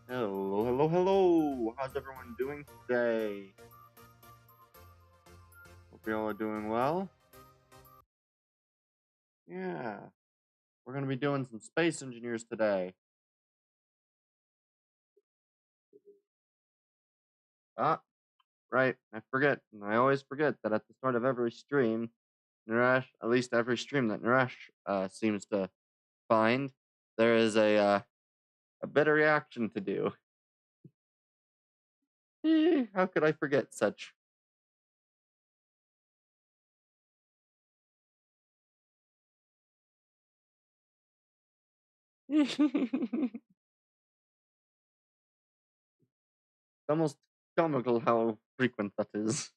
Hello, hello, hello! How's everyone doing today? Hope you all are doing well. Yeah, we're gonna be doing some space engineers today. Ah, right, I forget. I always forget that at the start of every stream, Naresh, at least every stream that Naresh seems to find, there is a bit of reaction to do. How could I forget such? It's almost comical how frequent that is.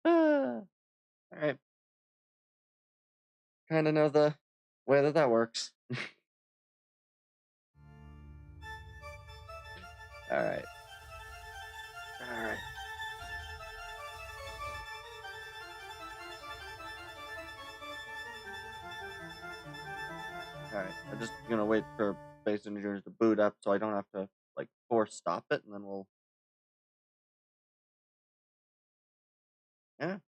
Alright. Kind of know the way that works. Alright. Alright. Alright. I'm just gonna wait for Space Engineers to boot up so I don't have to, like, force stop it, and then we'll... Yeah. And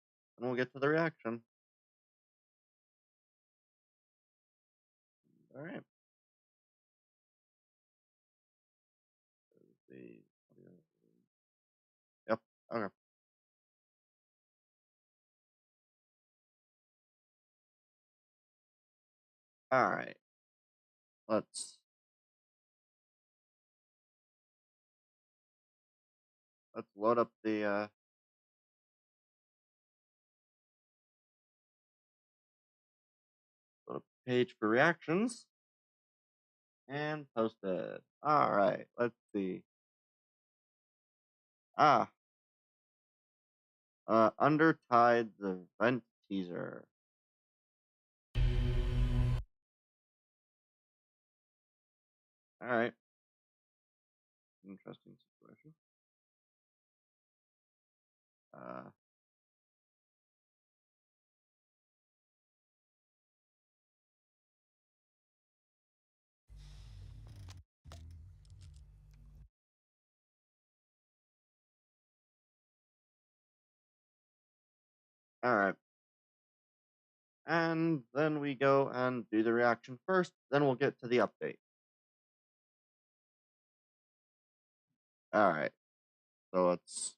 we'll get to the reaction. Alright. Yep. Okay. Alright. Let's load up the page for reactions and post it. Alright, let's see. Under Tide's event teaser. Alright. Interesting situation. Alright. And then we go and do the reaction first, then we'll get to the update. Alright. So let's...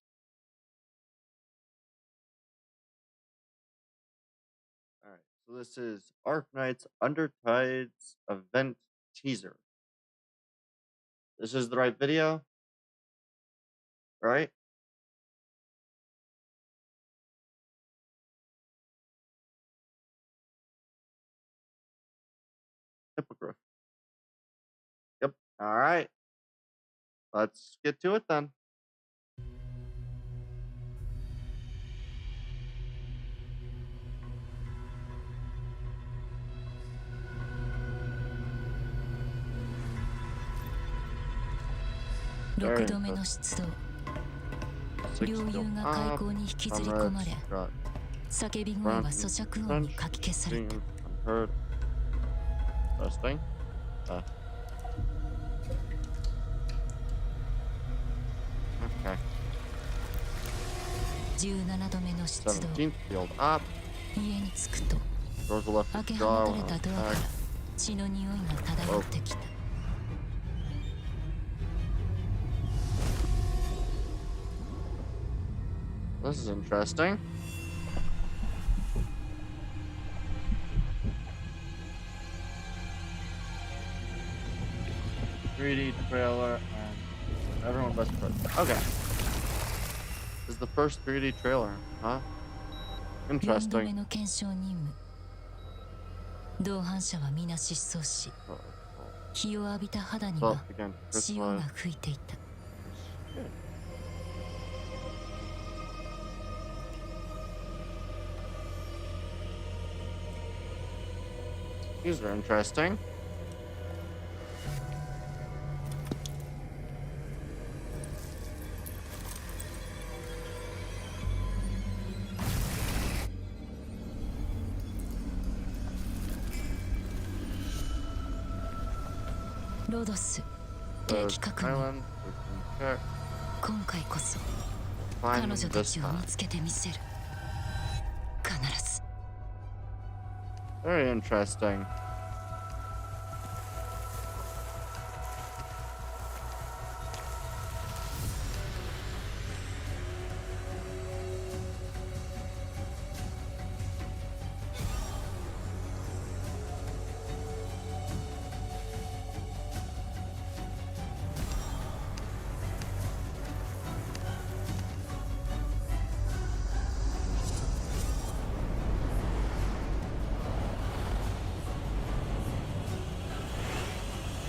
Alright, so this is Arknight's Under Tide's event teaser. This is the right video? Right? Hippogriff. Yep. Alright. Let's get to it then. Very interesting. 両友が開口に引きずり込まれ、叫び声は咀嚼音にかき消された。Interesting. 17度目の出動。 17th field up. 家に着くと、 Doors left 開け ajar. 放たれたドアから血の匂いが漂ってきた。This is interesting. .3D trailer and everyone best friend. Okay. This is the first 3D trailer, huh? 4度目 Interesting. の検証任務。同伴者は皆失踪し、日を浴びた肌に So は again, 潮が吹いていた。 These are interesting. ロドス、 Those 敵確認。 islands, we can check. 今回こそ Find 彼 them 女た this ちを見 time. つけてみせる。必ず。 Very interesting.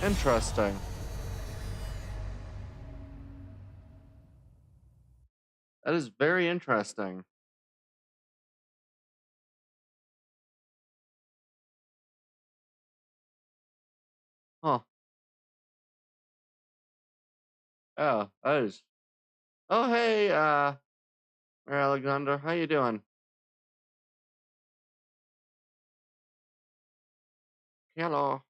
Interesting. That is very interesting. Huh. Oh, that is. Oh, hey, Alexander, how you doing? Hello.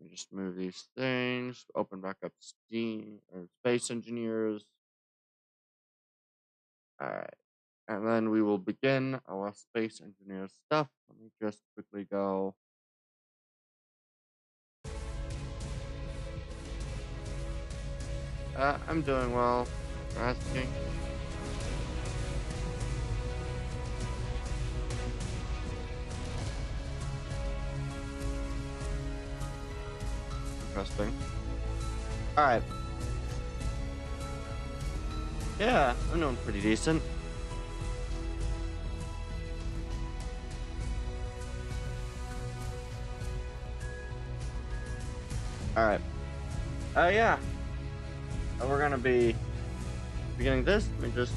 Let me just move these things. Open back up Steam or Space Engineers. All right. And then we will begin our Space Engineer stuff. Let me just quickly go. I'm doing well. Thanks for asking. Interesting. All right. Yeah, I'm doing pretty decent. All right. Yeah. We're gonna be beginning this. Let me just.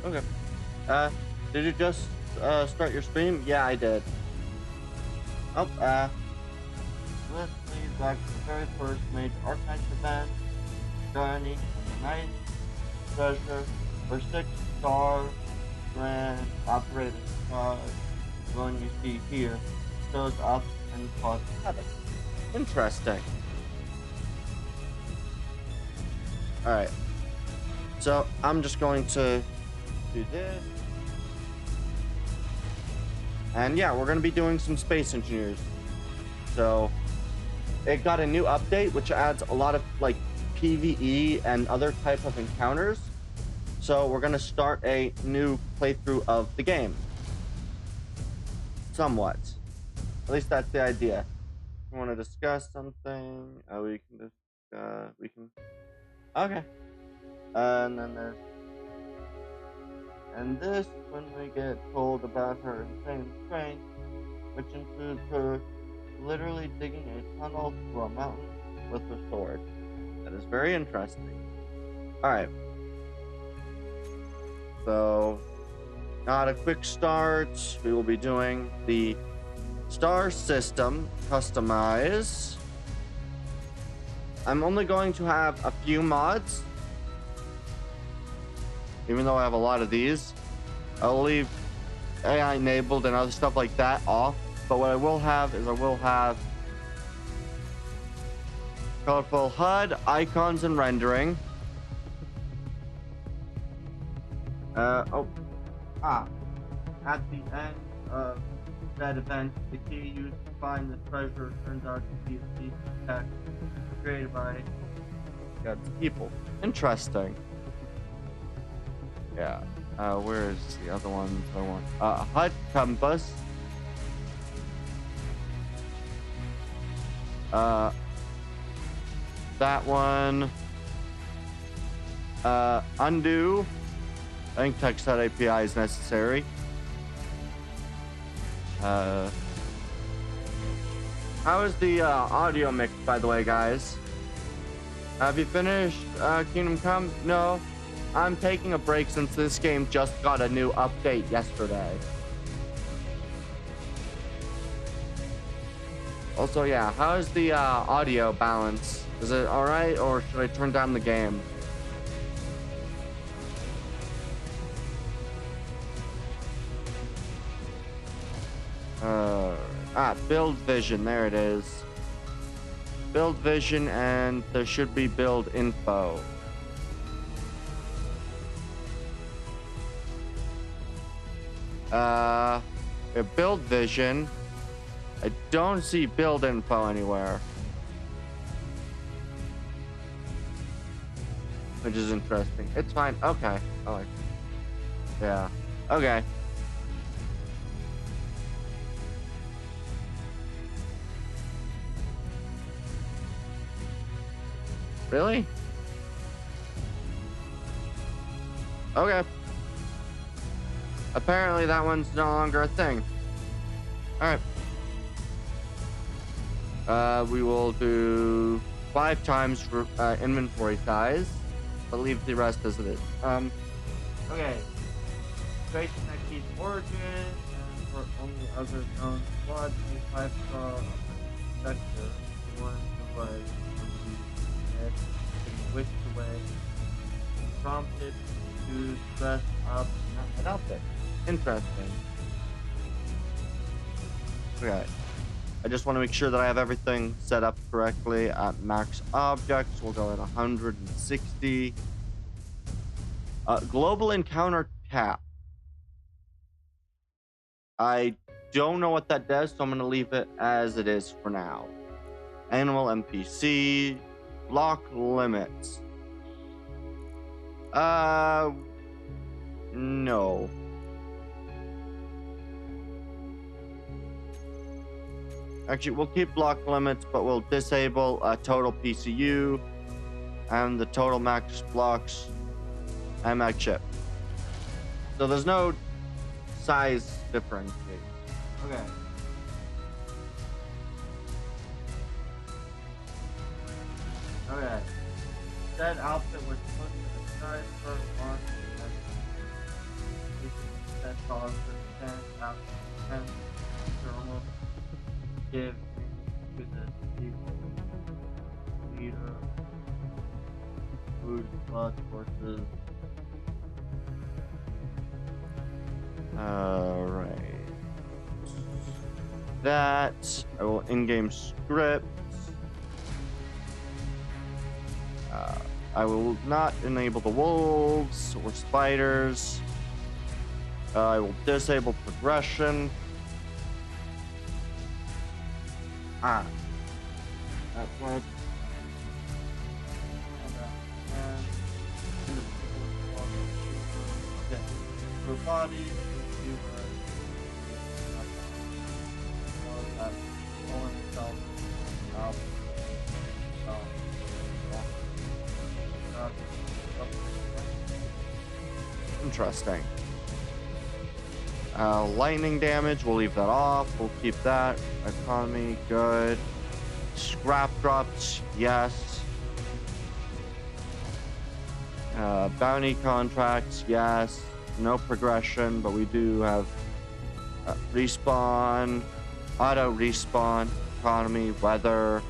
Okay. Did you just start your stream? Yeah, I did. Oh, let's leave back to the very first major archive event. Journey, night, treasure, for 6 stars, grand, operating stars. The one you see here shows up and causes havoc. Interesting. Alright. So, I'm just going to do this. And yeah, we're going to be doing some Space Engineers. So, it got a new update, which adds a lot of, like, PvE and other type of encounters. So, we're going to start a new playthrough of the game. Somewhat. At least that's the idea. You want to discuss something? We can discuss. We can. Okay. And then there's. And this, when we get told about her insane strength, which includes her literally digging a tunnel through a mountain with her sword. That is very interesting. Alright. So, not a quick start. We will be doing the star system customize. I'm only going to have a few mods, even though I have a lot of these. I'll leave AI enabled and other stuff like that off. But what I will have is colorful HUD, icons, and rendering. At the end of that event, the key used to find the treasure turns out to be a piece of text created by God's people. Interesting. Yeah. Where is the other ones I want? HUD compass. That one. Undo. I think text HUD API is necessary. How is the audio mix, by the way, guys? Have you finished Kingdom Come? No. I'm taking a break since this game just got a new update yesterday. Also, yeah, how is the audio balance? Is it alright, or should I turn down the game? Build vision. There it is. Build vision, and there should be build info. Build vision. I don't see build info anywhere, which is interesting. It's fine. Okay. Oh, yeah. Okay. Really? Okay. Apparently that one's no longer a thing. Alright. We will do 5 times for inventory size, but leave the rest as it is. Okay. Trace Neki's origin, and for only other known blood, a 5-star sector, the one who was dead, whisked away, prompted to dress up an outfit. Interesting. Okay. I just want to make sure that I have everything set up correctly. At max objects, we'll go at 160. Global encounter cap. I don't know what that does, so I'm going to leave it as it is for now. Animal NPC. Block limits. No. Actually, we'll keep block limits, but we'll disable total PCU and the total max blocks and max chip. So there's no size difference. Okay. Okay. That outfit was put to the side for launch. That calls for the 10 out of 10 thermal. Give to the people leader food, blood, horses. Alright. That I will in-game script. I will not enable the wolves or spiders. I will disable progression. That's what. For body, interesting. Lightning damage, we'll leave that off. We'll keep that. Economy, good. Scrap drops, yes. Bounty contracts, yes. No progression, but we do have respawn, auto respawn, economy, weather,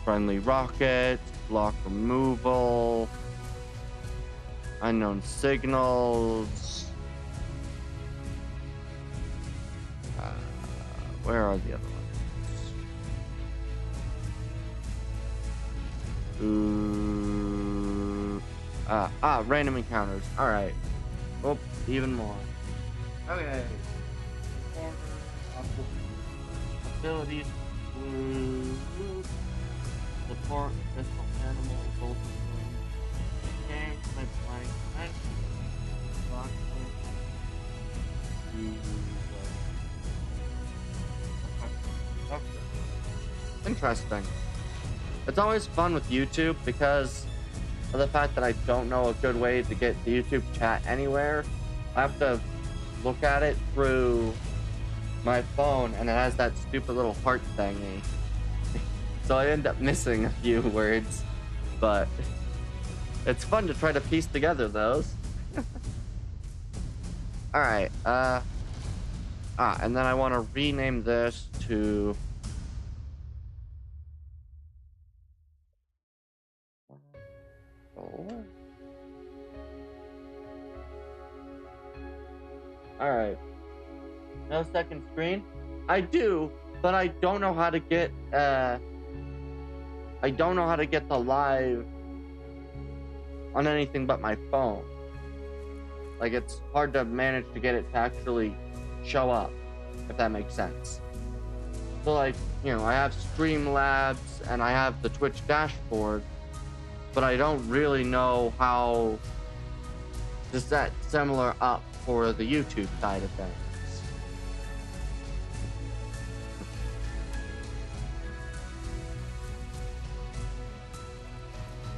friendly rocket, block removal, unknown signals. Where are the other ones? Random encounters. Alright. Oh, even more. Okay. Abilities. Support physical animals. Both game. My blank. Interesting. It's always fun with YouTube because of the fact that I don't know a good way to get the YouTube chat anywhere. I have to look at it through my phone, and it has that stupid little heart thingy. So I end up missing a few words, but it's fun to try to piece together those. Alright, and then I want to rename this to... Alright. No second screen? I do, but I don't know how to get the live on anything but my phone. Like, it's hard to manage to get it to actually show up, if that makes sense. So, like, you know, I have Streamlabs and I have the Twitch dashboard, but I don't really know how to set similar up for the YouTube side of things.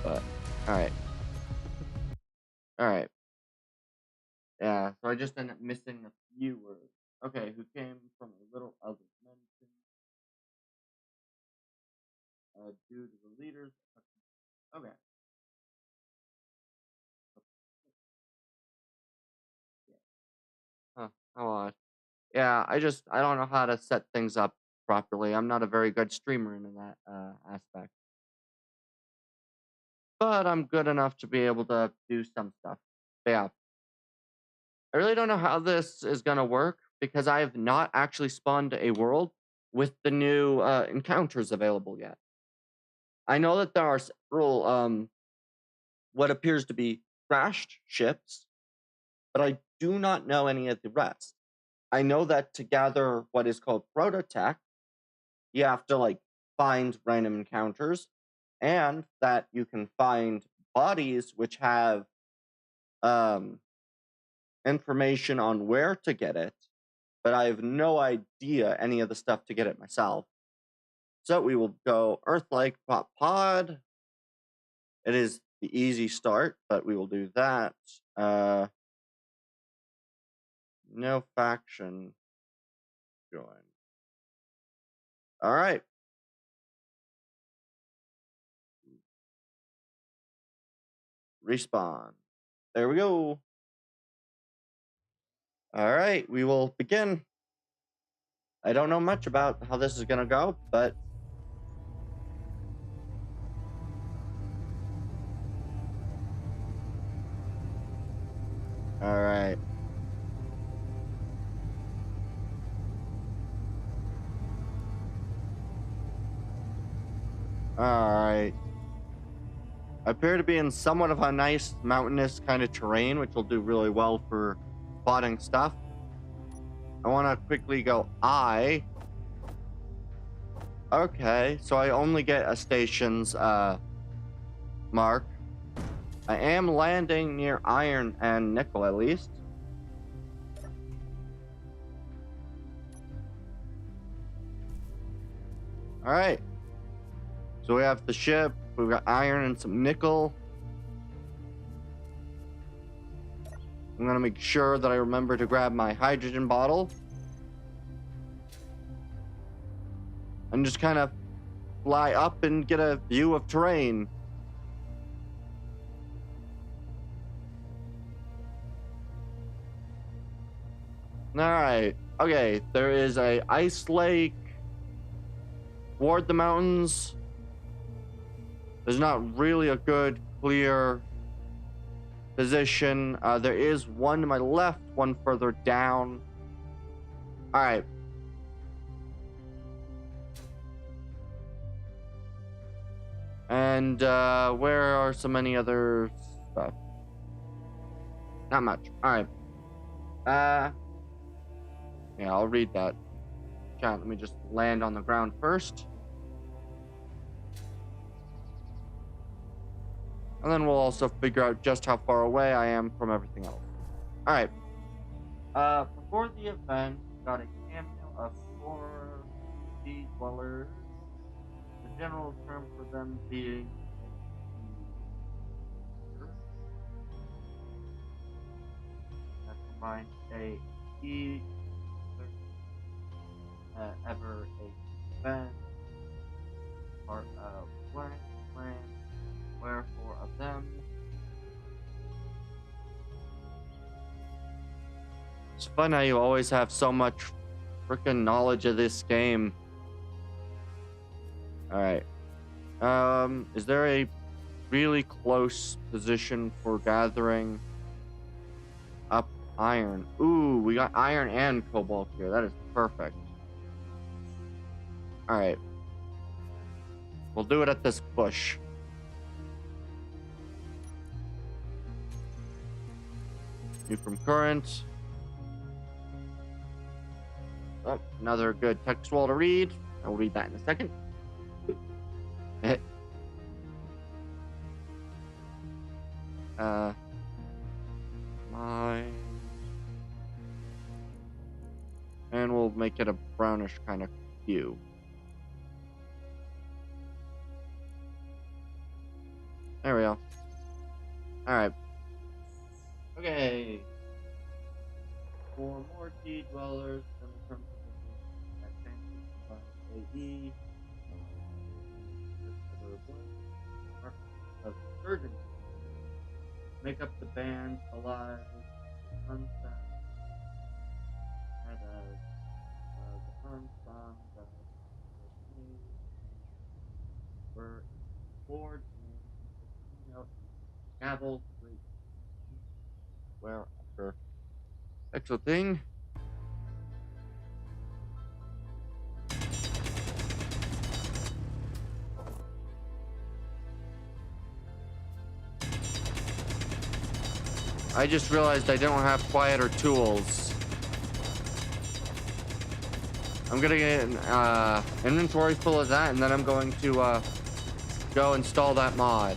But, alright. Alright. Yeah, so I just ended up missing a few words. Okay, who came from a little other dimension due to the leaders. Okay. Yeah. Huh, how odd. Yeah, I don't know how to set things up properly. I'm not a very good streamer in that aspect. But I'm good enough to be able to do some stuff. But yeah. I really don't know how this is going to work because I have not actually spawned a world with the new encounters available yet. I know that there are several what appears to be crashed ships, but I do not know any of the rest. I know that to gather what is called prototech, you have to like find random encounters, and that you can find bodies which have information on where to get it, but I have no idea any of the stuff to get it myself. So we will go Earth-like pod. It is the easy start, but we will do that. No faction join. All right. Respawn. There we go. All right, we will begin. I don't know much about how this is gonna go, but all right. All right. I appear to be in somewhat of a nice mountainous kind of terrain, which will do really well for spotting stuff. I want to quickly go Okay, so I only get a station's mark. I am landing near iron and nickel at least. All right. So we have the ship, we've got iron and some nickel. I'm gonna make sure that I remember to grab my hydrogen bottle. And just kind of fly up and get a view of terrain. All right. Okay, there is a ice lake toward the mountains. There's not really a good, clear position. There is one to my left, one further down. All right. And where are so many other stuff? Not much. All right. Yeah, I'll read that. Chat, let me just land on the ground first. And then we'll also figure out just how far away I am from everything else. All right. Before the event, got a cameo of 4 sea dwellers. The general term for them being that combines a E ever a event part of blank plan, wherefore of them. It's fun how you always have so much freaking knowledge of this game. All right. Is there a really close position for gathering up Iron. Ooh, we got iron and cobalt here. That is perfect. Alright. We'll do it at this bush. New from current. Oh, another good text wall to read. I'll read that in a second. Mine. And we'll make it a brownish kind of hue. There we go. Alright. Okay. 4 more key dwellers. Then we'll turn to AE. Of surgeon. Make up the band alive. Sunset. And the unsung. We're bored and gavel great. Where after actual thing. I just realized I don't have quieter tools. I'm gonna get an inventory full of that, and then I'm going to go install that mod.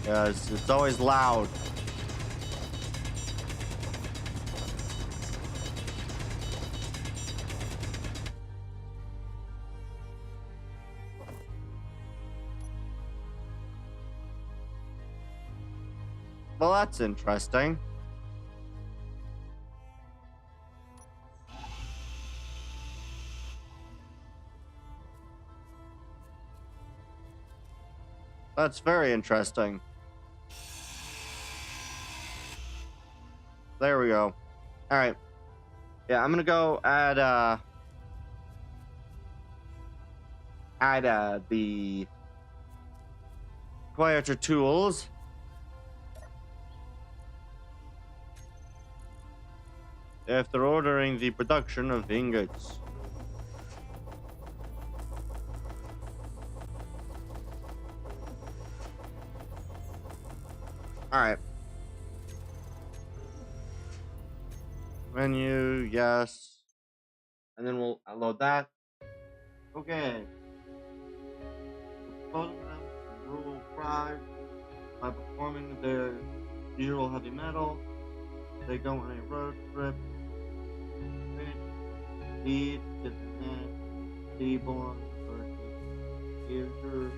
Yeah, it's always loud. Well, that's interesting. That's very interesting. There we go. All right. Yeah, I'm gonna go add the quieter tools. After ordering the production of ingots. All right. Menu, yes. And then we'll load that. Okay. Exposing them to rural pride by performing their usual heavy metal. They go on a road trip. Lead to the end. Seaborn versus user.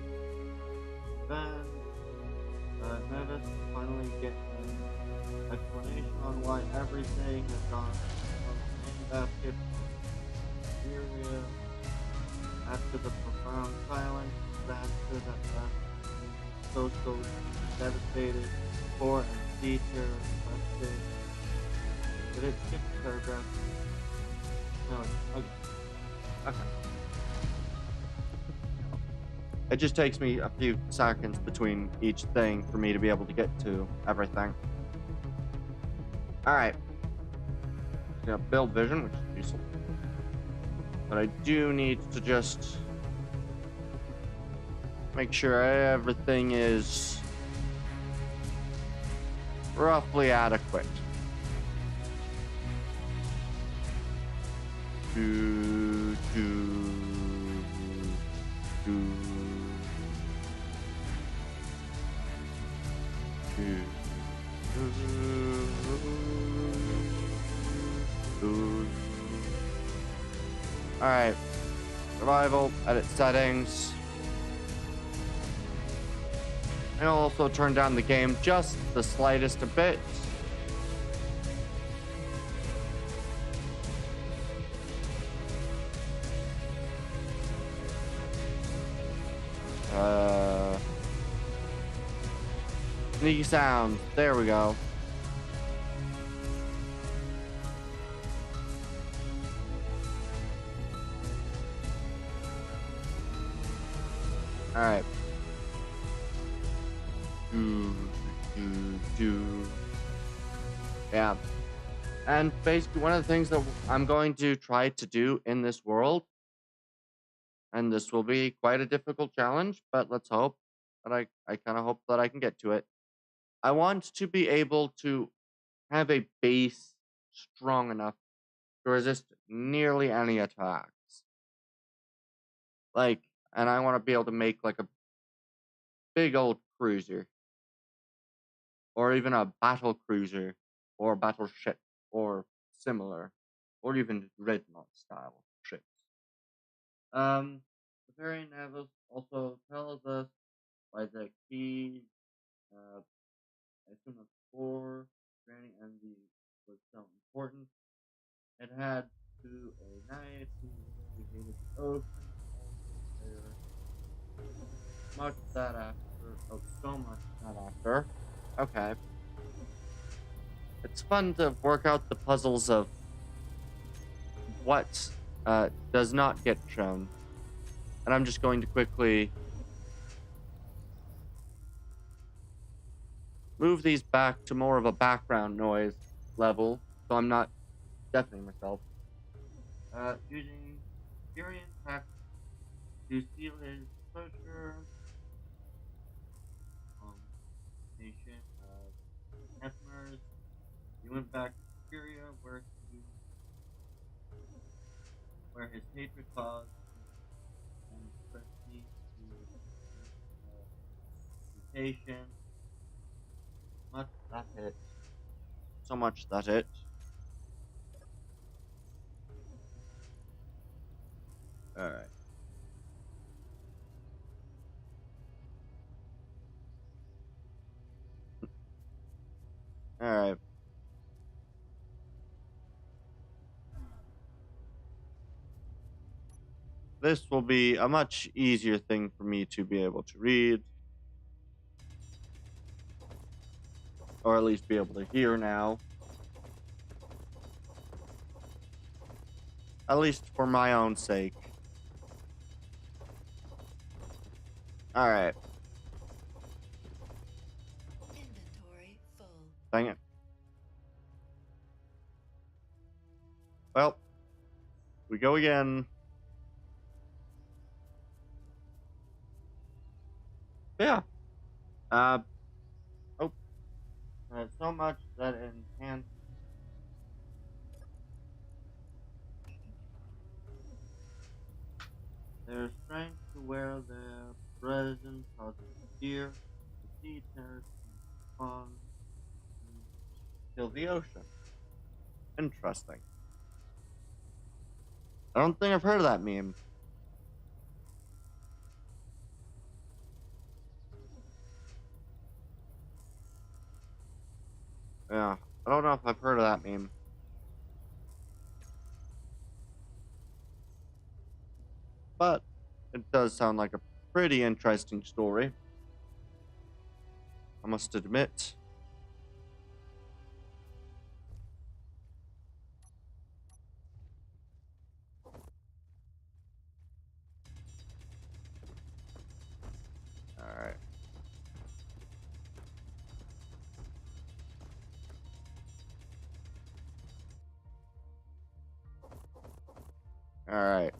Then Nevis finally get an explanation on why everything has gone from basket Syria after the profound silence disaster that left social devastated, poor and teacher arrested. Did it skip the paragraph? No, okay. It just takes me a few seconds between each thing for me to be able to get to everything. Alright. Gonna build vision, which is useful. But I do need to just make sure everything is roughly adequate. Alright. Survival, edit settings. I'll also turn down the game just the slightest a bit. sneaky sounds. There we go. All right. Yeah. And basically, one of the things that I'm going to try to do in this world, and this will be quite a difficult challenge, but let's hope that I kind of hope that I can get to it. I want to be able to have a base strong enough to resist nearly any attacks. Like, and I want to be able to make like a big old cruiser, or even a battle cruiser, or battleship, or similar, or even dreadnought style ships. The very Navis also tells us by the key, I assume it's 4, Granny Envy was so important. It had to a knight who really hated the ocean, also there. Much that after, oh, so much that after. Okay. It's fun to work out the puzzles of what does not get shown. And I'm just going to quickly move these back to more of a background noise level, so I'm not deafening myself. Using Syrian text to seal his closure. Nation of Hefmers. He went back to Syria, where his hatred caused and prestige to mutation. Much that it. So much that it. Alright. Alright. This will be a much easier thing for me to be able to read. Or at least be able to hear now. At least for my own sake. Alright. Inventory full. Dang it. Well, we go again. Yeah. Oh. So much that enhanced their strength to wear their present causes fear. The sea turns on kill the ocean. Interesting. I don't think I've heard of that meme. Yeah, I don't know if I've heard of that meme. But it does sound like a pretty interesting story, I must admit. Alright. Alright.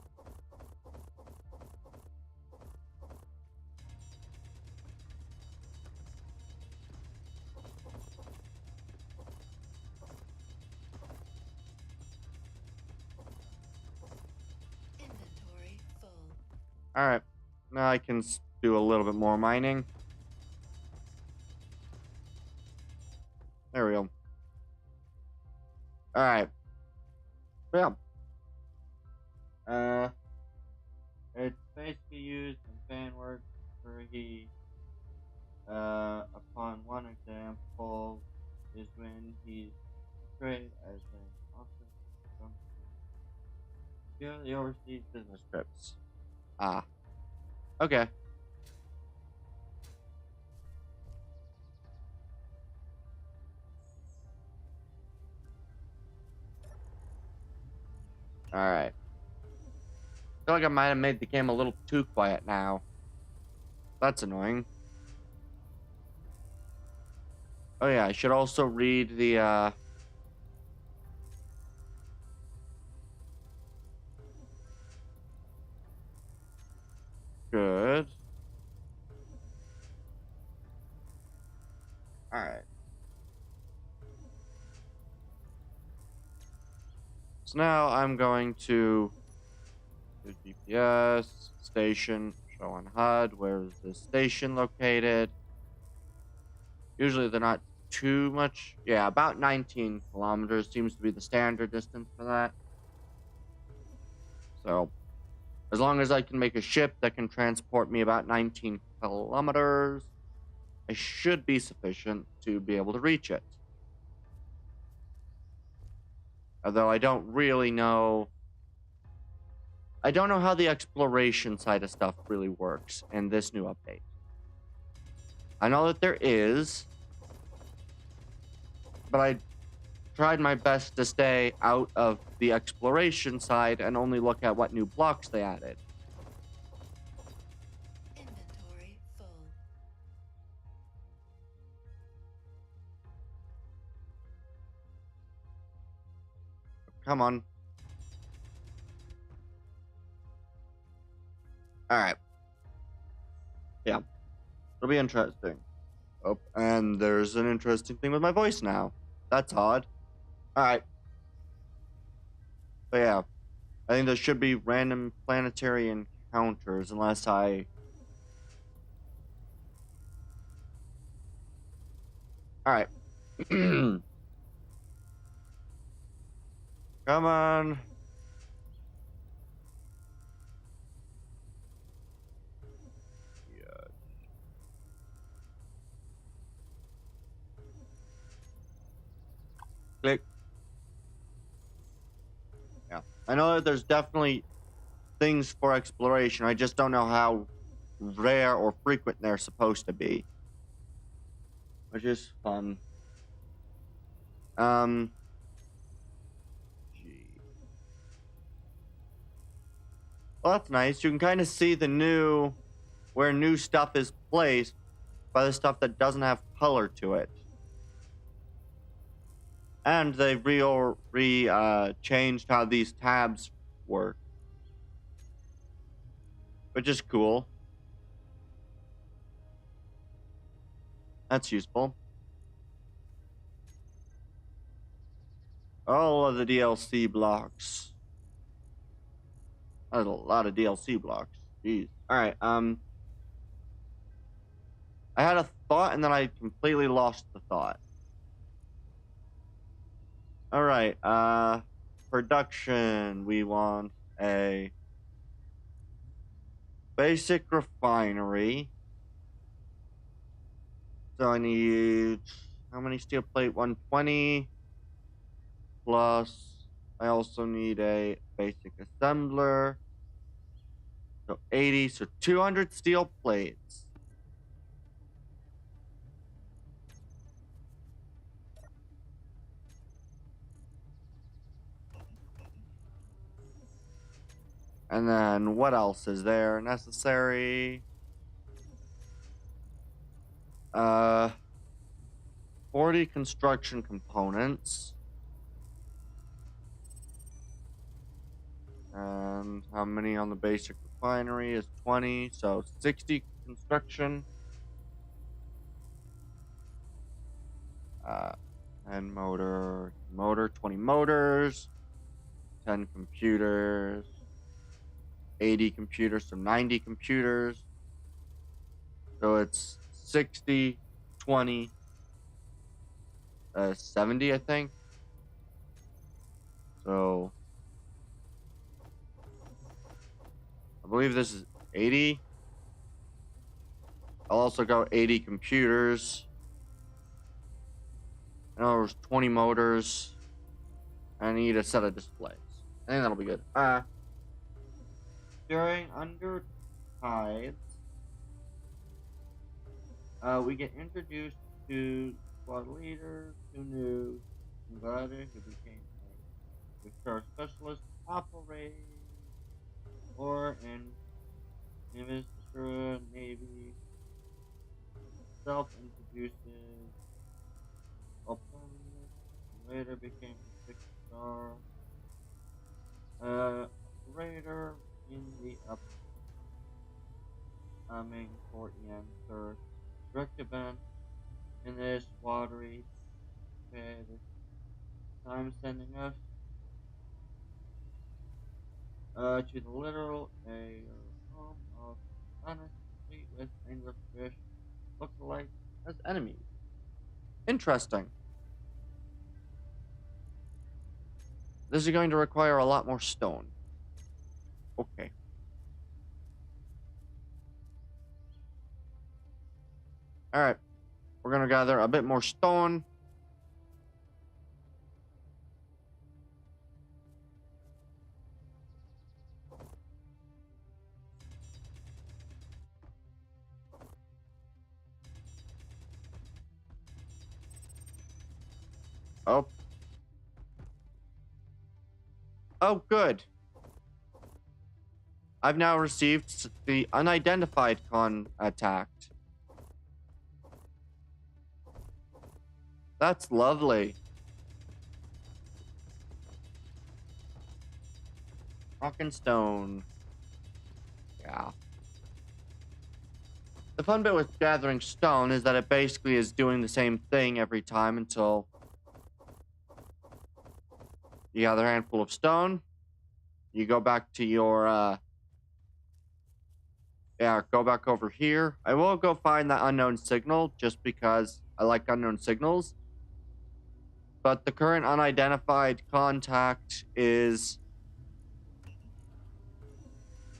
Inventory full. Alright. Now I can do a little bit more mining. There we go. Alright. Yeah. It's basically used in fan work where he, upon one example, is when he's portrayed as an officer from the overseas business trips. Ah. Okay. Alright. Feel like I might have made the game a little too quiet now. That's annoying. Oh yeah, I should also read the good. Alright. So now I'm going to do GPS, station, show on HUD. Where is this station located? Usually they're not too much. Yeah, about 19 kilometers seems to be the standard distance for that. So as long as I can make a ship that can transport me about 19 kilometers, I should be sufficient to be able to reach it. Although I don't really know. I don't know how the exploration side of stuff really works in this new update. I know that there is, but I tried my best to stay out of the exploration side and only look at what new blocks they added. Inventory full. Come on. Alright. Yeah. It'll be interesting. Oh, and there's an interesting thing with my voice now. That's odd. Alright. But yeah. I think there should be random planetary encounters unless I... Alright. Come on. Click. Yeah. I know that there's definitely things for exploration. I just don't know how rare or frequent they're supposed to be. Which is fun. Gee. Well, that's nice. You can kind of see where new stuff is placed by the stuff that doesn't have color to it. And they've changed how these tabs work. Which is cool. That's useful. All of the DLC blocks. That's a lot of DLC blocks. Jeez. Alright, I had a thought and then I completely lost the thought. Alright, production. We want a basic refinery. So I need, how many steel plate? 120. Plus, I also need a basic assembler. So 80, so 200 steel plates. And then what else is there necessary? 40 construction components. And how many on the basic refinery is 20, so 60 construction. And motor, 20 motors, 10 computers, 80 computers, so 90 computers. So it's 60, 20, 70, I think. So I believe this is 80. I'll also go 80 computers. I know there's 20 motors. I need a set of displays. I think that'll be good. During under tides, we get introduced to squad leader, who knew, who became a guitar specialist, operate or an Mr. Navy self-introduces opponent, later became a 6-star operator in the upcoming 4EM third direct event in this watery this time sending us to the literal a home of planet complete with anglerfish look-alike as enemies. Interesting. This is going to require a lot more stone. Okay. Alright. We're gonna gather a bit more stone. Oh. Oh, good. I've now received the unidentified contact. That's lovely. Rock and stone. Yeah. The fun bit with gathering stone is that it basically is doing the same thing every time until you gather a handful of stone. You go back to your, yeah, go back over here. I will go find that unknown signal just because I like unknown signals. But the current unidentified contact is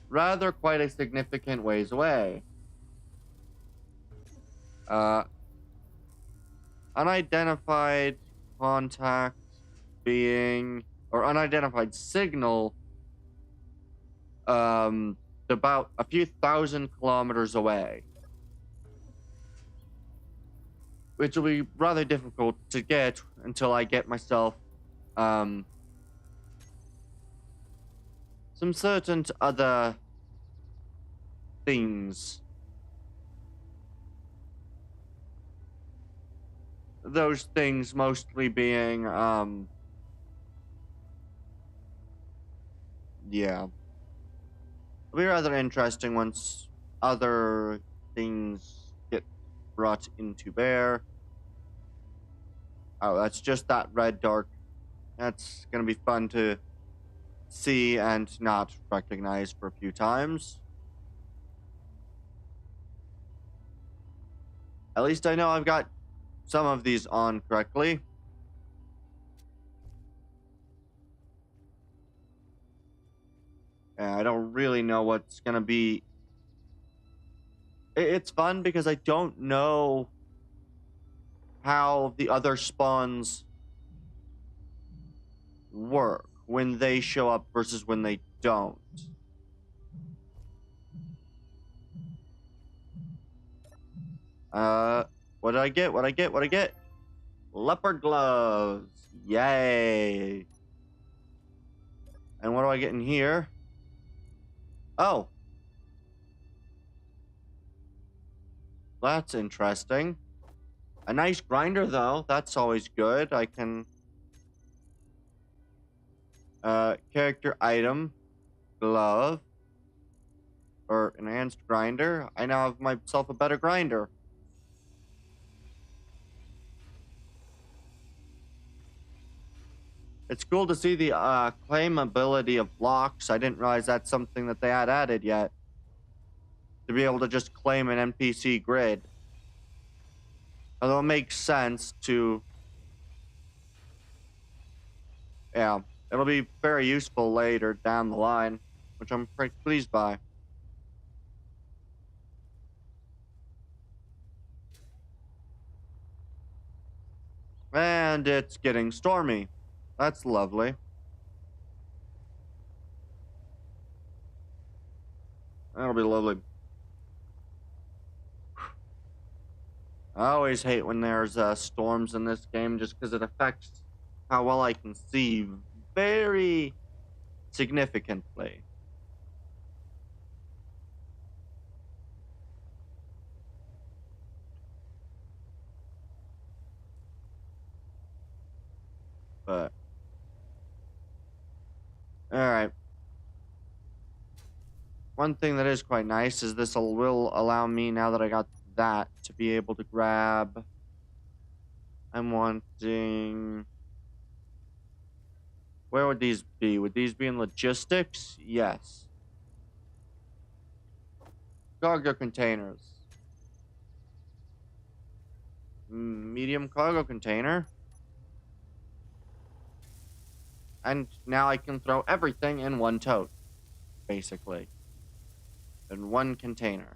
rather quite a significant ways away. Unidentified contact being, or unidentified signal, about a few thousand kilometers away. Which will be rather difficult to get until I get myself, some certain other things. Those things mostly being, yeah. It'll be rather interesting once other things get brought into bear. Oh, that's just that red dark. That's gonna be fun to see and not recognize for a few times. At least I know I've got some of these on correctly. I don't really know what's gonna be. It's fun because I don't know how the other spawns work when they show up versus when they don't. What did I get? What did I get? What did I get? Leopard gloves. Yay. And what do I get in here? Oh. That's interesting. A nice grinder, though. That's always good. I can... character item. Glove. Or enhanced grinder. I now have myself a better grinder. It's cool to see the claimability of blocks. I didn't realize that's something that they had added yet. To be able to just claim an NPC grid. Although it makes sense to... Yeah, it'll be very useful later down the line, which I'm pretty pleased by. And it's getting stormy. That's lovely. That'll be lovely. I always hate when there's storms in this game just because it affects how well I can see. Very significantly. But all right. One thing that is quite nice is this will allow me, now that I got that, to be able to grab. I'm wanting. Where would these be? Would these be in logistics? Yes. Cargo containers. Medium cargo container. And now I can throw everything in one tote, basically. In one container.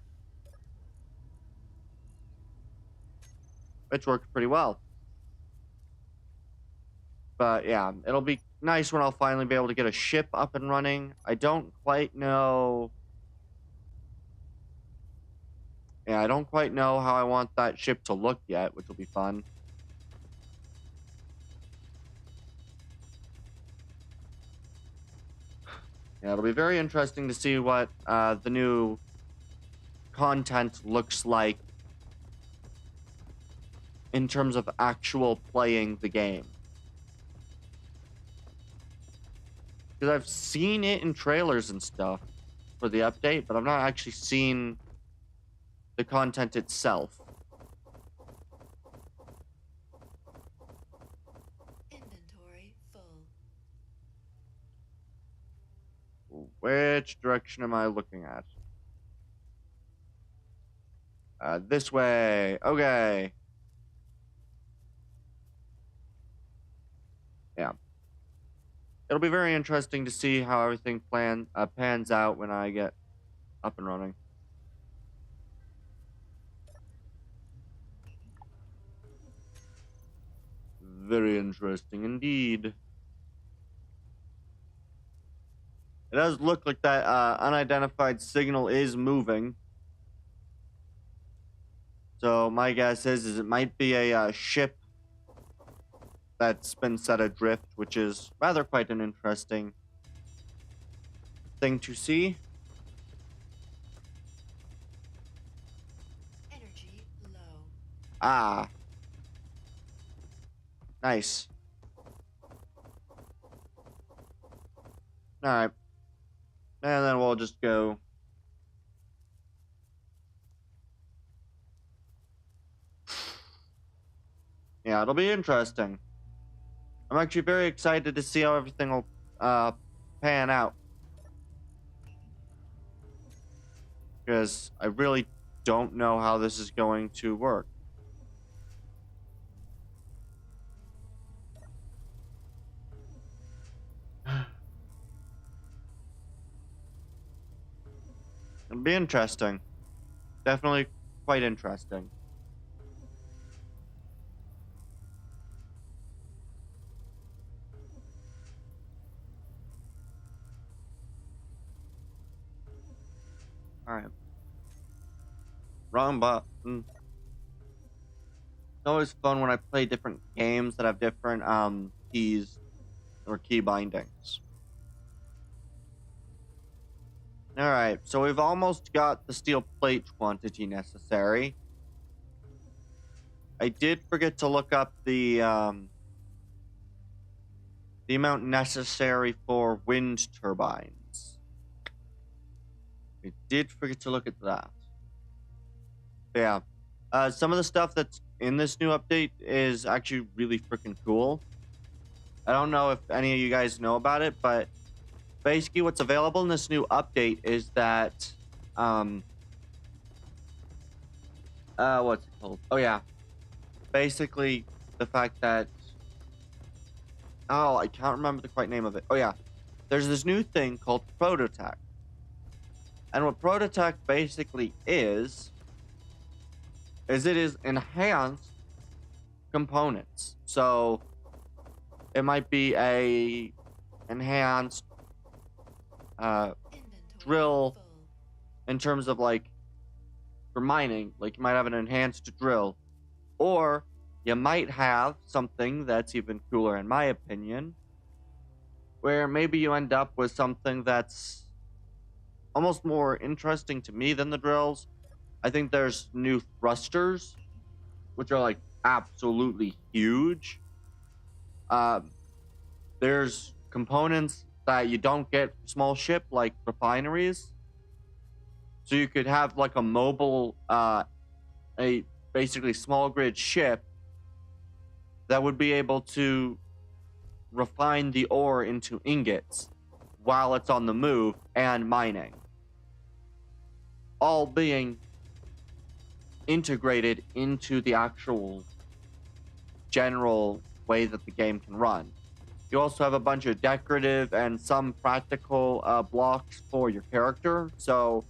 Which works pretty well. But yeah, it'll be nice when I'll finally be able to get a ship up and running. I don't quite know. Yeah, I don't quite know how I want that ship to look yet, which will be fun. Yeah, it'll be very interesting to see what the new content looks like in terms of actual playing the game. Because I've seen it in trailers and stuff for the update, but I've not actually seen the content itself. Inventory full. Which direction am I looking at? This way. Okay. Yeah. It'll be very interesting to see how everything pans out when I get up and running. Very interesting indeed. It does look like that unidentified signal is moving. So my guess is it might be a ship that's been set adrift, which is rather quite an interesting thing to see. Energy low. Ah. Nice. Alright. And then we'll just go. Yeah, it'll be interesting. I'm actually very excited to see how everything will pan out. Because I really don't know how this is going to work. It'll be interesting. Definitely quite interesting. Alright. Wrong button. It's always fun when I play different games that have different keys or key bindings. Alright, so we've almost got the steel plate quantity necessary. I did forget to look up the amount necessary for wind turbines. I did forget to look at that. Yeah. Some of the stuff that's in this new update is actually really freaking cool. I don't know if any of you guys know about it, but basically what's available in this new update is that what's it called? Oh yeah. Basically the fact that I can't remember the quite name of it. Oh yeah. There's this new thing called Prototech. And what Prototech basically is it is enhanced components. So it might be a enhanced drill in terms of like for mining, like you might have an enhanced drill, or you might have something that's even cooler in my opinion, where maybe you end up with something that's almost more interesting to me than the drills. I think there's new thrusters, which are like absolutely huge. Um, there's components that you don't get small ship like refineries. So you could have like a mobile, a basically small grid ship that would be able to refine the ore into ingots while it's on the move and mining, all being integrated into the actual general way that the game can run. You also have a bunch of decorative and some practical blocks for your character. So,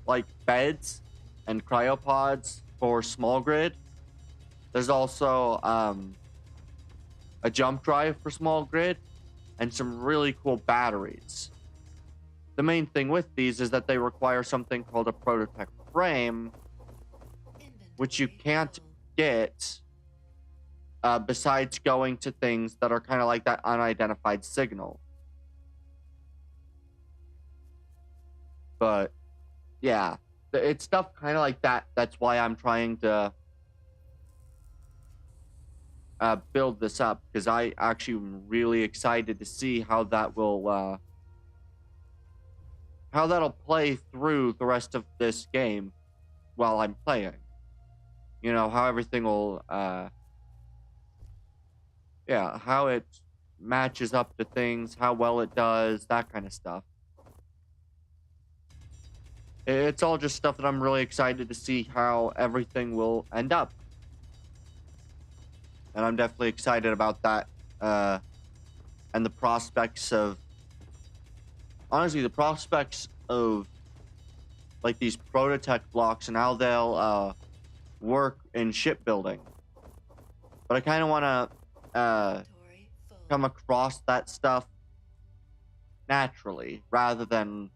like beds and cryopods for small grid. There's also a jump drive for small grid and some really cool batteries. The main thing with these is that they require something called a prototype frame, which you can't get besides going to things that are kind of like that unidentified signal. But yeah, it's stuff kind of like that. That's why I'm trying to build this up, because I actually am really excited to see how that will how that'll play through the rest of this game while I'm playing. You know, how everything will yeah, how it matches up to things, how well it does, that kind of stuff. It's all just stuff that I'm really excited to see how everything will end up. And I'm definitely excited about that. And the prospects of, honestly, the prospects of like these prototech blocks and how they'll work in shipbuilding. But I kind of want to come across that stuff naturally rather than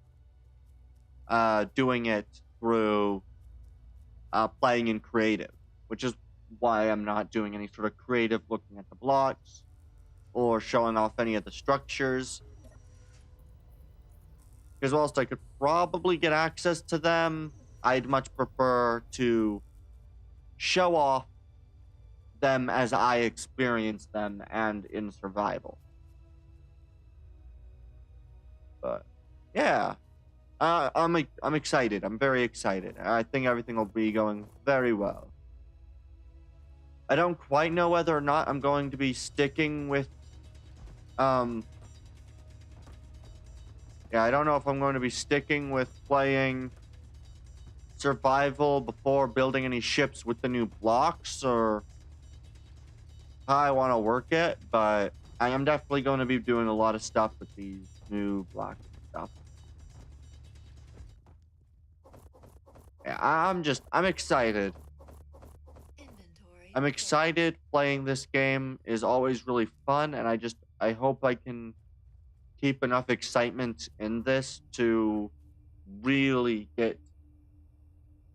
doing it through playing in creative, which is why I'm not doing any sort of creative looking at the blocks or showing off any of the structures. Because whilst I could probably get access to them, I'd much prefer to show off them as I experience them and in survival. But yeah, I'm excited. I'm very excited. I think everything will be going very well. I don't quite know whether or not I'm going to be sticking with yeah, I don't know if I'm going to be sticking with playing survival before building any ships with the new blocks or how I want to work it, but I am definitely going to be doing a lot of stuff with these new blocks and stuff. Yeah, I'm excited. I'm excited. Playing this game is always really fun, and I hope I can keep enough excitement in this to really get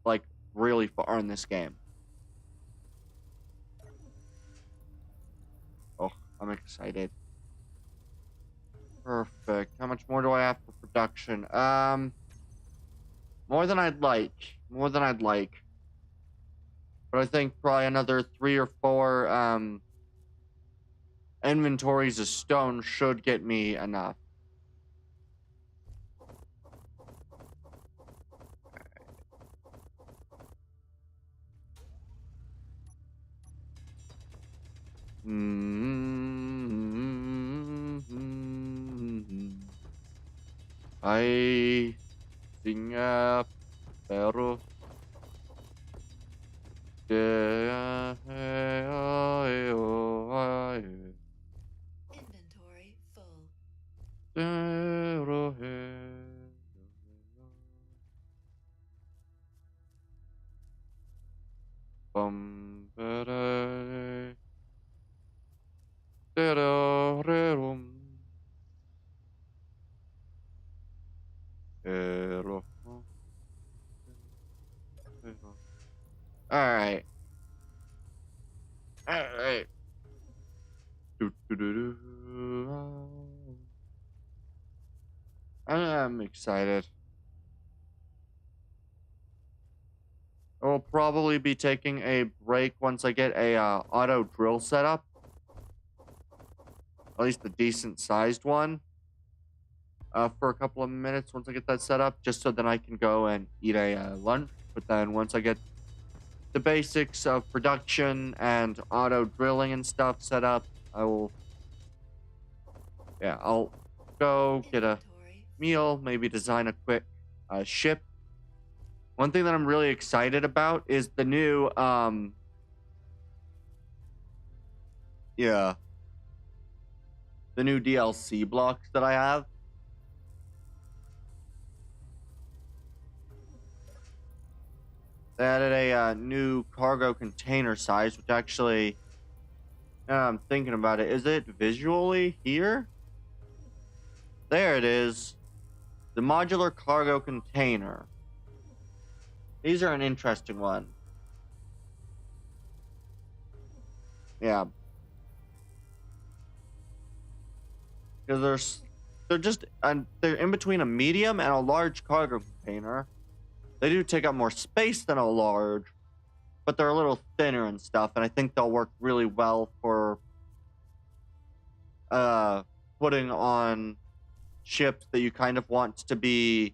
like really far in this game. Oh, I'm excited. Perfect. How much more do I have for production? More than I'd like. More than I'd like. But I think probably another 3 or 4 inventories of stone should get me enough. I sing pero Inventory full. Alright. Alright. excited. I will probably be taking a break once I get a auto drill set up. At least a decent sized one. For a couple of minutes once I get that set up, just so that I can go and eat a lunch. But then once I get the basics of production and auto drilling and stuff set up, I'll go get a meal, maybe design a quick ship. One thing that I'm really excited about is the new the new DLC blocks that I have. They added a new cargo container size, which actually, now I'm thinking about it, is it visually here? There it is. The modular cargo container. These are an interesting one. Yeah. Because they're in between a medium and a large cargo container. They do take up more space than a large, but they're a little thinner and stuff, and I think they'll work really well for putting on ships that you kind of want to be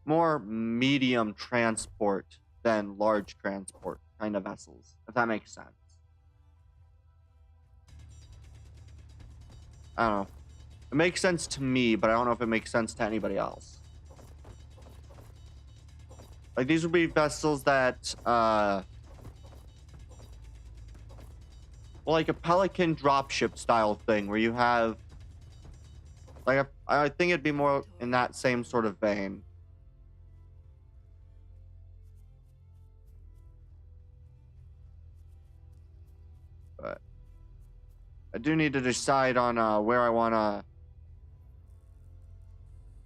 more medium transport than large transport kind of vessels, if that makes sense. I don't know. It makes sense to me, but I don't know if it makes sense to anybody else. Like, these would be vessels that, like a Pelican dropship style thing, where you have, like, I think it'd be more in that same sort of vein. But I do need to decide on where I want to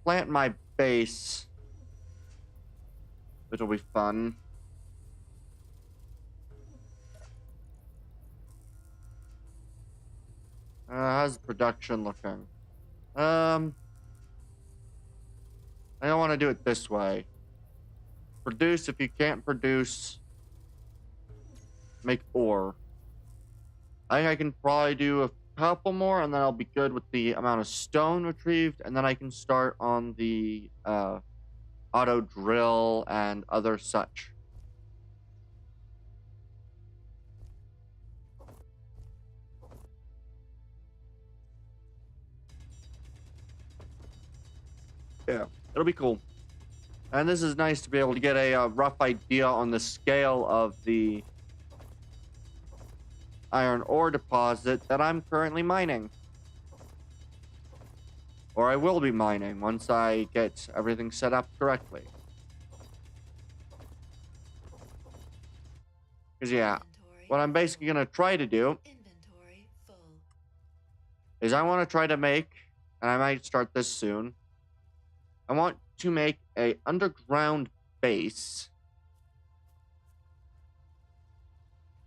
plant my base. It'll be fun. How's production looking? I don't want to do it this way. Produce. If you can't produce, make ore. I think I can probably do a couple more, and then I'll be good with the amount of stone retrieved, and then I can start on the auto drill and other such. Yeah, it'll be cool. And this is nice to be able to get a rough idea on the scale of the iron ore deposit that I'm currently mining. Or I will be mining once I get everything set up correctly. Because, yeah, what I'm basically going to try to do is I want to try to make, and I might start this soon, I want to make a underground base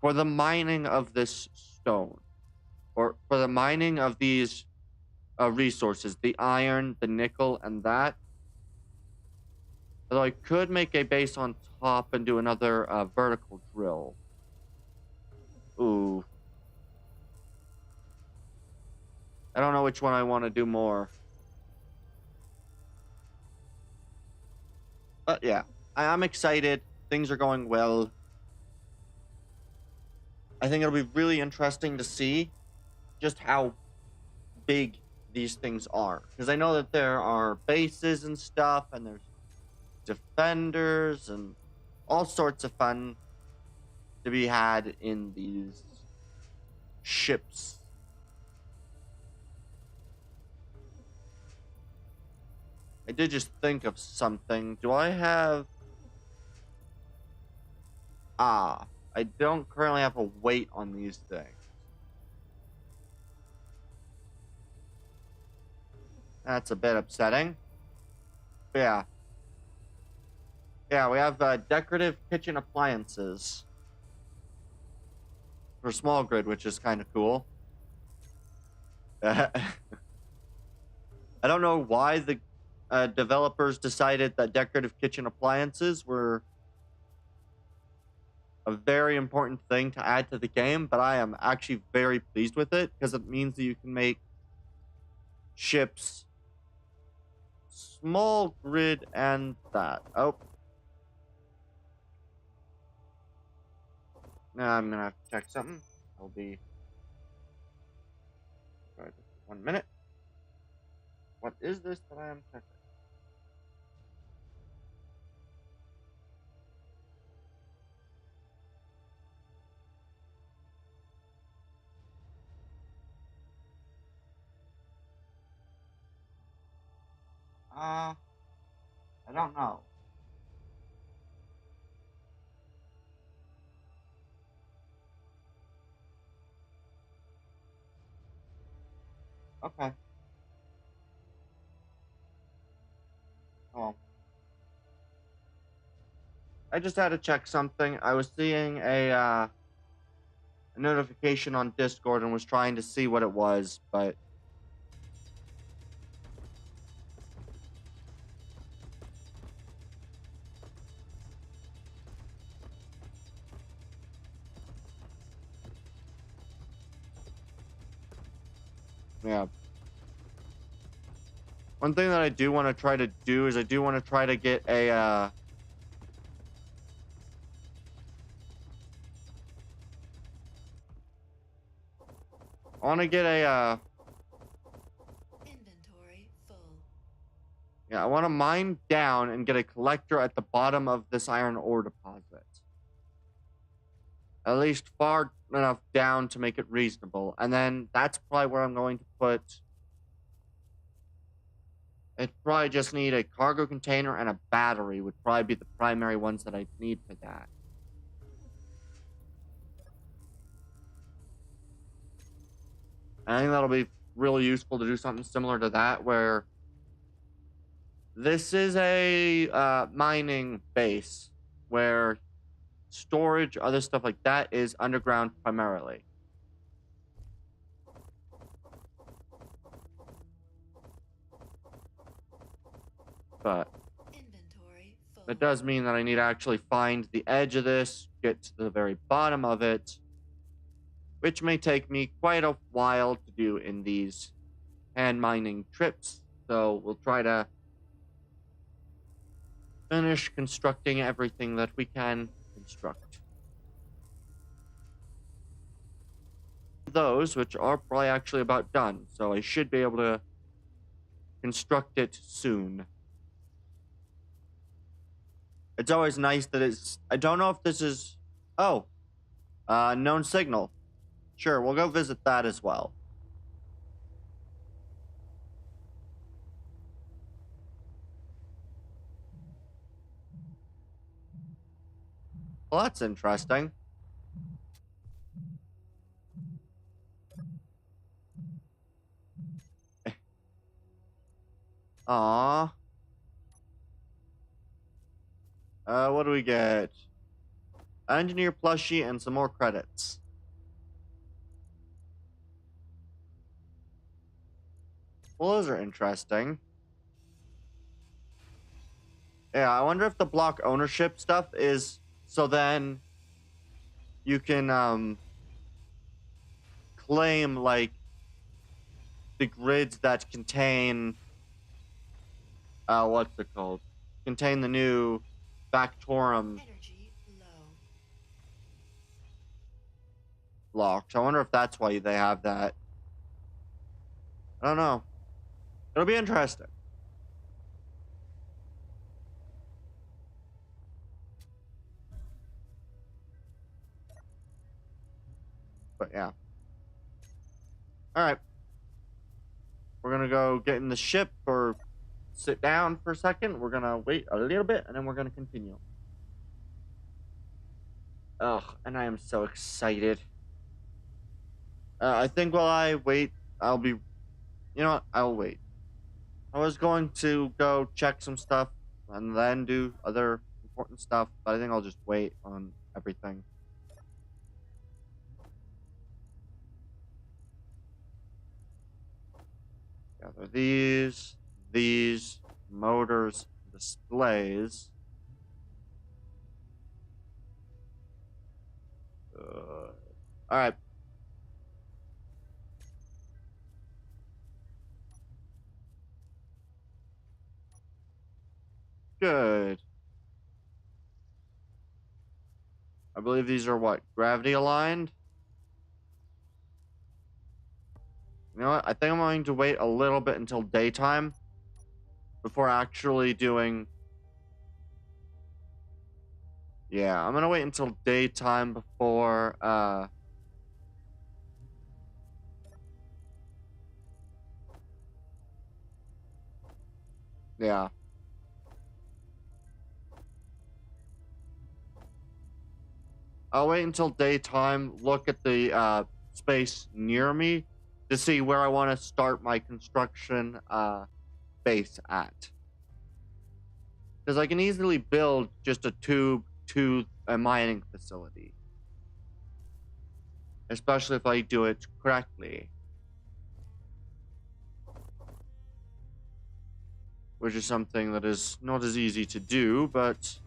for the mining of this stone, or for the mining of these resources, the iron, the nickel, and that. Although I could make a base on top and do another vertical drill. Ooh. I don't know which one I want to do more. But yeah, I'm excited. Things are going well. I think it'll be really interesting to see just how big these things are. Because I know that there are bases and stuff, and there's defenders and all sorts of fun to be had in these ships. I did just think of something. Do I have... I don't currently have a weight on these things. That's a bit upsetting. But yeah. Yeah, we have decorative kitchen appliances. For small grid, which is kind of cool. I don't know why the developers decided that decorative kitchen appliances were a very important thing to add to the game, but I am actually very pleased with it because it means that you can make ships small grid and that. Oh, now I'm gonna have to check something. I'll be sorry, just 1 minute. What is this that I am checking? I don't know. Okay. Well, I just had to check something. I was seeing a notification on Discord and was trying to see what it was, but yeah. One thing that I do want to try to do is I do want to try to get a I want to get a Inventory full. yeah, I want to mine down and get a collector at the bottom of this iron ore deposit. At least far enough down to make it reasonable. And then that's probably where I'm going to put it. Probably just need a cargo container and a battery would probably be the primary ones that I need for that. I think that'll be really useful to do something similar to that, where this is a mining base where storage, other stuff like that is underground primarily. But it does mean that I need to actually find the edge of this, get to the very bottom of it, which may take me quite a while to do in these hand mining trips. So we'll try to finish constructing everything that we can construct. Those, which are probably actually about done, so I should be able to construct it soon. It's always nice that it's... I don't know if this is... Oh. Known signal. Sure, we'll go visit that as well. Well, that's interesting. Aww. What do we get? Engineer plushie and some more credits. Well, those are interesting. Yeah, I wonder if the block ownership stuff is so then you can claim like the grids that contain what's it called? Contain the new Factorum blocks. I wonder if that's why they have that. I don't know. It'll be interesting. But yeah. Alright. We're gonna go get in the ship or sit down for a second. We're gonna wait a little bit and then we're gonna continue. Ugh, and I am so excited. I think while I wait, I'll be... You know what? I'll wait. I was going to go check some stuff and then do other important stuff, but I think I'll just wait on everything. Yeah, Are these motors, displays. All right. Good. I believe these are what? Gravity aligned? You know what? I think I'm going to wait a little bit until daytime before actually doing... Yeah, I'm gonna wait until daytime before, yeah. I'll wait until daytime, look at the, space near me to see where I want to start my construction, base at. Because I can easily build just a tube to a mining facility. Especially if I do it correctly. Which is something that is not as easy to do, but...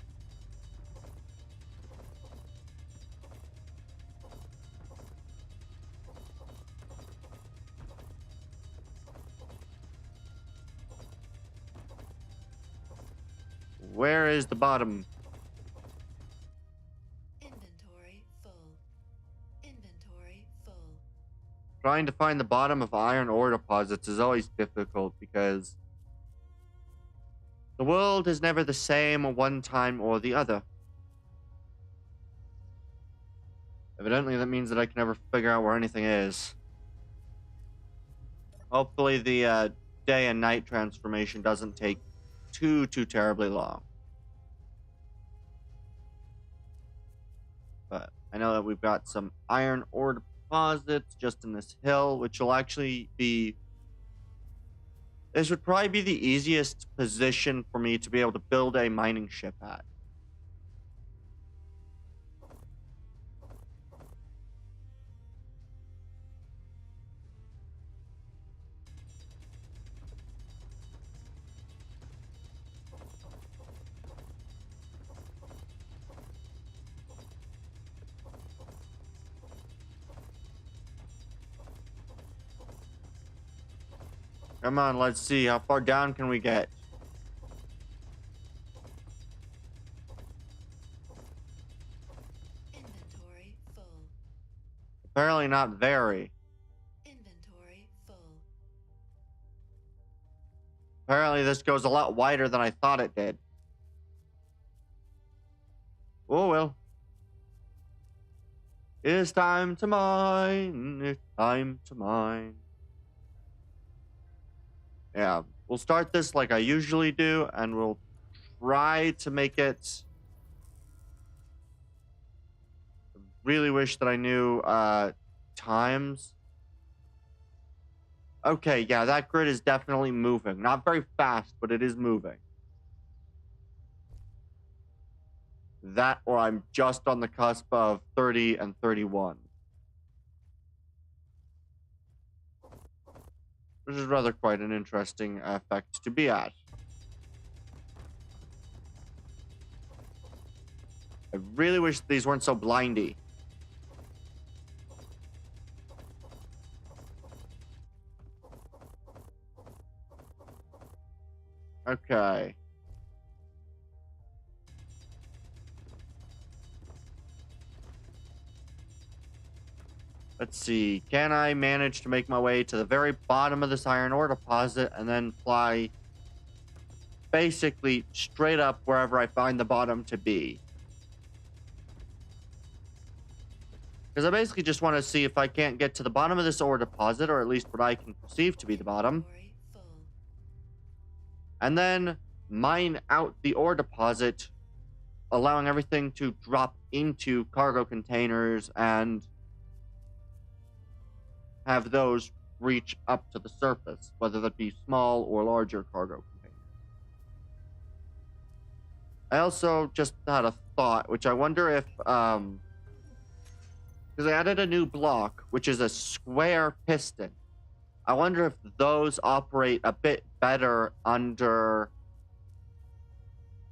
Where is the bottom? Inventory full. Inventory full. Trying to find the bottom of iron ore deposits is always difficult because the world is never the same one time or the other. Evidently, that means that I can never figure out where anything is. Hopefully, the day and night transformation doesn't take too terribly long. But I know that we've got some iron ore deposits just in this hill, which will actually be... This would probably be the easiest position for me to be able to build a mining ship at. Come on, let's see. How far down can we get? Inventory full. Apparently not very. Inventory full. Apparently this goes a lot wider than I thought it did. Oh well. It's time to mine. It's time to mine. Yeah, we'll start this like I usually do, and we'll try to make it... Really wish that I knew, times. Okay, yeah, that grid is definitely moving. Not very fast, but it is moving. That, or I'm just on the cusp of 30 and 31. Which is rather quite an interesting effect to be at. I really wish these weren't so blindy. Okay. Let's see. Can I manage to make my way to the very bottom of this iron ore deposit and then fly basically straight up wherever I find the bottom to be? Because I basically just want to see if I can't get to the bottom of this ore deposit, or at least what I can perceive to be the bottom. And then mine out the ore deposit, allowing everything to drop into cargo containers and have those reach up to the surface, whether that be small or larger cargo containers. I also just had a thought, which I wonder if, because I added a new block, which is a square piston. I wonder if those operate a bit better under,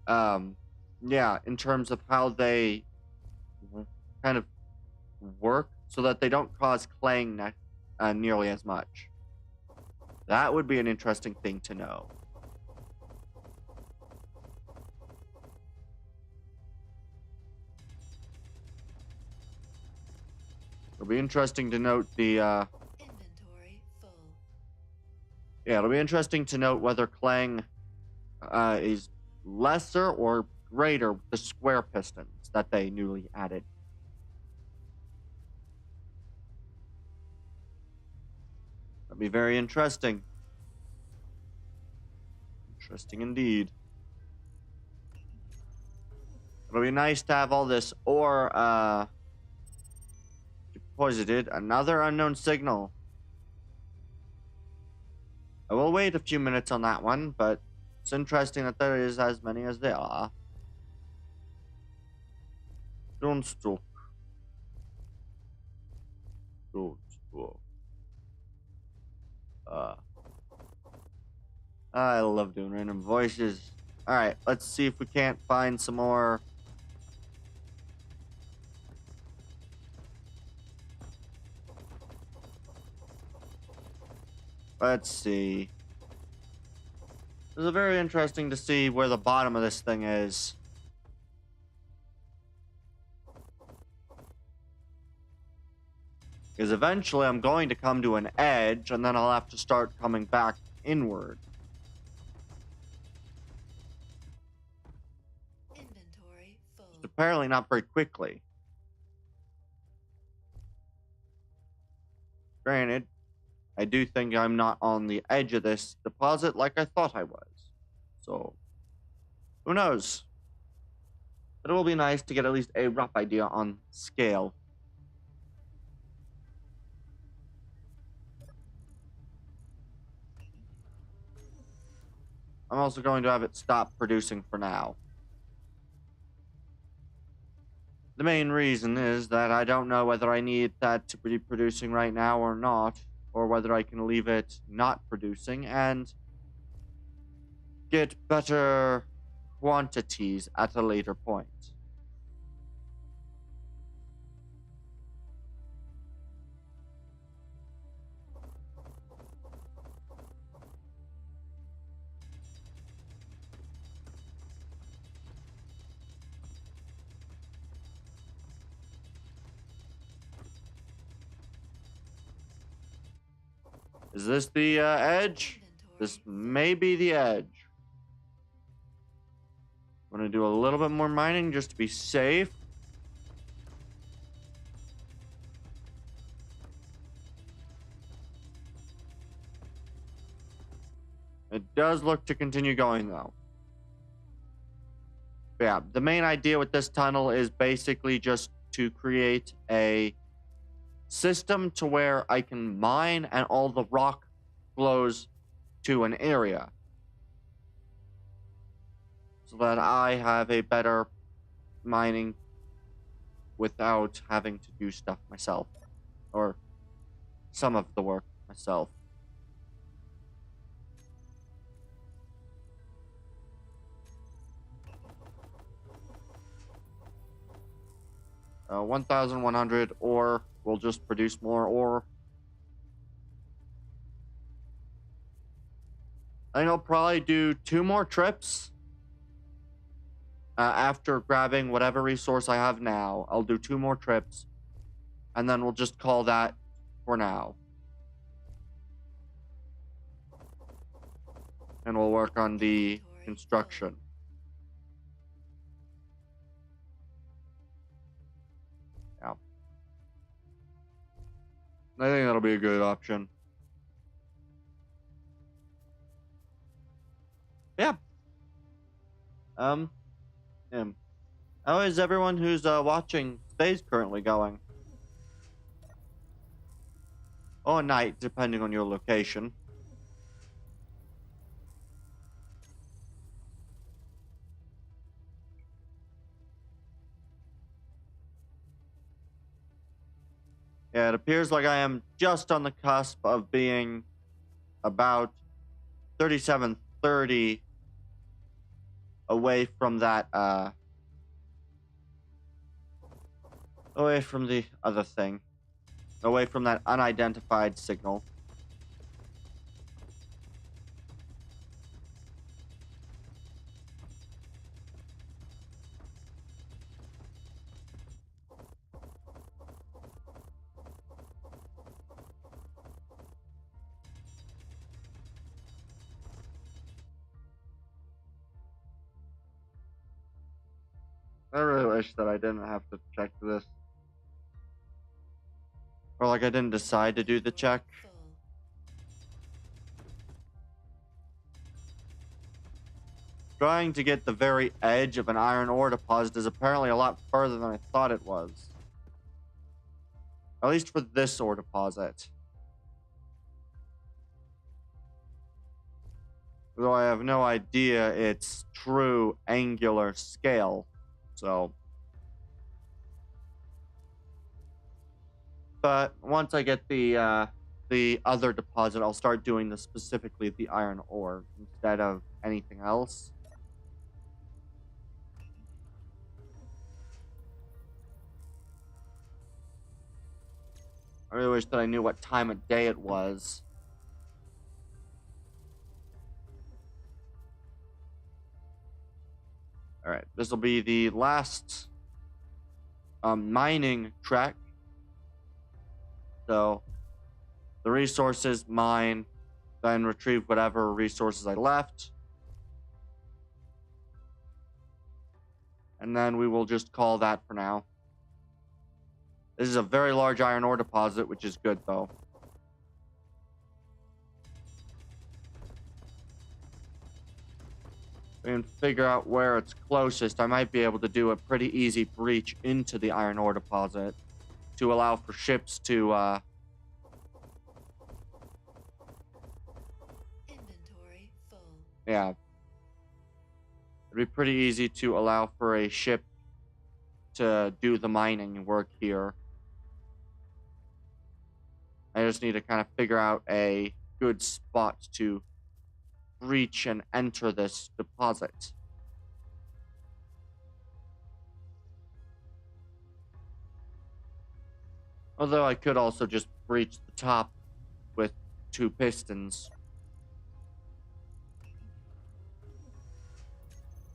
yeah, in terms of how they kind of work so that they don't cause clang nearly as much. That would be an interesting thing to know. It'll be interesting to note the, Inventory full. yeah, it'll be interesting to note whether clang is lesser or greater with the square pistons that they newly added. That'd be very interesting. Interesting indeed. It'll be nice to have all this ore deposited. Another unknown signal. I will wait a few minutes on that one, but it's interesting that there is as many as there are. Don't stop. Don't stop. I love doing random voices. Alright, let's see if we can't find some more. Let's see. It's very interesting to see where the bottom of this thing is. Because eventually I'm going to come to an edge, and then I'll have to start coming back inward. Inventory full. Just apparently not very quickly. Granted, I do think I'm not on the edge of this deposit like I thought I was. So, who knows? But it will be nice to get at least a rough idea on scale. I'm also going to have it stop producing for now. The main reason is that I don't know whether I need that to be producing right now or not, or whether I can leave it not producing and get better quantities at a later point. Is this the edge? This may be the edge. I'm going to do a little bit more mining just to be safe. It does look to continue going, though. But yeah, the main idea with this tunnel is basically just to create a system to where I can mine and all the rock flows to an area. So that I have a better mining without having to do stuff myself. Or some of the work myself. 1,100 ore will just produce more ore. I think I'll probably do 2 more trips. After grabbing whatever resource I have now, I'll do 2 more trips. And then we'll just call that for now. And we'll work on the construction. Yeah. I think that'll be a good option. Yeah. Yeah. How is everyone who's watching stays currently going? Or night, depending on your location. Yeah, it appears like I am just on the cusp of being about 3730 away from that, away from the other thing. Away from that unidentified signal. I really wish that I didn't have to check this. Or like I didn't decide to do the check. Trying to get the very edge of an iron ore deposit is apparently a lot further than I thought it was. At least for this ore deposit. Though I have no idea its true angular scale. So. But once I get the other deposit, I'll start doing specifically the iron ore instead of anything else. I really wish that I knew what time of day it was. Alright, this will be the last mining track. So, the resources, mine, then retrieve whatever resources I left. And then we will just call that for now. This is a very large iron ore deposit, which is good, though. And figure out where it's closest. I might be able to do a pretty easy breach into the iron ore deposit to allow for ships to, Inventory full. Yeah. It'd be pretty easy to allow for a ship to do the mining work here. I just need to kind of figure out a good spot to reach and enter this deposit. Although I could also just breach the top with 2 pistons.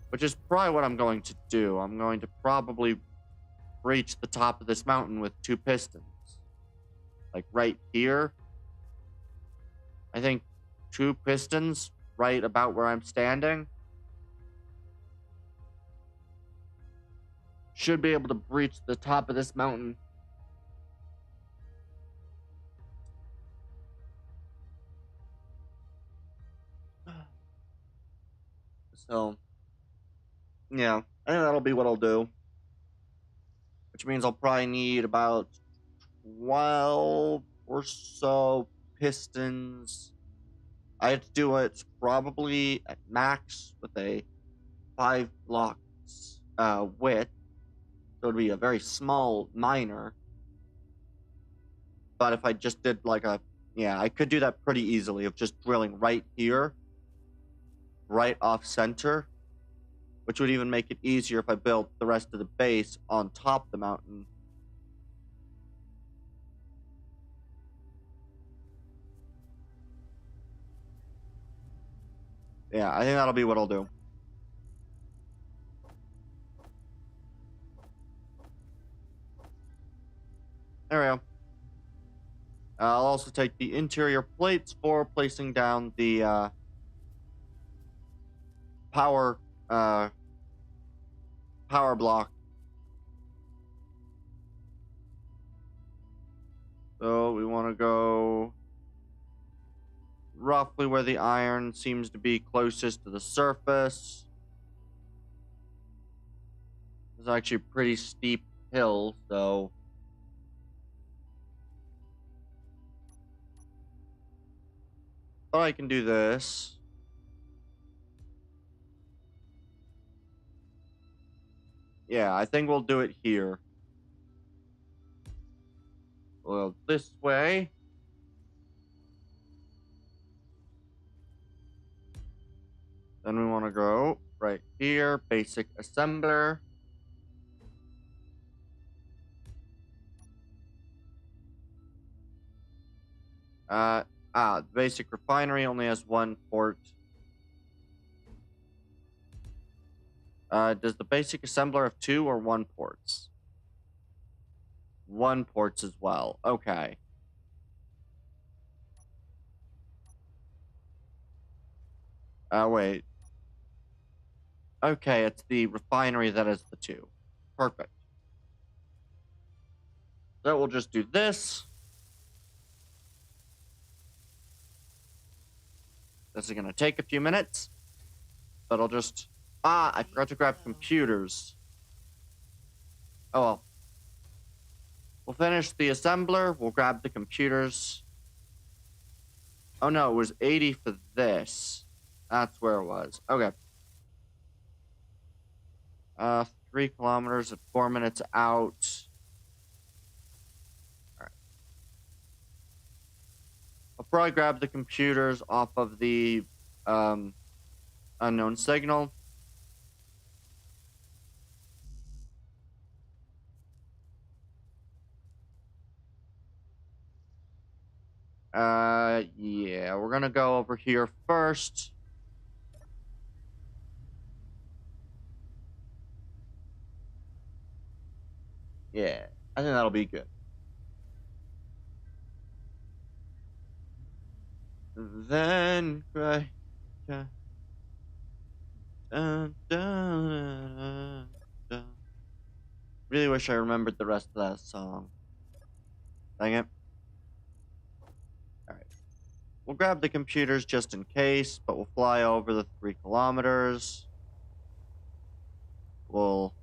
Which is probably what I'm going to do. I'm going to probably breach the top of this mountain with 2 pistons. Like right here. I think 2 pistons right about where I'm standing should be able to breach the top of this mountain. So, yeah, I think that'll be what I'll do. Which means I'll probably need about 12 or so pistons. I have to do it probably at max with a 5 blocks width. So it'd be a very small miner. But if I just did like a, yeah, I could do that pretty easily of just drilling right here, right off center, which would even make it easier if I built the rest of the base on top of the mountain. Yeah, I think that'll be what I'll do. There we go. I'll also take the interior plates for placing down the power block. So we want to go roughly where the iron seems to be closest to the surface. It's actually a pretty steep hill, so but I can do this. Yeah, I think we'll do it here. Well, this way. Then we want to go right here, basic assembler. The basic refinery only has one port. Does the basic assembler have 2 or 1 ports? 1 ports as well. Okay. Wait. Okay, it's the refinery that has the 2. Perfect. So we'll just do this. This is going to take a few minutes, but I'll just... I forgot to grab computers. Oh well. We'll finish the assembler. We'll grab the computers. Oh no, it was 80 for this. That's where it was. Okay. 3 kilometers at 4 minutes out. Alright. I'll probably grab the computers off of the unknown signal. Yeah, we're gonna go over here first. Yeah, I think that'll be good. Then, right. Dun, dun, dun, dun. Really wish I remembered the rest of that song. Dang it. Alright. We'll grab the computers just in case, but we'll fly over the 3 kilometers. We'll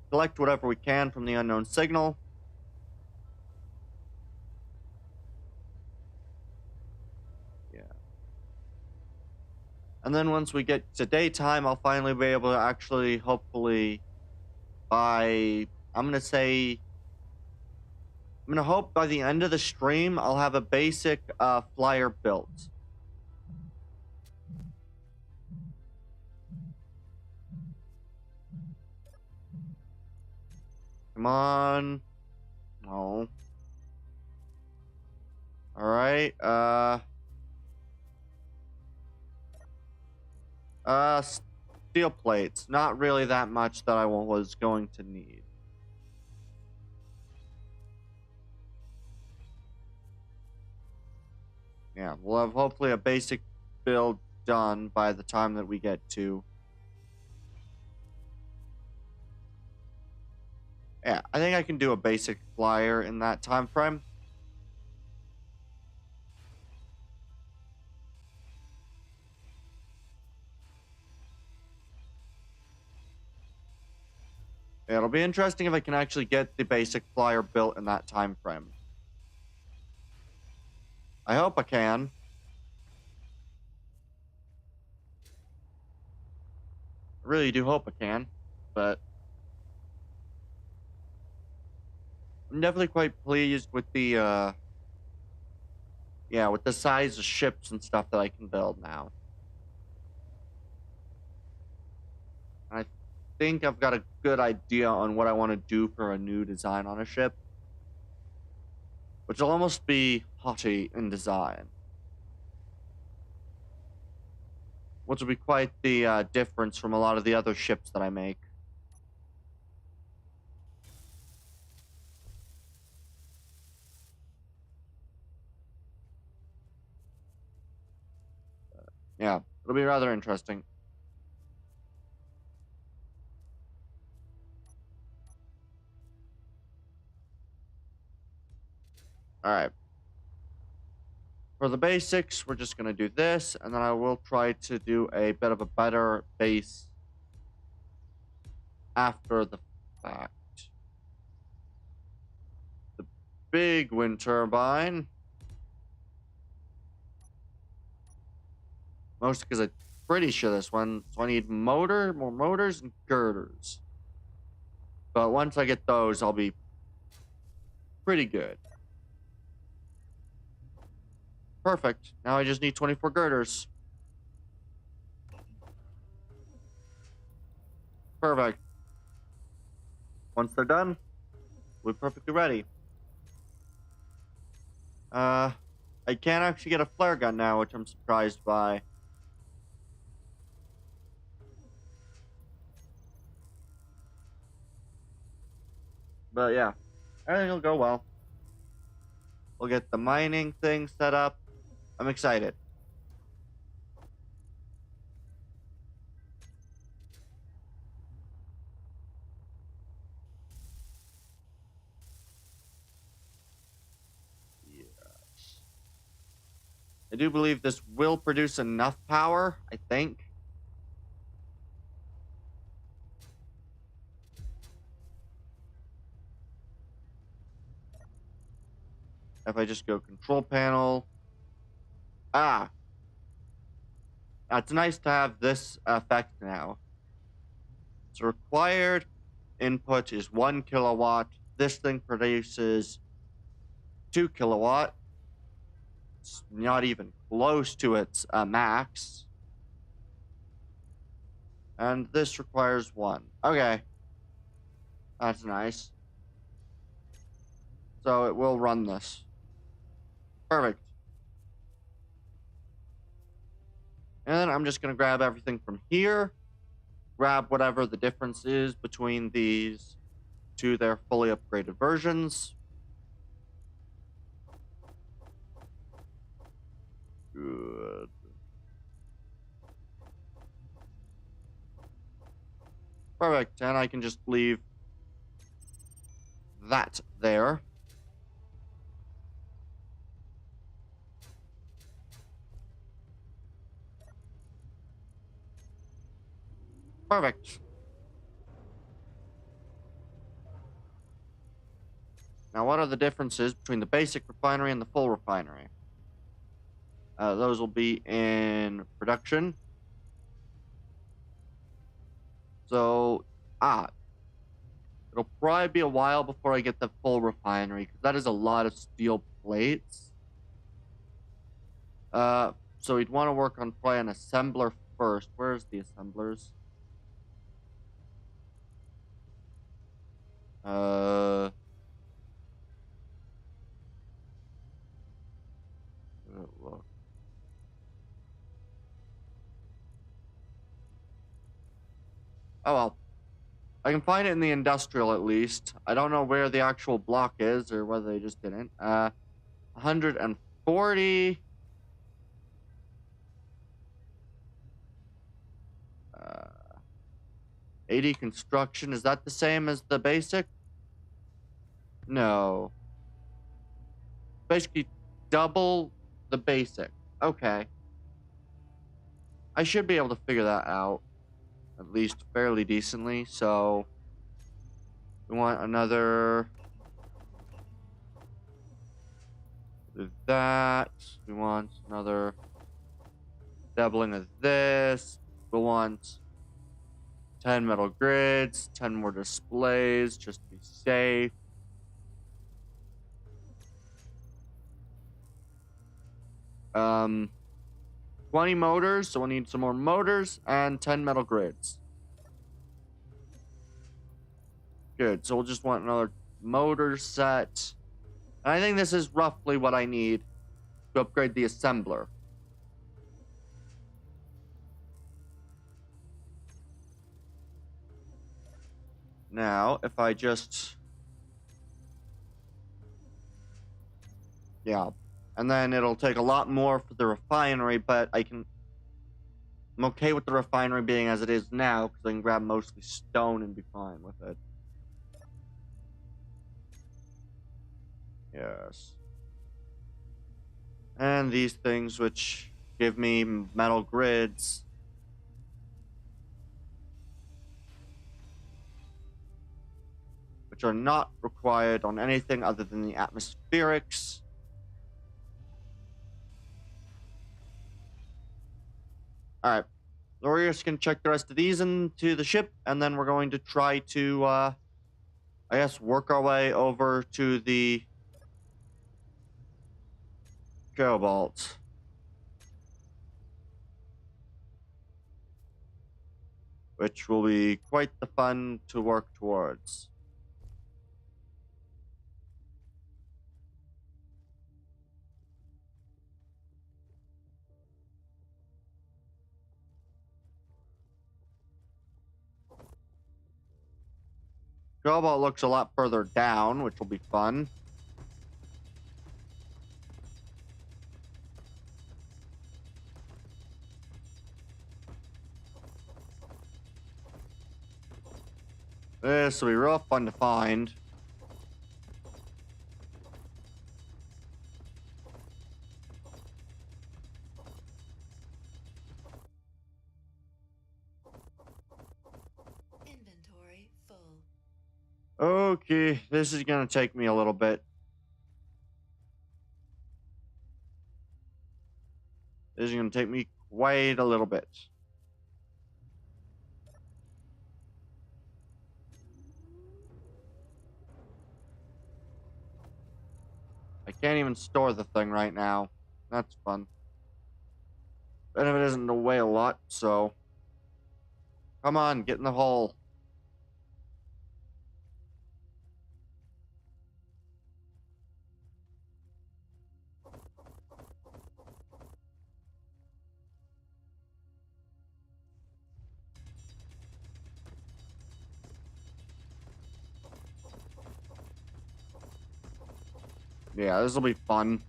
collect whatever we can from the unknown signal. Yeah. And then once we get to daytime, I'll finally be able to actually, hopefully, I'm gonna hope by the end of the stream, I'll have a basic flyer built. Come on. No. Alright, steel plates. Not really that much that I was going to need. Yeah, we'll have hopefully a basic build done by the time that we get to... Yeah, I think I can do a basic flyer in that time frame. Yeah, it'll be interesting if I can actually get the basic flyer built in that time frame. I hope I can. I really do hope I can, but I'm definitely quite pleased with the with the size of ships and stuff that I can build now. I think I've got a good idea on what I want to do for a new design on a ship, which will almost be haughty in design, which will be quite the difference from a lot of the other ships that I make. Yeah, it'll be rather interesting. All right. For the basics, we're just going to do this, and then I will try to do a bit of a better base after the fact. The big wind turbine. Mostly because I'm pretty sure this one, so I need more motors and girders. But once I get those, I'll be pretty good. Perfect. Now I just need 24 girders. Perfect. Once they're done, we're perfectly ready. I can't actually get a flare gun now, which I'm surprised by. But yeah, everything will go well. We'll get the mining thing set up. I'm excited. Yes. I do believe this will produce enough power, I think. If I just go control panel. Ah, it's nice to have this effect now. So required input is 1 kilowatt. This thing produces 2 kilowatt. It's not even close to its max. And this requires 1. Okay. That's nice. So it will run this. Perfect. And then I'm just going to grab everything from here. Grab whatever the difference is between these to their fully upgraded versions. Good. Perfect. And I can just leave that there. Perfect. Now, what are the differences between the basic refinery and the full refinery? Those will be in production. So, it'll probably be a while before I get the full refinery, because that is a lot of steel plates. So we'd want to work on probably an assembler first. Where's the assemblers? Look. Oh well. I can find it in the industrial at least. I don't know where the actual block is or whether they just didn't. 140. 80 construction. Is that the same as the basic? No. Basically double the basic. Okay. I should be able to figure that out at least fairly decently. So we want another that. We want another doubling of this. We want 10 metal grids, 10 more displays just to be safe. Um 20 motors, so we'll need some more motors and 10 metal grids. Good, so we'll just want another motor set. And I think this is roughly what I need to upgrade the assembler. Now, if I just... Yeah. And then it'll take a lot more for the refinery, but I'm okay with the refinery being as it is now, because I can grab mostly stone and be fine with it. Yes. And these things, which give me metal grids. Which are not required on anything other than the atmospherics. Alright. So we're just going to check the rest of these into the ship, and then we're going to try to, I guess, work our way over to the Cobalt. which will be quite the fun to work towards. Cobalt looks a lot further down, which will be fun. This will be real fun to find. Inventory full. Okay, this is gonna take me a little bit. This is gonna take me quite a little bit. I can't even store the thing right now. That's fun. But if it isn't to weigh a lot, so... Come on, get in the hole. Yeah, this will be fun.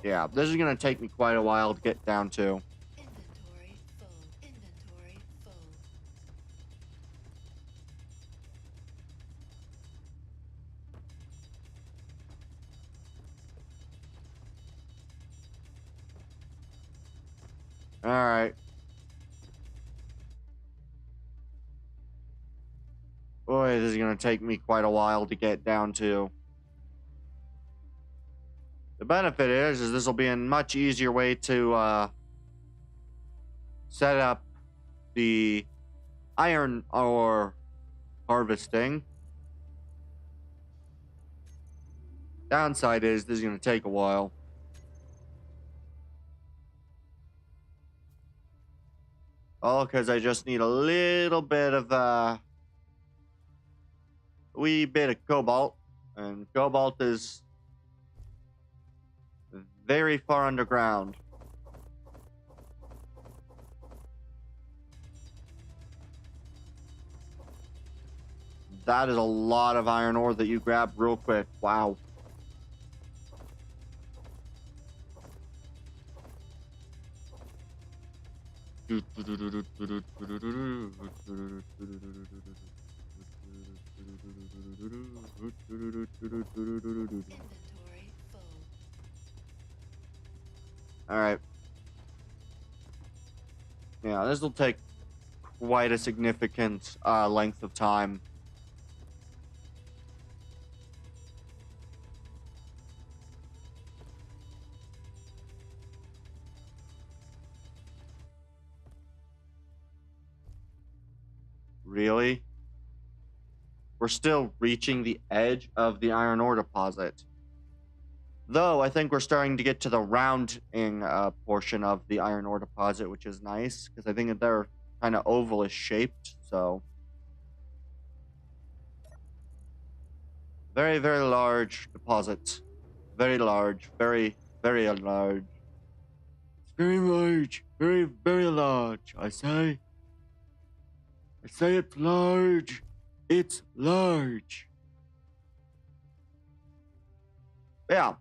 Yeah, this is gonna take me quite a while to get down to. Inventory full. Inventory full. Alright. Boy, this is gonna take me quite a while to get down to. The benefit is this will be a much easier way to set up the iron ore harvesting. Downside is this is gonna take a while. All because I just need a little bit of a wee bit of cobalt, and cobalt is very far underground. That is a lot of iron ore that you grab real quick. Wow. Inventory full. All right. Yeah, this will take quite a significant length of time. Really? We're still reaching the edge of the iron ore deposit. Though, I think we're starting to get to the rounding portion of the iron ore deposit, which is nice, because I think that they're kind of ovalish shaped, so... Very, very large deposit. Very large. Very, very large. It's very large. Very, very large, I say. I say it's large. It's large. Yeah.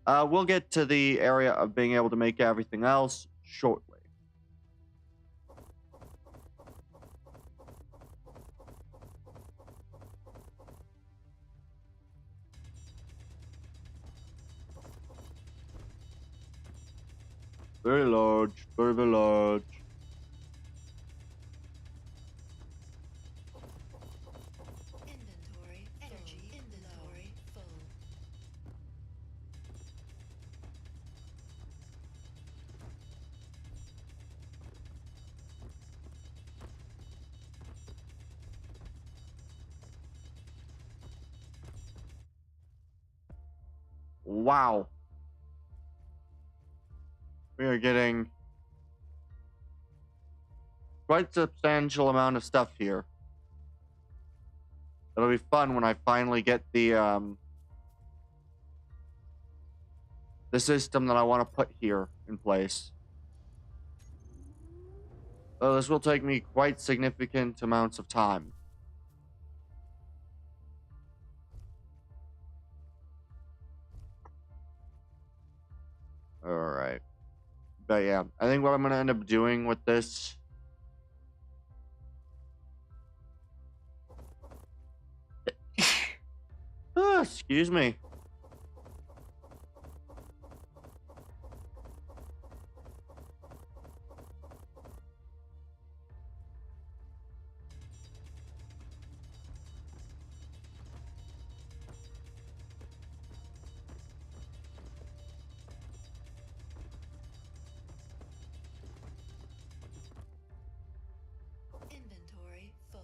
We'll get to the area of being able to make everything else shortly. Very large. Very, very large. Inventory energy. Inventory full. Wow. We are getting quite a substantial amount of stuff here. It'll be fun when I finally get the system that I want to put here in place. So this will take me quite significant amounts of time. Alright. But yeah, I think what I'm going to end up doing with this... excuse me. Inventory full.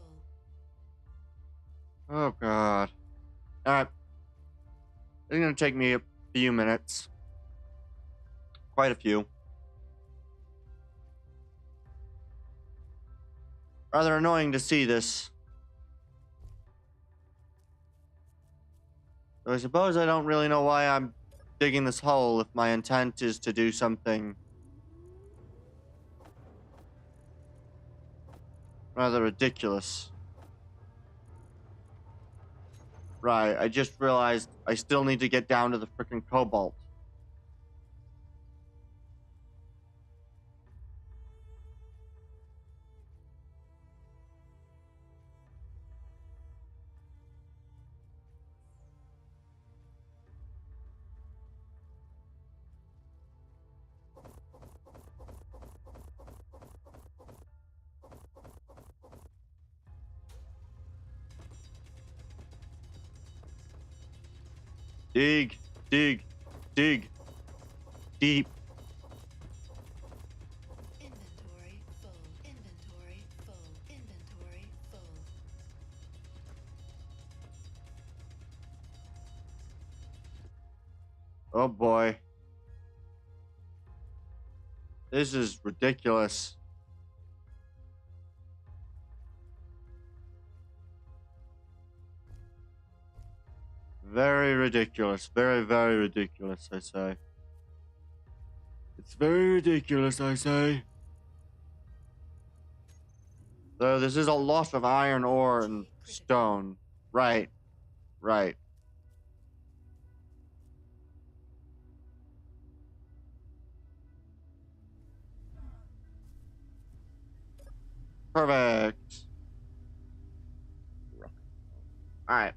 Oh, God. Alright. It's going to take me a few minutes. Quite a few. Rather annoying to see this. So I suppose I don't really know why I'm digging this hole if my intent is to do something rather ridiculous. Right, I just realized I still need to get down to the frickin' cobalt. Dig, dig, dig. Deep. Inventory full. Inventory full. Inventory full. Oh boy. This is ridiculous. Very ridiculous. Very, very ridiculous, I say. It's very ridiculous, I say. Though this is a lot of iron ore and stone. Right. Right. Perfect. Alright.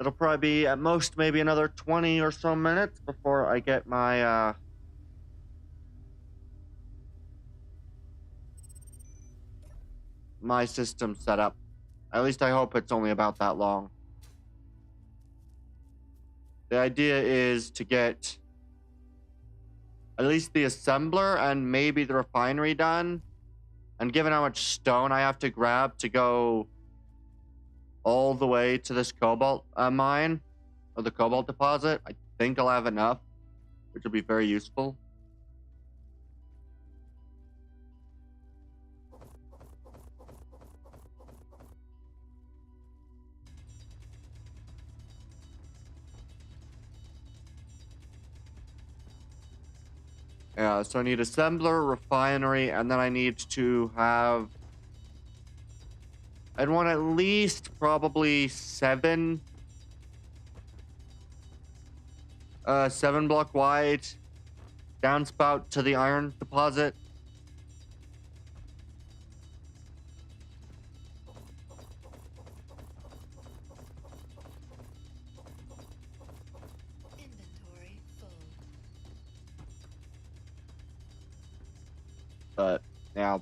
It'll probably be at most maybe another 20 or so minutes before I get my system set up. At least I hope it's only about that long. The idea is to get at least the assembler and maybe the refinery done. And given how much stone I have to grab to go all the way to this cobalt mine, or the cobalt deposit, I think I'll have enough, which will be very useful. Yeah, so I need assembler, refinery, and then I need to have... I'd want at least probably 7 block wide downspout to the iron deposit. Inventory full. But now,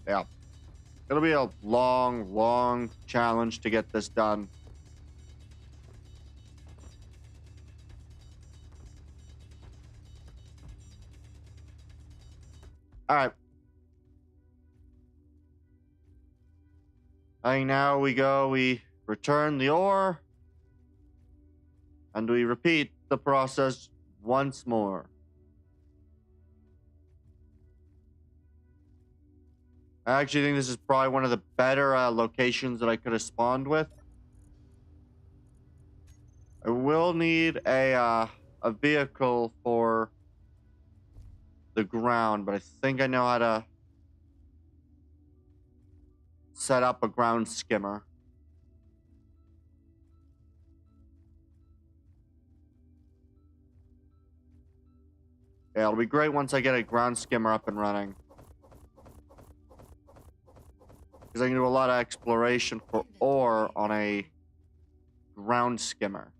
yeah, it'll be a long, long challenge to get this done. All right, And now we return the ore, and we repeat the process once more. I actually think this is probably one of the better locations that I could have spawned with. I will need a vehicle for the ground, but I think I know how to set up a ground skimmer. Yeah, it'll be great once I get a ground skimmer up and running. Because I can do a lot of exploration for ore on a ground skimmer.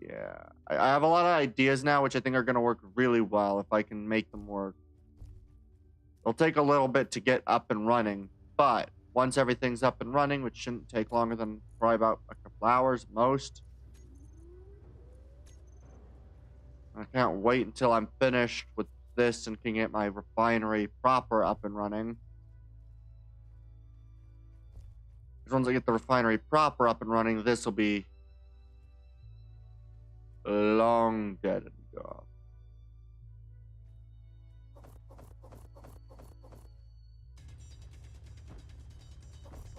Yeah, I have a lot of ideas now, which I think are going to work really well if I can make them work. It'll take a little bit to get up and running, but once everything's up and running, which shouldn't take longer than probably about a couple hours most. I can't wait until I'm finished with this and can get my refinery proper up and running. Because once I get the refinery proper up and running, this will be long dead and gone.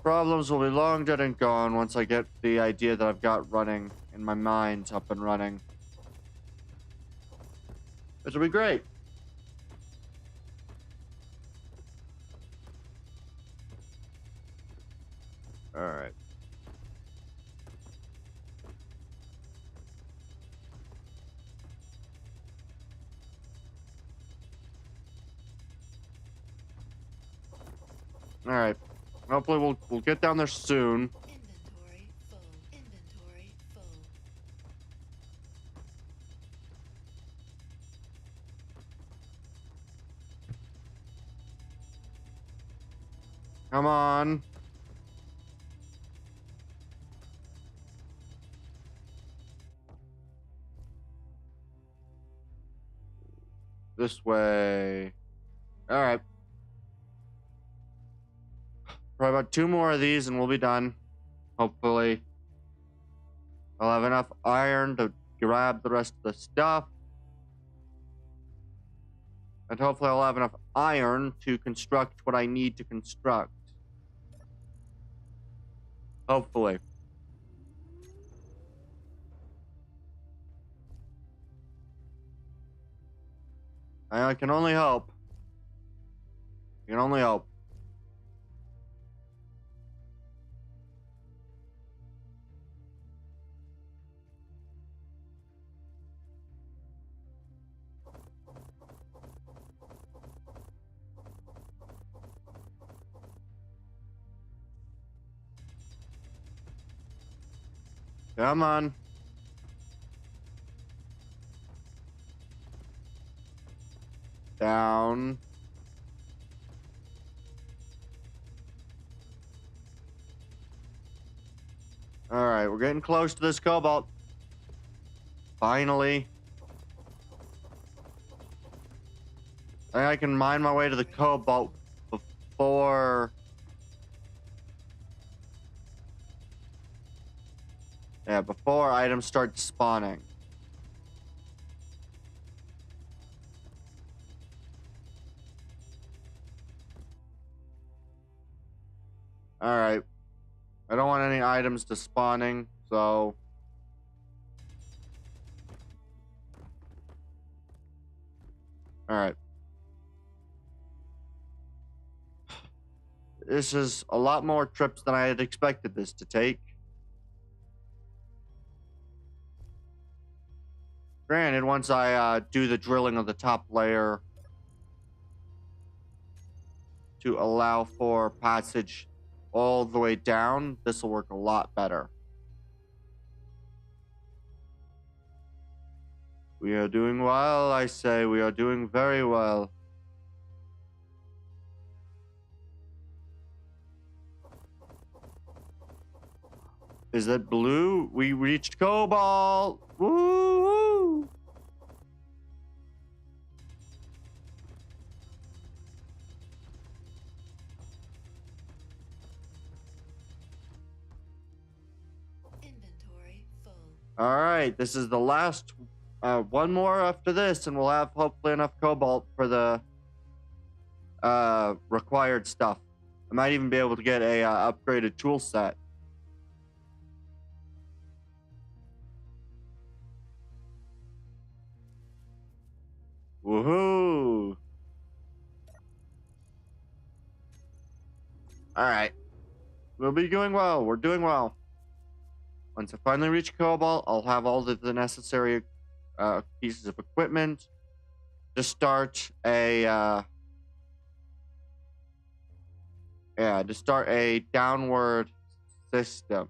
Problems will be long dead and gone once I get the idea that I've got running in my mind up and running. Which will be great. Alright. Alright. Hopefully we'll get down there soon. Inventory full. Inventory full. Come on. This way. Alright. Probably about 2 more of these and we'll be done. Hopefully. I'll have enough iron to grab the rest of the stuff. And hopefully I'll have enough iron to construct what I need to construct. Hopefully. I can only hope. I can only hope. Come on. Down. Alright, we're getting close to this cobalt. Finally. I think I can mine my way to the cobalt before... Yeah, before items start spawning. Alright. I don't want any items to spawning, so... Alright. This is a lot more trips than I had expected this to take. Granted, once I do the drilling of the top layer to allow for passage all the way down, this will work a lot better. We are doing well, I say. We are doing very well. Is that blue? We reached cobalt! Woo! All right, this is the last one more after this, and we'll have hopefully enough cobalt for the required stuff. I might even be able to get a upgraded tool set. Woohoo! All right, we'll be doing well. We're doing well. Once I finally reach cobalt, I'll have all of the necessary pieces of equipment to start a downward system.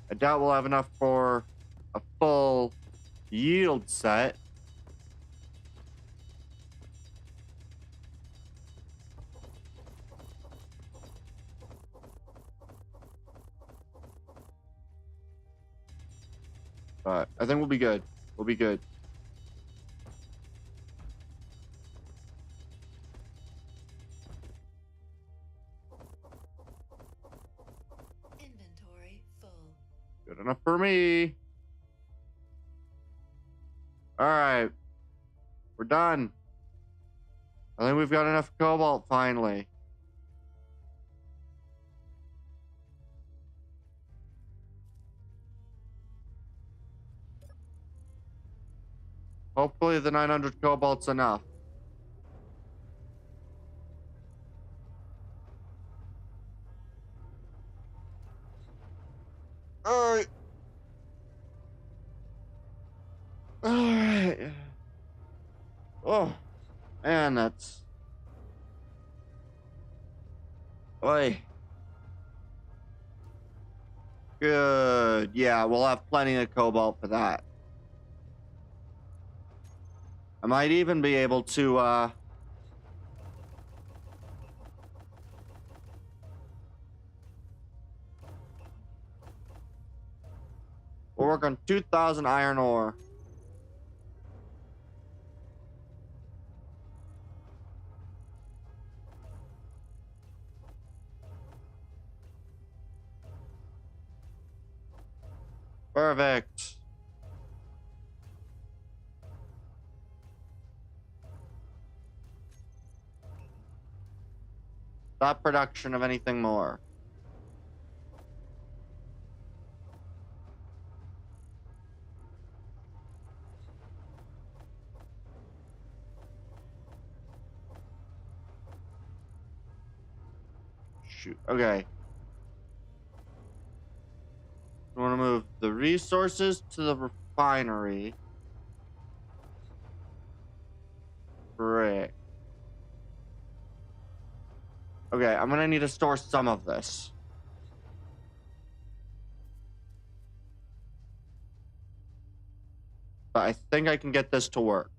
I doubt we'll have enough for a full yield set. But I think we'll be good. We'll be good. Inventory full. Good enough for me. All right. We're done. I think we've got enough cobalt finally. Hopefully the 900 cobalt's enough. All right. All right. Oh, man, that's... Oi. Good. Yeah, we'll have plenty of cobalt for that. I might even be able to, we'll work on 2,000 iron ore. Perfect. Stop production of anything more. Shoot. Okay. We want to move the resources to the refinery. Frick. Okay, I'm gonna need to store some of this. But I think I can get this to work.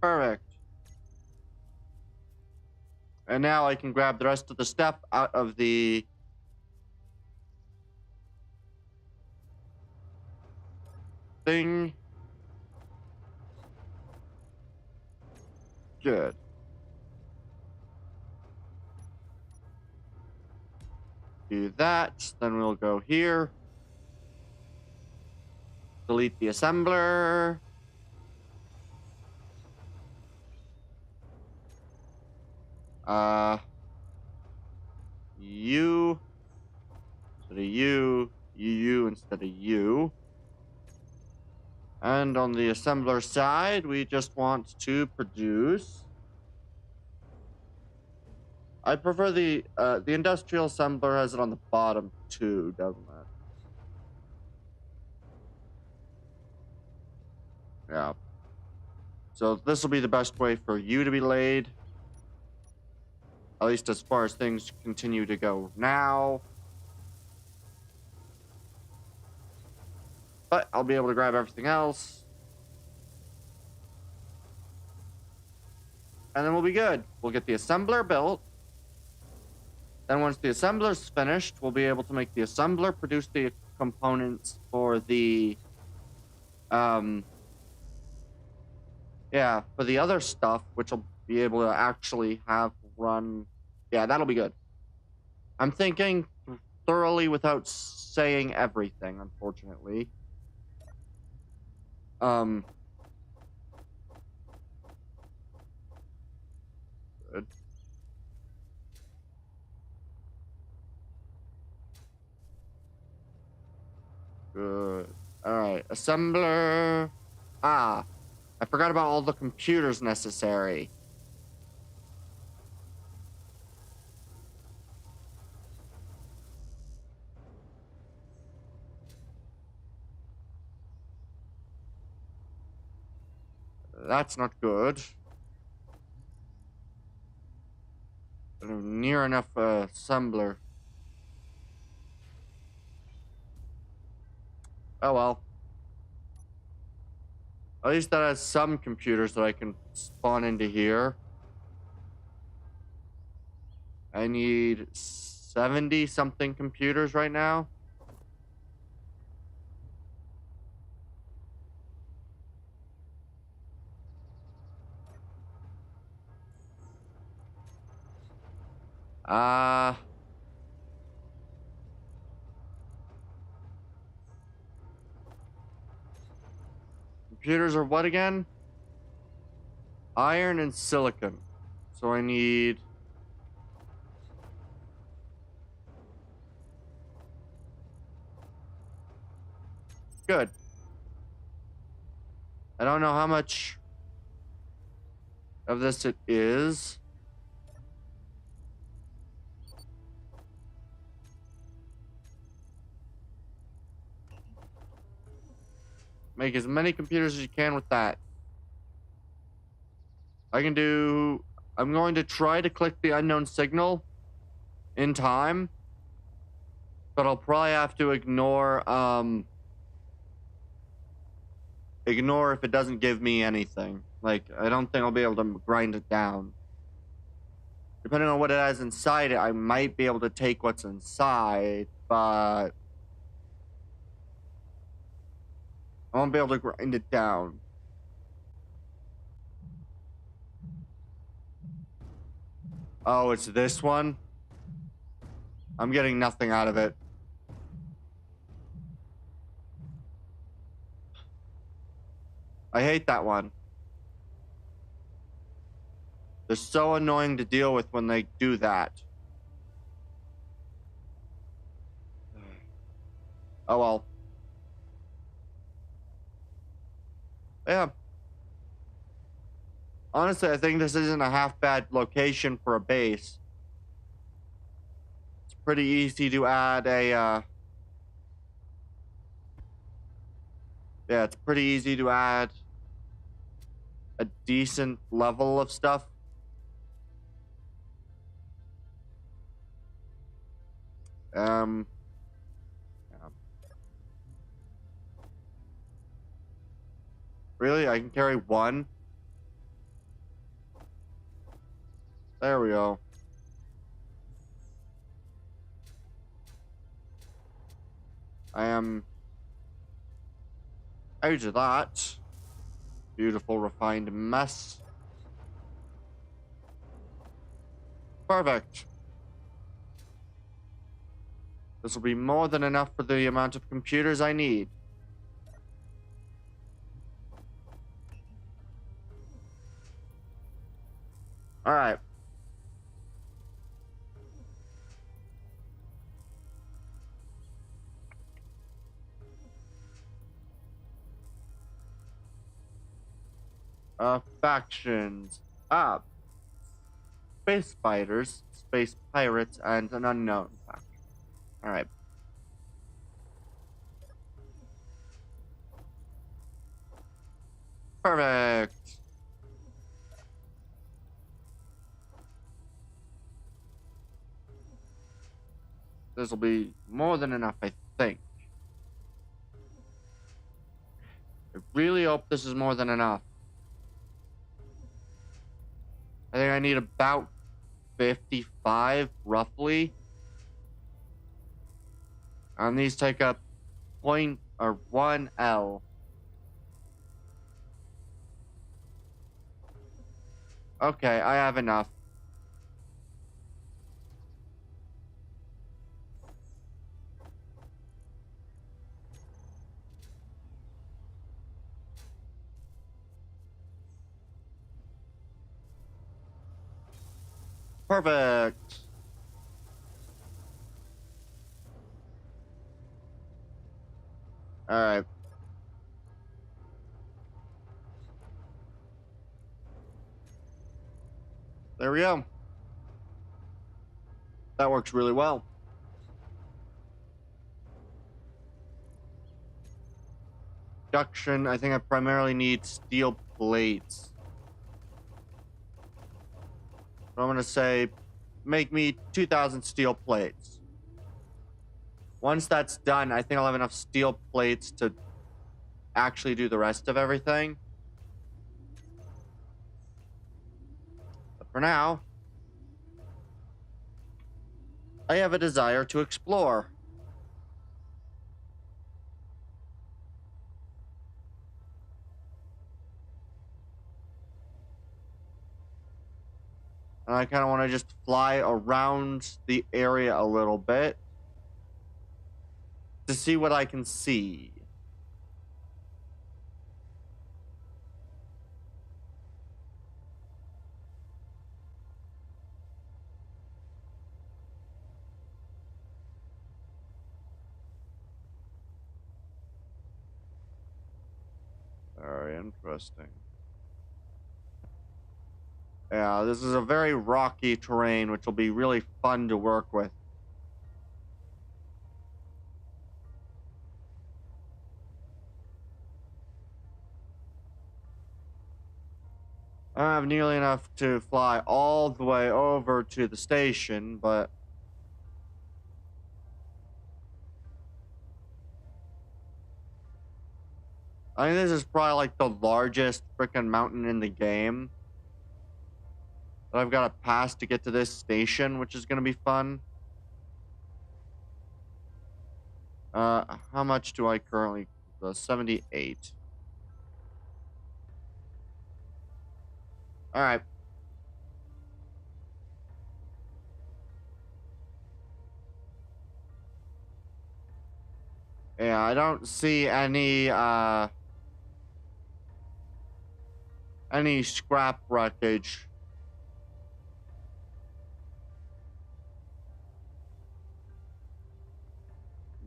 Perfect. And now I can grab the rest of the stuff out of the thing. Good. Do that. Then we'll go here. Delete the assembler. You instead of you instead of you. And on the assembler side, we just want to produce. I prefer the industrial assembler has it on the bottom too, doesn't it? Yeah. So this will be the best way for you to be laid. At least as far as things continue to go now. But I'll be able to grab everything else. And then we'll be good. We'll get the assembler built. Then once the assembler's finished, we'll be able to make the assembler produce the components for the Yeah, for the other stuff, which I'll be able to actually have run. Yeah, that'll be good. I'm thinking thoroughly without saying everything, unfortunately. Um. Good. Good. All right, assembler. Ah, I forgot about all the computers necessary. That's not good. Near enough assembler. Oh well. At least that has some computers that I can spawn into here. I need 70 something computers right now. Uh Computers are what again? Iron and silicon. So I need good. I don't know how much of this it is. Make as many computers as you can with that. I'm going to try to click the unknown signal in time, but I'll probably have to ignore if it doesn't give me anything. Like, I don't think I'll be able to grind it down. Depending on what it has inside it, I might be able to take what's inside, but I won't be able to grind it down. Oh, it's this one? I'm getting nothing out of it. I hate that one. They're so annoying to deal with when they do that. Oh well. Yeah. Honestly, I think this isn't a half bad location for a base. It's pretty easy to add yeah, it's pretty easy to add a decent level of stuff. Yeah. Really? I can carry one? There we go. I am out of that. Beautiful refined mess. Perfect. This will be more than enough for the amount of computers I need. All right. Factions. Space fighters, space pirates, and an unknown faction. All right. Perfect. This will be more than enough, I think. I really hope this is more than enough. I think I need about 55, roughly. And these take up 1 L. Okay, I have enough. Perfect. All right. There we go. That works really well. Production, I think I primarily need steel plates. So I'm going to say, make me 2,000 steel plates. Once that's done, I think I'll have enough steel plates to actually do the rest of everything. But for now, I have a desire to explore. And I kind of want to just fly around the area a little bit to see what I can see. Very interesting. Yeah, this is a very rocky terrain, which will be really fun to work with. I don't have nearly enough to fly all the way over to the station, but I think this is probably like the largest freaking mountain in the game that I've got to pass to get to this station, which is going to be fun. How much do I currently? 78. All right. Yeah, I don't see any scrap wreckage.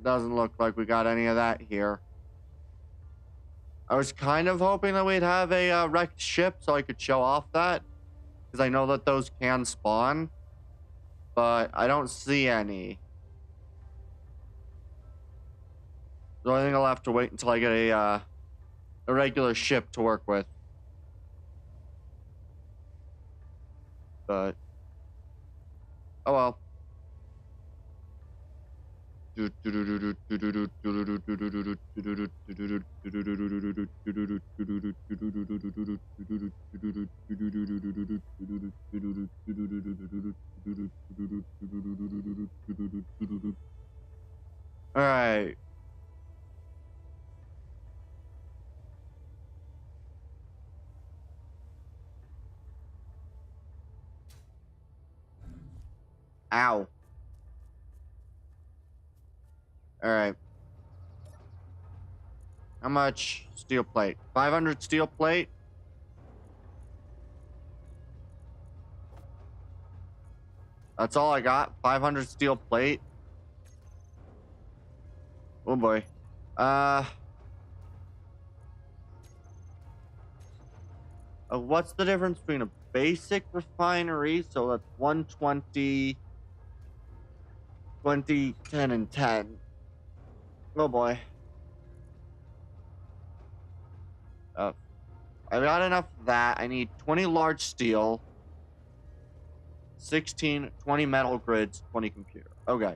Doesn't look like we got any of that here. I was kind of hoping that we'd have a wrecked ship so I could show off that, because I know that those can spawn, but I don't see any. So I think I'll have to wait until I get a regular ship to work with. But oh well. All right. Ow. All right. How much steel plate? 500 steel plate? That's all I got? 500 steel plate? Oh boy. What's the difference between a basic refinery? So that's 120, 20, 10, and 10. Oh boy. I got enough of that. I need 20 large steel, 16, 20 metal grids, 20 computer. Okay.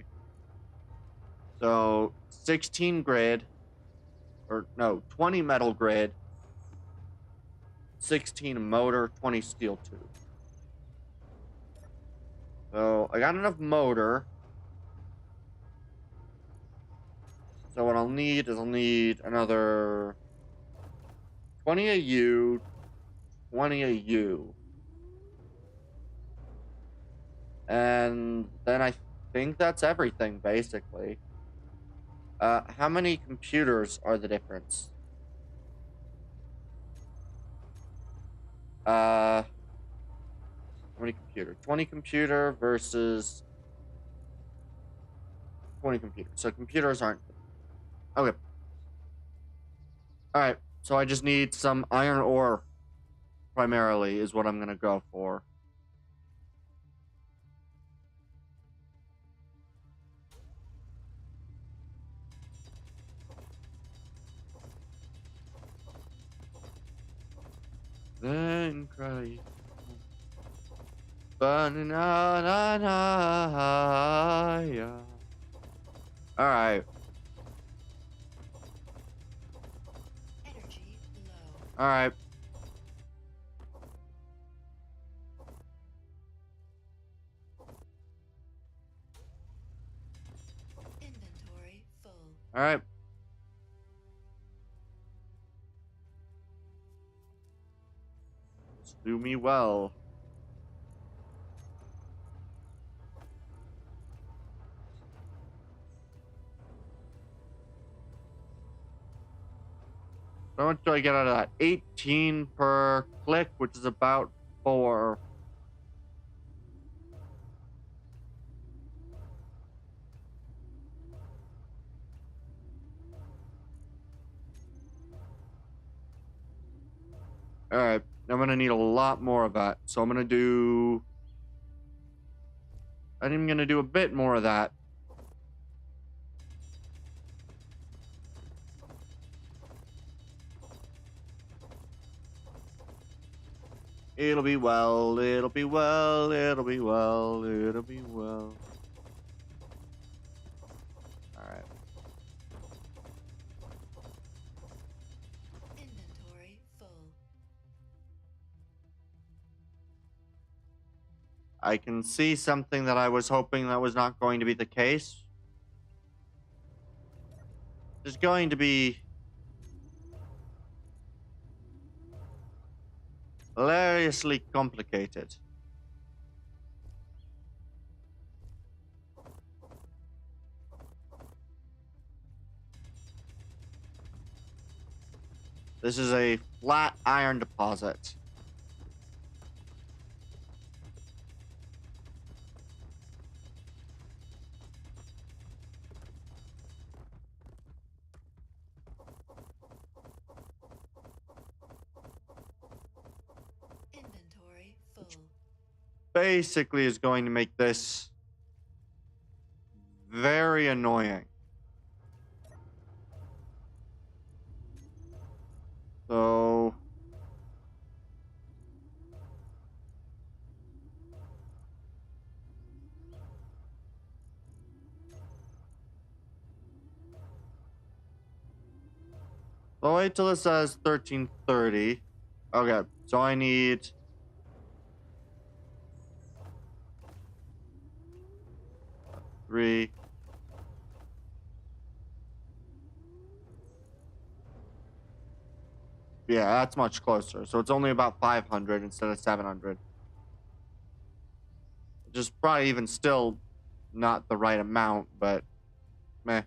So 16 grid, or no, 20 metal grid, 16 motor, 20 steel tube. So I got enough motor. So what I'll need is I'll need another 20 AU, 20 AU. And then I think that's everything, basically. How many computers are the difference? How many computer? 20 computer versus 20 computers. So computers aren't. Okay. Alright. So I just need some iron ore, primarily, is what I'm going to go for. Then cry. Banana. Alright. Energy low. Alright. Inventory full. Alright. Do me well. How much do I get out of that? 18 per click, which is about 4. Alright, I'm gonna need a lot more of that. So I'm gonna do... I'm gonna do a bit more of that. It'll be well, it'll be well, it'll be well, it'll be well. Alright. Inventory full. I can see something that I was hoping that was not going to be the case. There's going to be hilariously complicated. This is a flat iron deposit. Inventory full. Basically is going to make this very annoying. So... I'll wait till it says 1330. Okay, so I need... 3... Yeah, that's much closer. So it's only about 500 instead of 700. Which is probably even still not the right amount, but meh.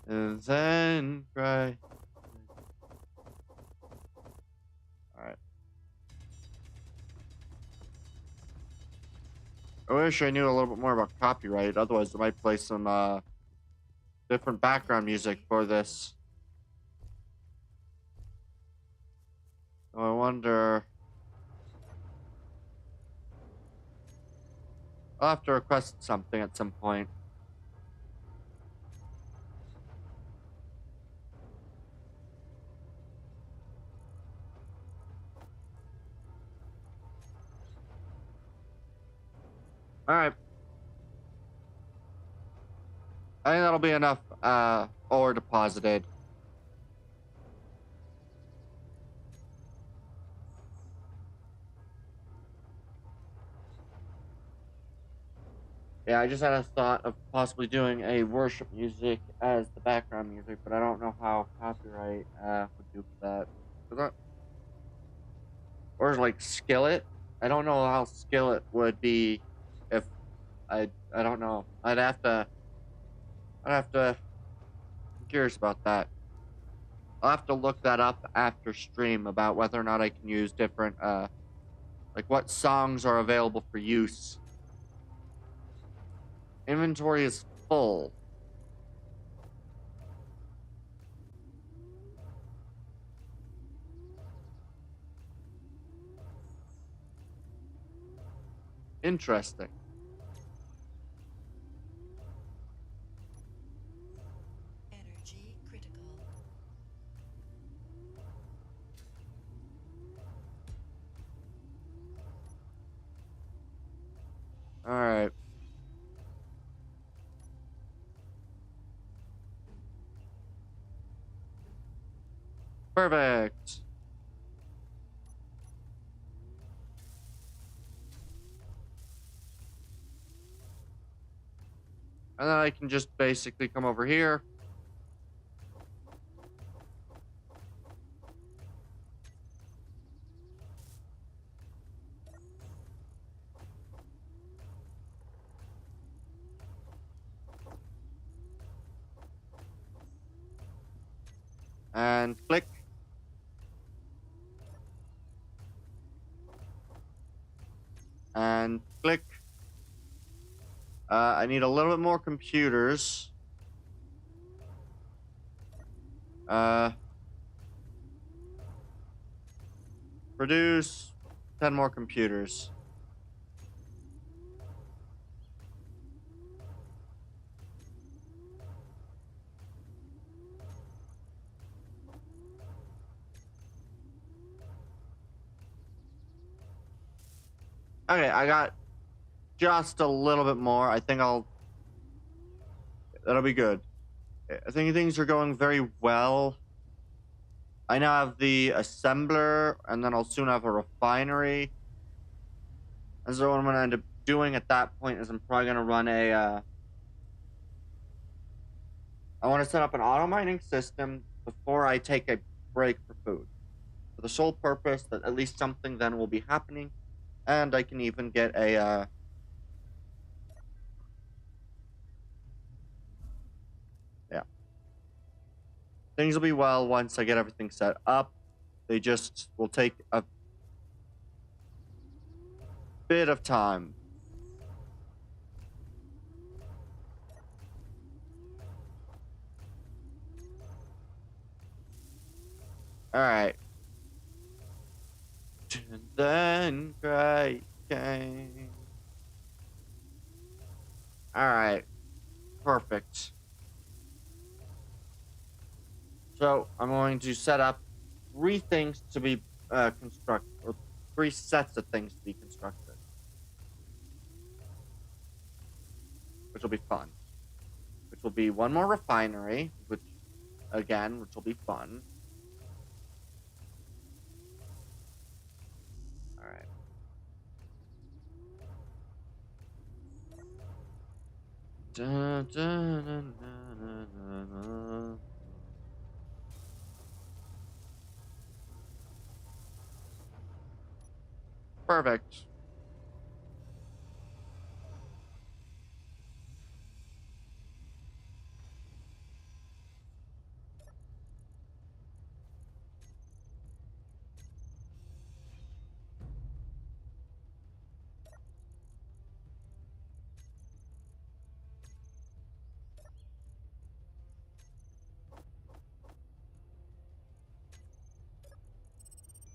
And then cry. Alright. I wish I knew a little bit more about copyright, otherwise I might play some different background music for this. So I wonder... I'll have to request something at some point. Alright. I think that'll be enough ore deposited. Yeah, I just had a thought of possibly doing a worship music as the background music, but I don't know how copyright would do for that. Or like Skillet. I don't know how Skillet would be if I don't know. I'd have to I'm curious about that. I'll have to look that up after stream about whether or not I can use different like what songs are available for use. Inventory is full. Interesting. Energy critical. All right. Perfect. And then I can just basically come over here. And click. And click. I need a little bit more computers. Produce 10 more computers. Okay, I got just a little bit more. I think that'll be good. I think things are going very well. I now have the assembler, and then I'll soon have a refinery. And so what I'm going to end up doing at that point is I'm probably going to run I want to set up an auto mining system before I take a break for food. For the sole purpose that at least something then will be happening, and I can even get yeah. Things will be well once I get everything set up. They just will take a bit of time. All right. And then cry came. All right. Perfect. So I'm going to set up 3 things to be constructed, or 3 sets of things to be constructed, which will be fun. Which will be one more refinery, which will be fun. All right. Dun, dun, dun, dun, dun, dun, dun. Perfect.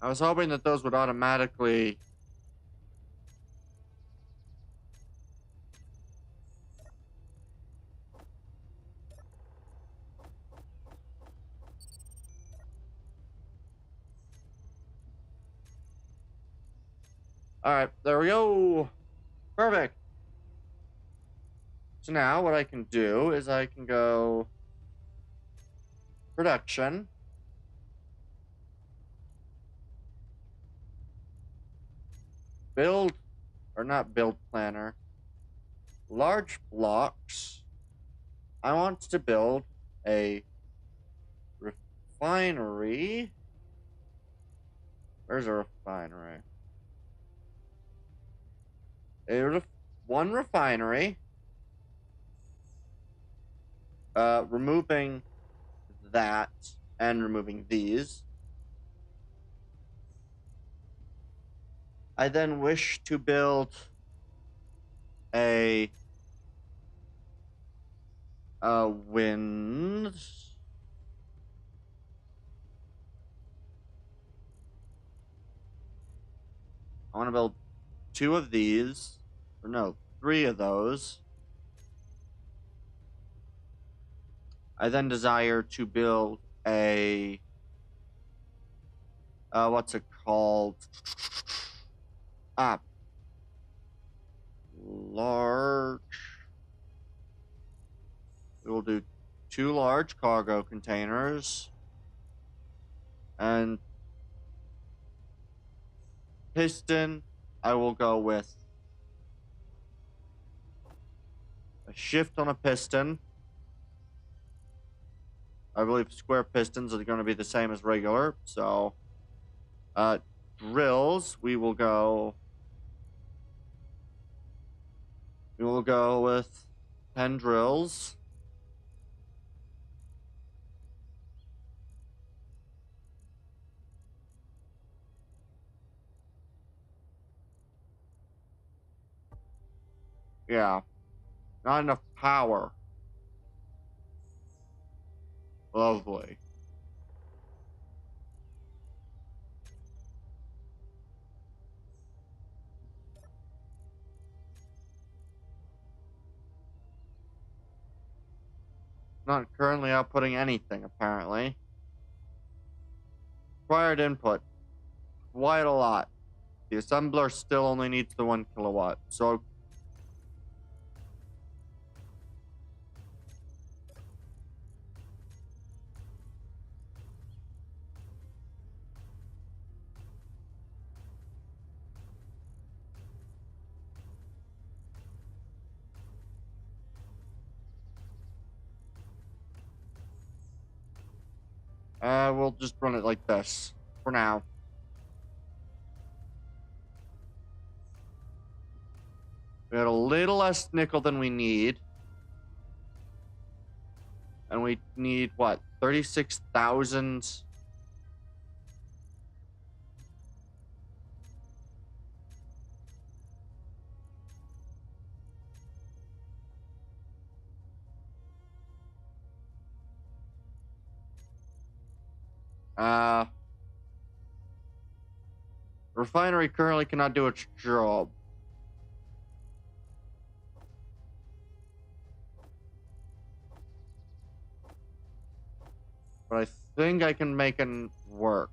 I was hoping that those would automatically. All right, there we go. Perfect. So now what I can do is I can go production, build, or not build planner. large blocks. I want to build a refinery. Where's a refinery? One refinery. Removing that and removing these. I then wish to build a wind. I want to build 2 of these, or no, 3 of those. I then desire to build a what's it called? Large. We will do 2 large cargo containers and piston. I will go with a shift on a piston. I believe square pistons are going to be the same as regular. So, drills, we will go with 10 drills. Yeah. Not enough power. Lovely. Not currently outputting anything, apparently. Required input. Quite a lot. The assembler still only needs the 1 kilowatt. So, we'll just run it like this for now. We had a little less nickel than we need. And we need, what, 36,000? Refinery currently cannot do its job. But I think I can make it work.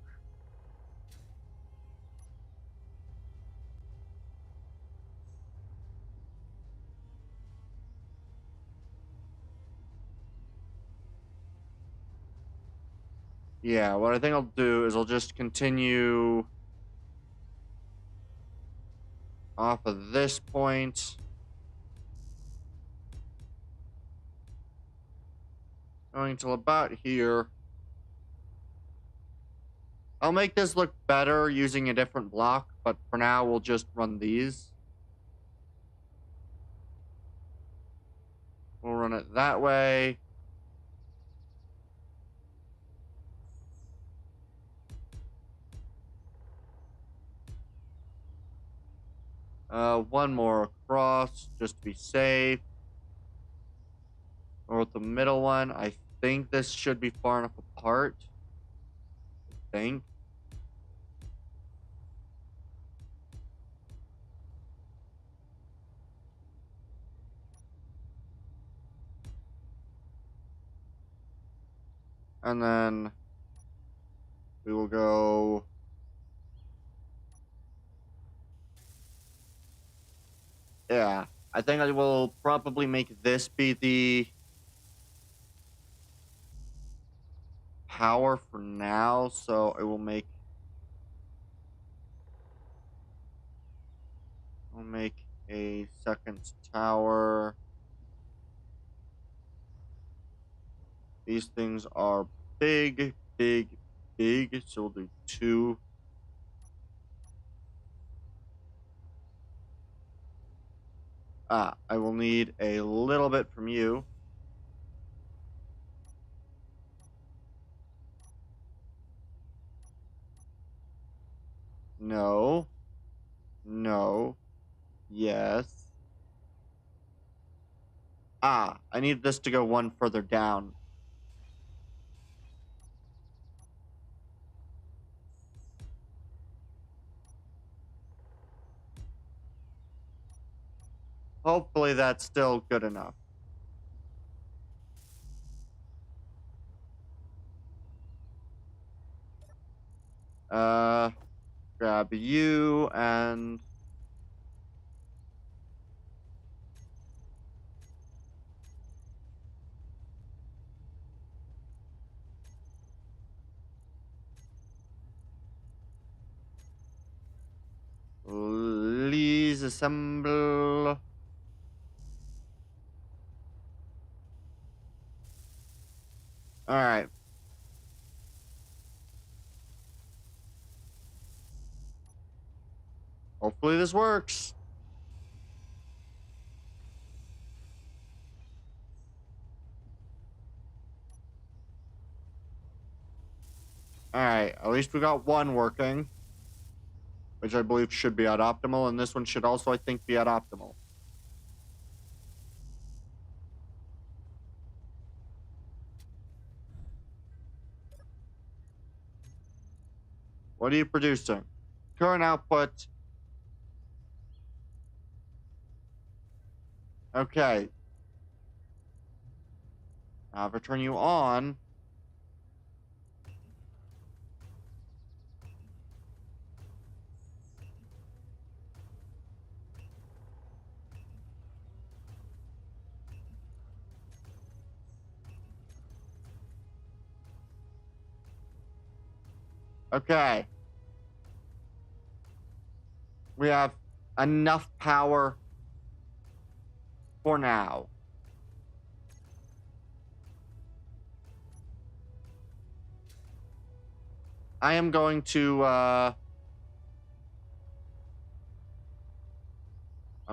Yeah, what I think I'll do is I'll just continue off of this point. Going till about here. I'll make this look better using a different block, but for now we'll just run these. We'll run it that way. One more across, just to be safe. Or with the middle one, I think this should be far enough apart. I think. And then we will go. Yeah, I think I will probably make this be the power for now. So I will I'll make a second tower. These things are big, big, big. So we'll do 2. I will need a little bit from you. No. No. Yes. I need this to go one further down. Hopefully that's still good enough. Grab you and please assemble. All right. Hopefully this works. All right. At least we got one working, which I believe should be at optimal, and this one should also, I think, be at optimal. What are you producing? Current output. Okay. Now if I turn you on. Okay. We have enough power for now. I am going to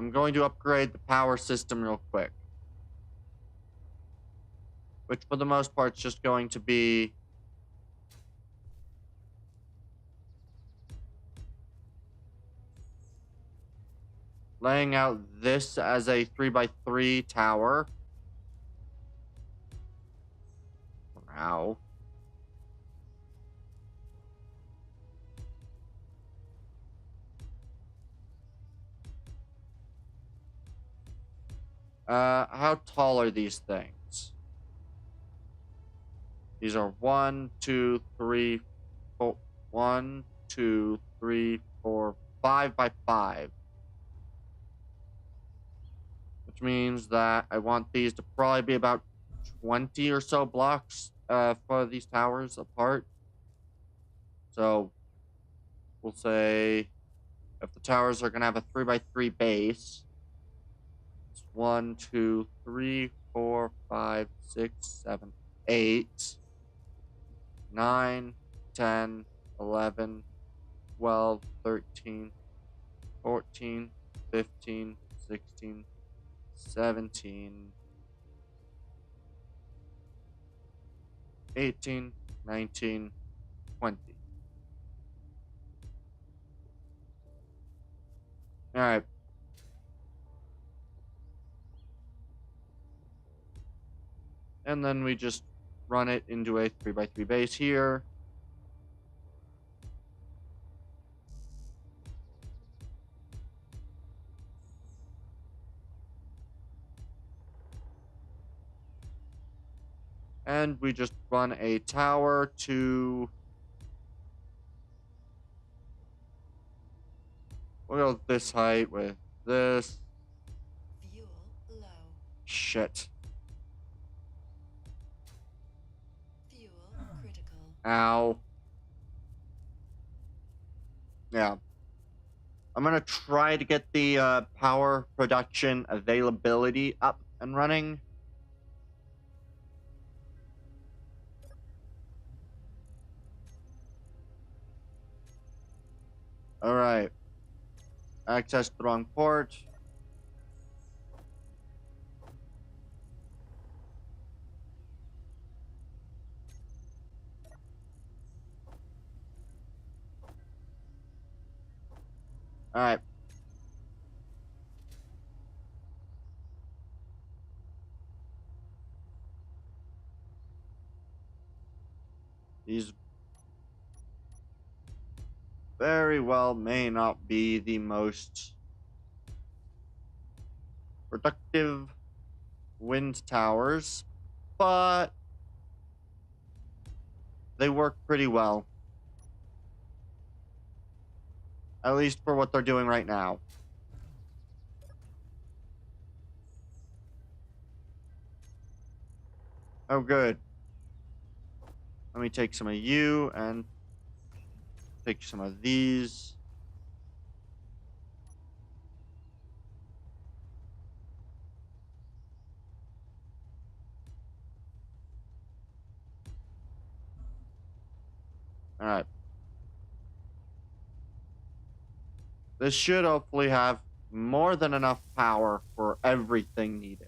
upgrade the power system real quick. Which for the most part is just going to be laying out this as a 3x3 tower. Wow. How tall are these things? These are 1, 2, 3, 4, 1, 2, 3, 4, 5 by 5. Which means that I want these to probably be about 20 or so blocks for these towers apart. So we'll say if the towers are going to have a 3x3 base, it's 1, 2, 3, 4, 5, 6, 7, 8, 9, 10, 11, 12, 13, 14, 15, 16, 17, 18, 19, 20. All right. And then we just run it into a 3x3 base here. And we just run a tower to... We'll go this height with this. Fuel low. Shit. Fuel critical. Ow. Yeah. I'm gonna try to get the power production availability up and running. All right. Access the wrong port. All right. These very well may not be the most productive wind towers, but they work pretty well. At least for what they're doing right now. Oh, good. Let me take some of you and take some of these. All right. This should hopefully have more than enough power for everything needed.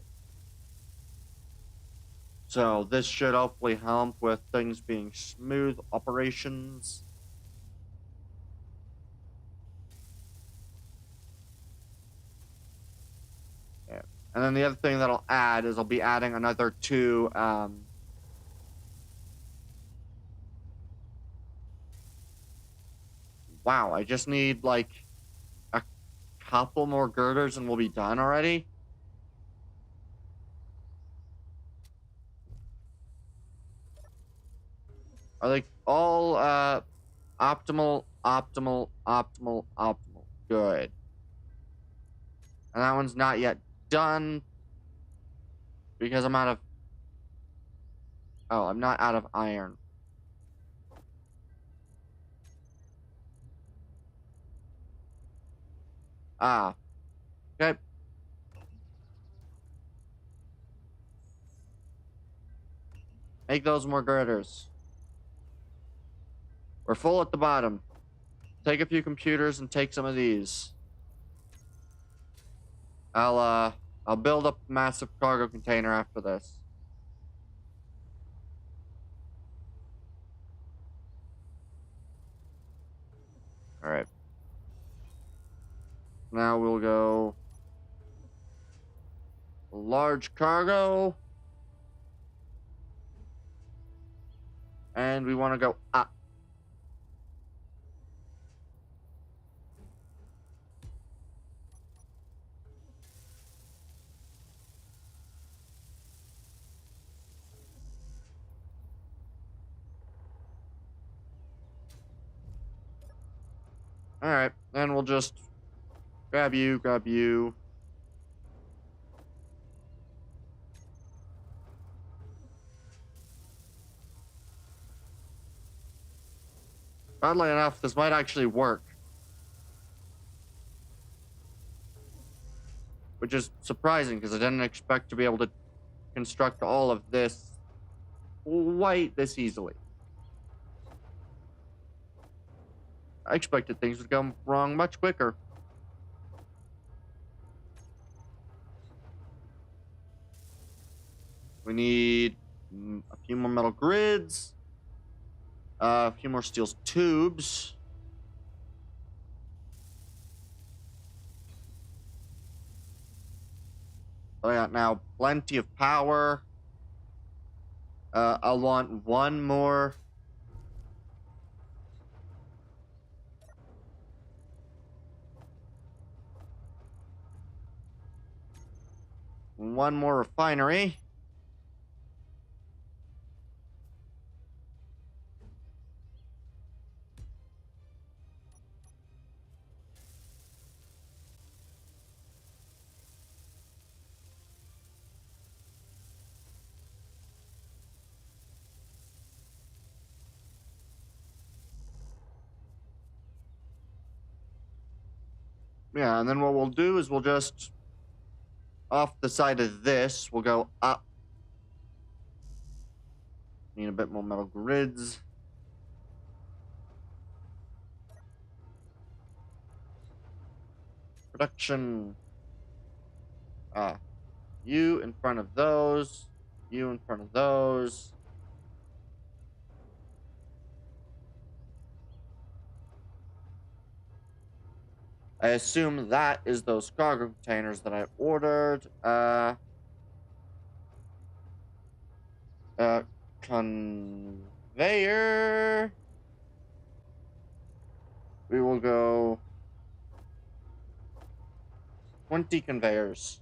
So this should hopefully help with things being smooth operations. Yeah. And then the other thing that I'll add is I'll be adding another two wow, I just need like a couple more girders and we'll be done already. Are they all optimal, optimal, optimal, optimal? Good. And that one's not yet done because I'm out of... Oh, I'm not out of iron. Ah. Okay. Make those more girders. We're full at the bottom. Take a few computers and take some of these. I'll build up a massive cargo container after this. All right. Now we'll go large cargo. And we want to go up. All right. And we'll just grab you, grab you. Oddly enough, this might actually work. Which is surprising because I didn't expect to be able to construct all of this quite this easily. I expected things would go wrong much quicker. We need a few more metal grids, a few more steel tubes. I got now plenty of power. I'll want one more. One more refinery. Yeah, and then what we'll do is we'll just, off the side of this, we'll go up. Need a bit more metal grids. Production. You in front of those. You in front of those. I assume that is those cargo containers that I ordered. Conveyor. We will go 20 conveyors.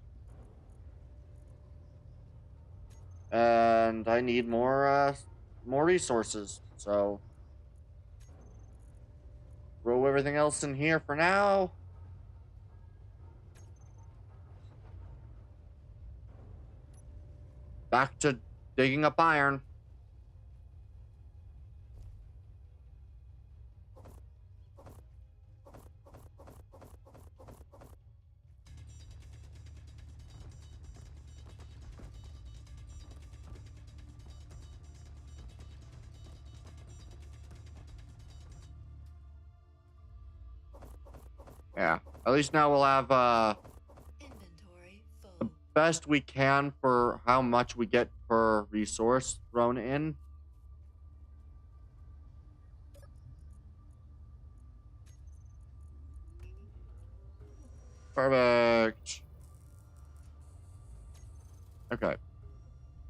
And I need more resources. So throw everything else in here for now. Back to digging up iron. Yeah. At least now we'll have Inventory the full. best we can for how much we get per resource thrown in. Perfect. Okay.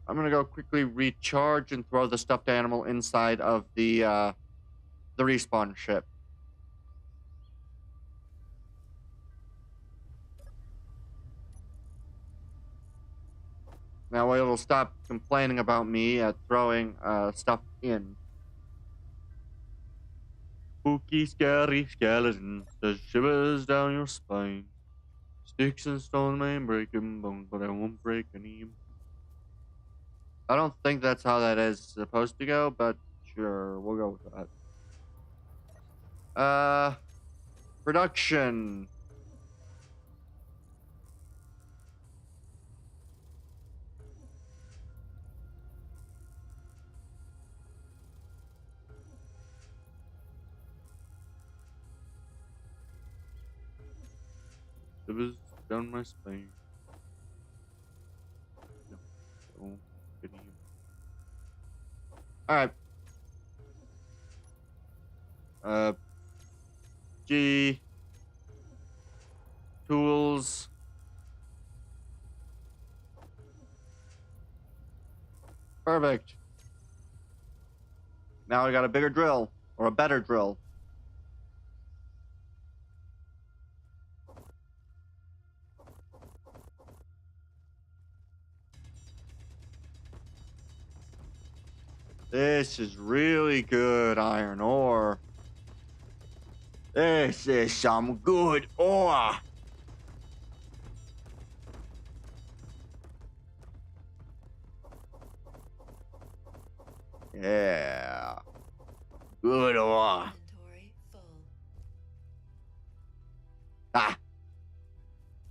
I'm gonna go quickly recharge and throw the stuffed animal inside of the respawn ship. Now it'll stop complaining about me at throwing stuff in. Spooky, scary skeletons that shivers down your spine. Sticks and stones may break them bones, but I won't break any. I don't think that's how that is supposed to go, but sure, we'll go with that. Production. Shivers down my spine. No, don't get any. All right. G. Tools. Perfect. Now I got a bigger drill, or a better drill. This is really good iron ore. This is some good ore. Yeah. Good ore. Inventory full. Ah.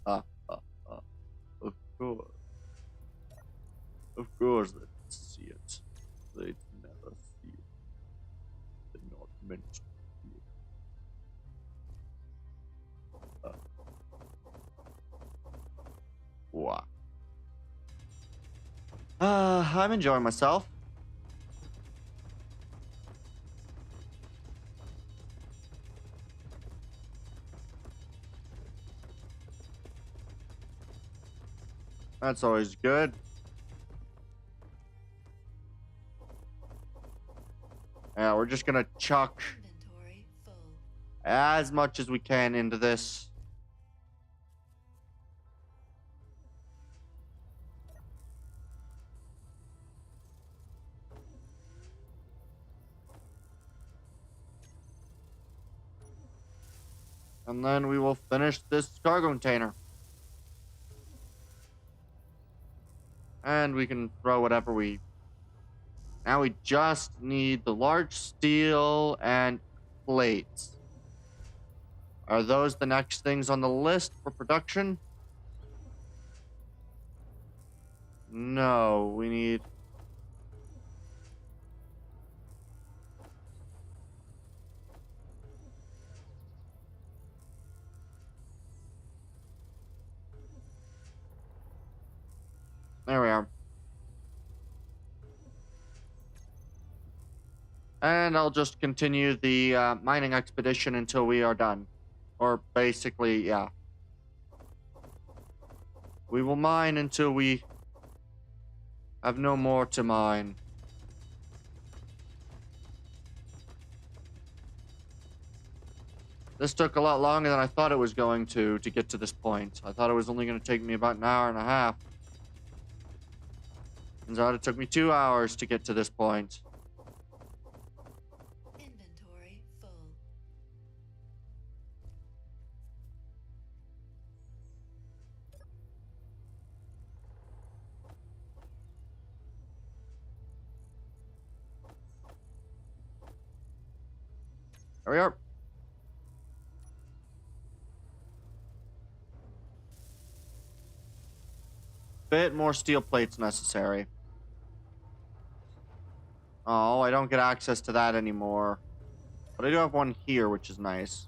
Of course. Of course they see it. They'd never see it. They're not meant to see it. Wow. I'm enjoying myself. That's always good. Yeah, we're just gonna chuck Inventory full. as much as we can into this. And then we will finish this cargo container. And we can throw whatever we... Now we just need the large steel and plates. Are those the next things on the list for production? No, we need... There we are. And I'll just continue the mining expedition until we are done. Or basically, yeah. We will mine until we have no more to mine. This took a lot longer than I thought it was going to get to this point. I thought it was only going to take me about an hour and a half. Turns out it took me 2 hours to get to this point. Inventory full. There we are. Bit more steel plates necessary. Oh, I don't get access to that anymore. But I do have one here, which is nice.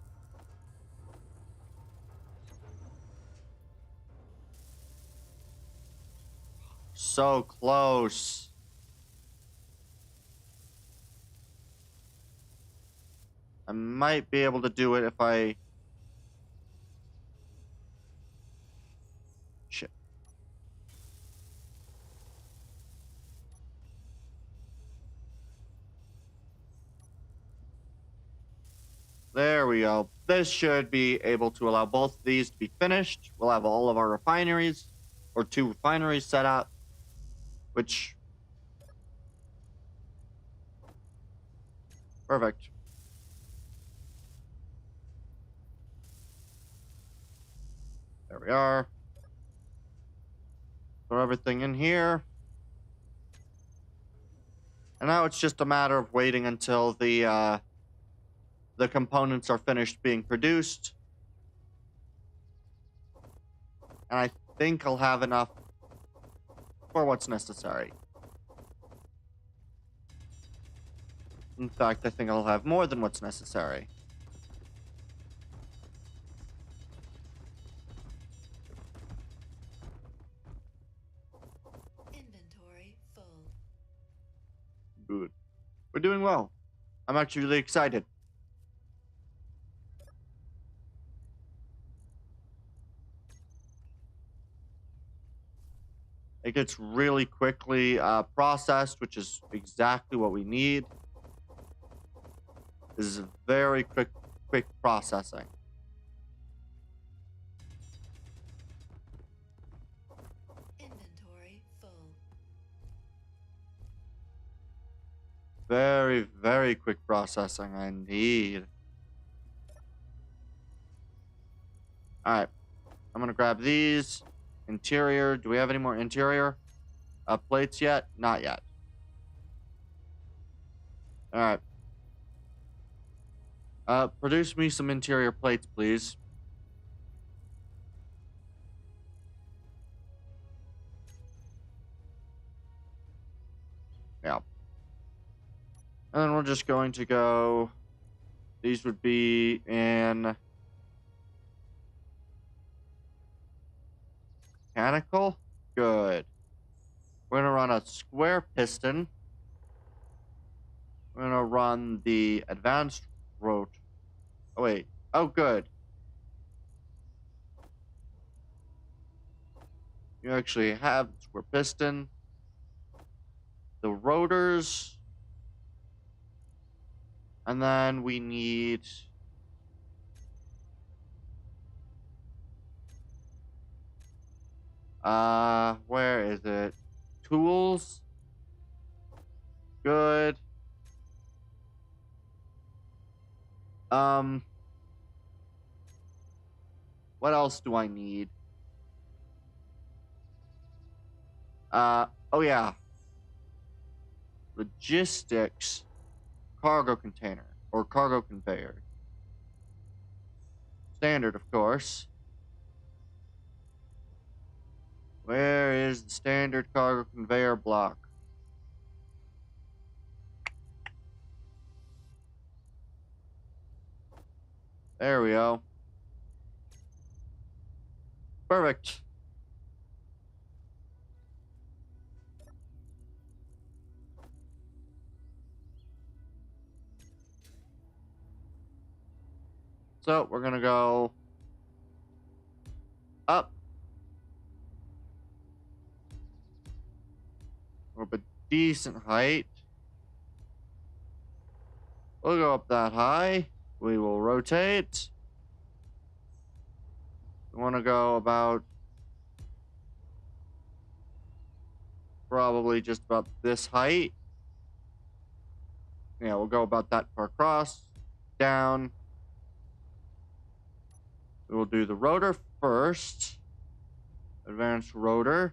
So close. I might be able to do it if I... Shit. There we go. This should be able to allow both of these to be finished. We'll have all of our refineries, or 2 refineries set up, which... Perfect. There we are. Throw everything in here. And now it's just a matter of waiting until the components are finished being produced. And I think I'll have enough for what's necessary. In fact, I think I'll have more than what's necessary. Inventory full. Good. We're doing well. I'm actually really excited. It gets really quickly processed, which is exactly what we need. This is very quick processing. Inventory full. Very, very quick processing, indeed. Alright. I'm gonna grab these. Interior. Do we have any more interior plates yet? Not yet. Alright. Produce me some interior plates, please. Yeah. And then we're just going to go... These would be in... Mechanical? Good. We're going to run a square piston. We're going to run the advanced rot... Oh, wait. Oh, good. You actually have square piston. The rotors. And then we need... where is it? Tools. Good. What else do I need? Oh yeah. Logistics. Cargo container. Or cargo conveyor. standard, of course. Where is the standard cargo conveyor block? There we go. Perfect. So we're gonna go up. We're up a decent height. We'll go up that high. We will rotate. We want to go about probably just about this height. Yeah, we'll go about that far across, down. We will do the rotor first. Advanced rotor.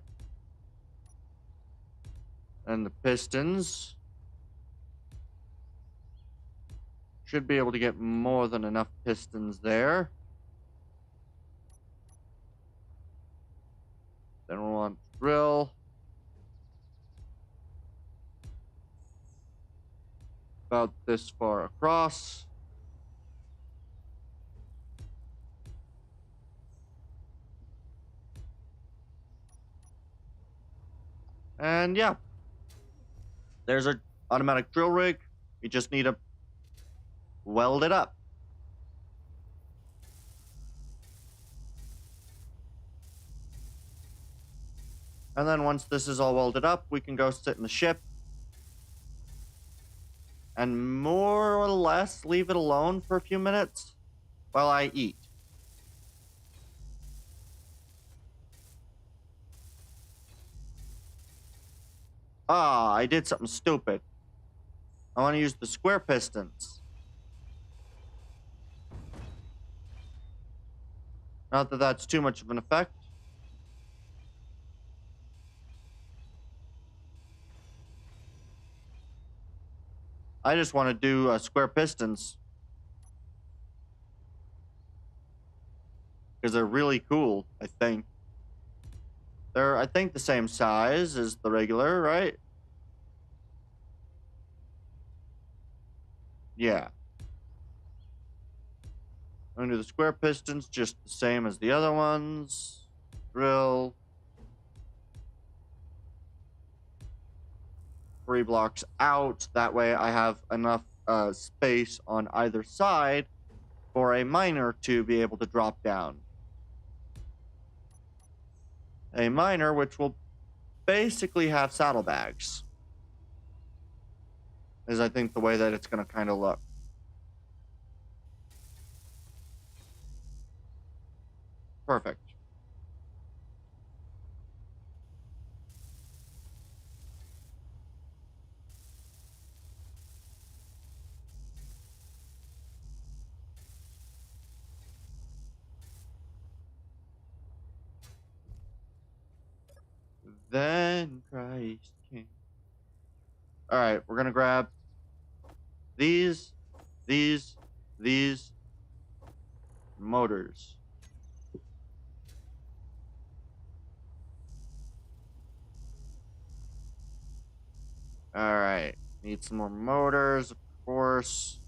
And the pistons. Should be able to get more than enough pistons there. Then we'll want drill. About this far across. And yeah. There's our automatic drill rig. We just need to weld it up. And then once this is all welded up, we can go sit in the ship and more or less leave it alone for a few minutes while I eat. Ah, I did something stupid. I want to use the square pistons. Not that that's too much of an effect. I just want to do square pistons. Because they're really cool, I think. They're, I think, the same size as the regular, right? Yeah. I'm going to do the square pistons just the same as the other ones. Drill. 3 blocks out. That way I have enough space on either side for a miner to be able to drop down. A miner which will basically have saddlebags. Is I think the way that it's going to kind of look. Perfect. Then Christ came. All right, we're going to grab these motors. All right, need some more motors, of course.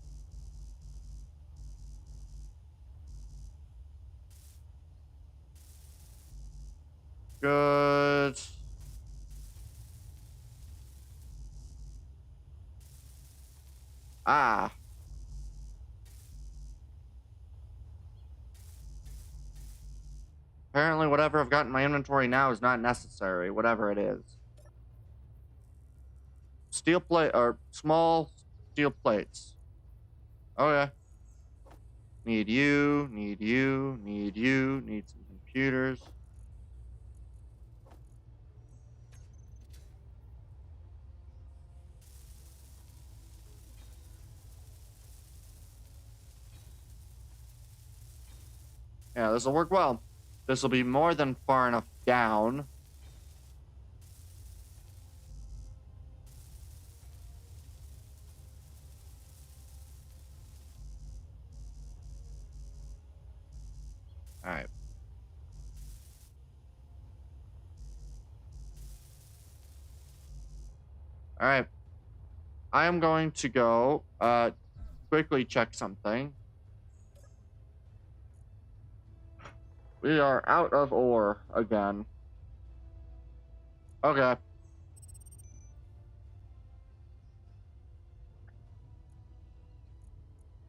Good. Ah. Apparently whatever I've got in my inventory now is not necessary, whatever it is. Steel plate, or small steel plates. Okay. Need you, need you, need you, need some computers. Yeah, this will work well. This will be more than far enough down. All right. All right. I am going to go quickly check something. We are out of ore again. Okay.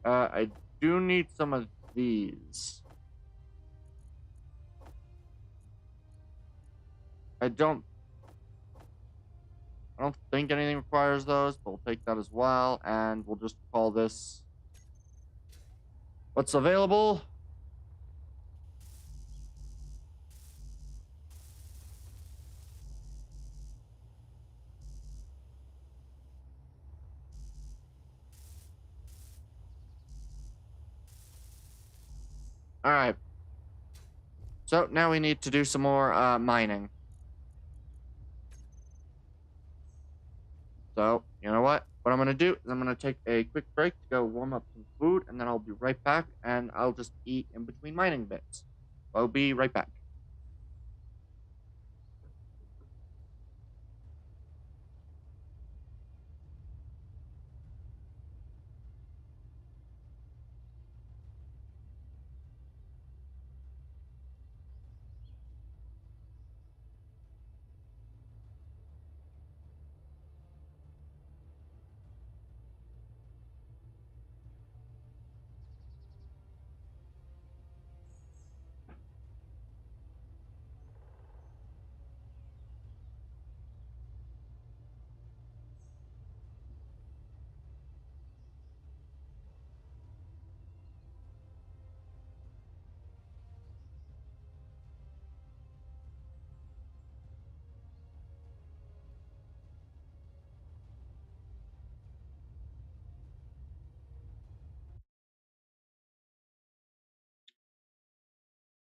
I do need some of these. I don't think anything requires those, but we'll take that as well, and we'll just call this what's available. All right. So now we need to do some more mining. So, you know what? What I'm going to do is I'm going to take a quick break to go warm up some food, and then I'll be right back, and I'll just eat in between mining bits. I'll be right back.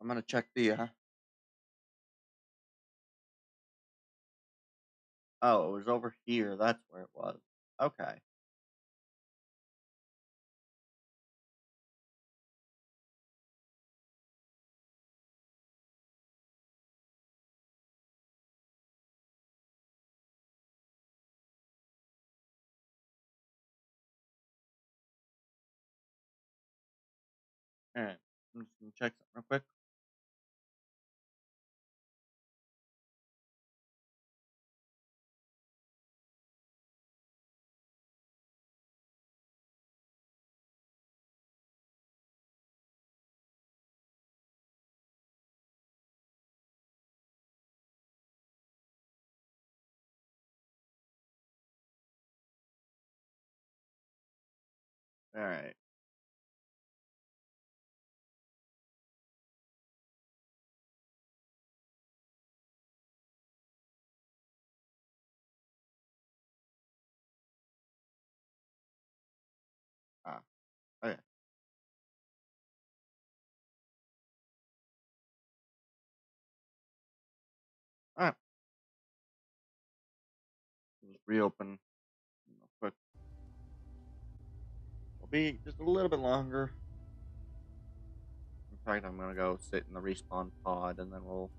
I'm going to check the oh, it was over here. That's where it was. Okay. All right. I'm just going to check something real quick. All right. Ah, okay. All right. Just reopen real quick. It'll be just a little bit longer. In fact, I'm going to go sit in the respawn pod, and then we'll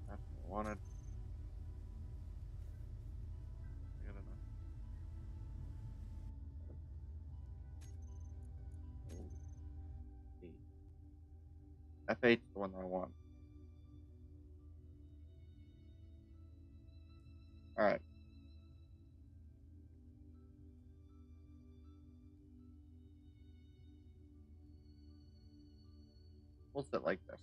that's what I wanted. I got enough. F8's the one that I want. All right. We'll sit like this.